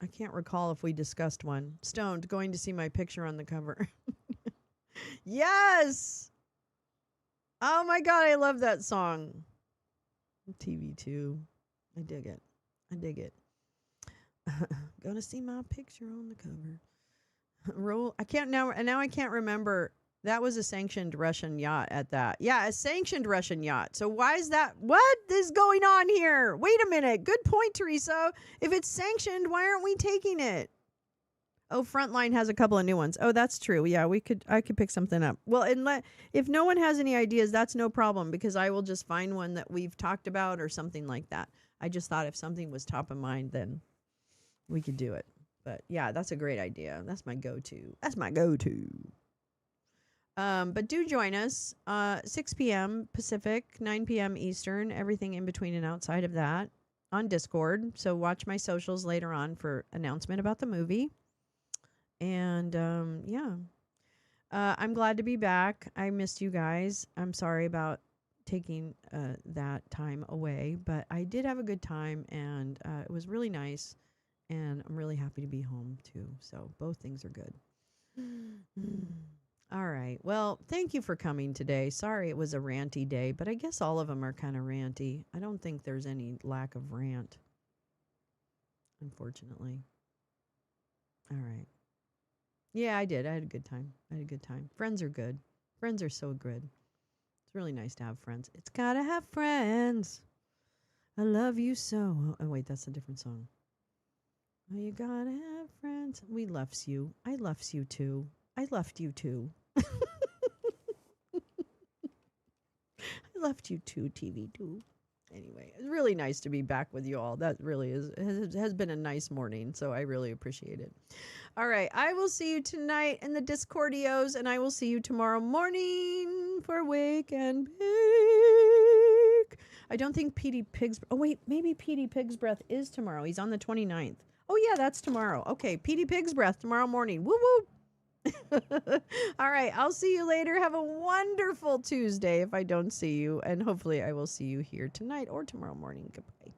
I can't recall if we discussed one. Stoned, going to see my picture on the cover. Yes! Oh my God, I love that song. TV2. I dig it. I dig it. Gonna see my picture on the cover. Roll. I can't now. Now I can't remember. That was a sanctioned Russian yacht at that. Yeah, a sanctioned Russian yacht. So why is that? What is going on here? Wait a minute. Good point, Teresa. If it's sanctioned, why aren't we taking it? Oh, Frontline has a couple of new ones. Oh, that's true. Yeah, I could pick something up. Well, if no one has any ideas, that's no problem because I will just find one that we've talked about or something like that. I just thought if something was top of mind, then we could do it. But yeah, that's a great idea. That's my go-to. But do join us 6 p.m. Pacific, 9 p.m. Eastern, everything in between and outside of that on Discord. So watch my socials later on for announcement about the movie. And I'm glad to be back. I missed you guys. I'm sorry about taking that time away, but I did have a good time and it was really nice. And I'm really happy to be home too. So both things are good. All right. Well, thank you for coming today. Sorry it was a ranty day, but I guess all of them are kind of ranty. I don't think there's any lack of rant, unfortunately. All right. Yeah, I did. I had a good time. Friends are good. Friends are so good. It's really nice to have friends. It's gotta have friends. I love you so. Oh, wait, that's a different song. Oh, you gotta have friends. We loves you. I loves you too. I left you too. I left you too, TV2. Anyway, it's really nice to be back with you all. That really has been a nice morning, so I really appreciate it. All right, I will see you tonight in the Discordios, and I will see you tomorrow morning for Wake and Bake. I don't think Petey Pig's... Oh, wait, maybe Petey Pig's Breath is tomorrow. He's on the 29th. Oh, yeah, that's tomorrow. Okay, Petey Pig's Breath tomorrow morning. Woo-woo! All right, I'll see you later. Have a wonderful Tuesday if I don't see you, and hopefully I will see you here tonight or tomorrow morning. Goodbye.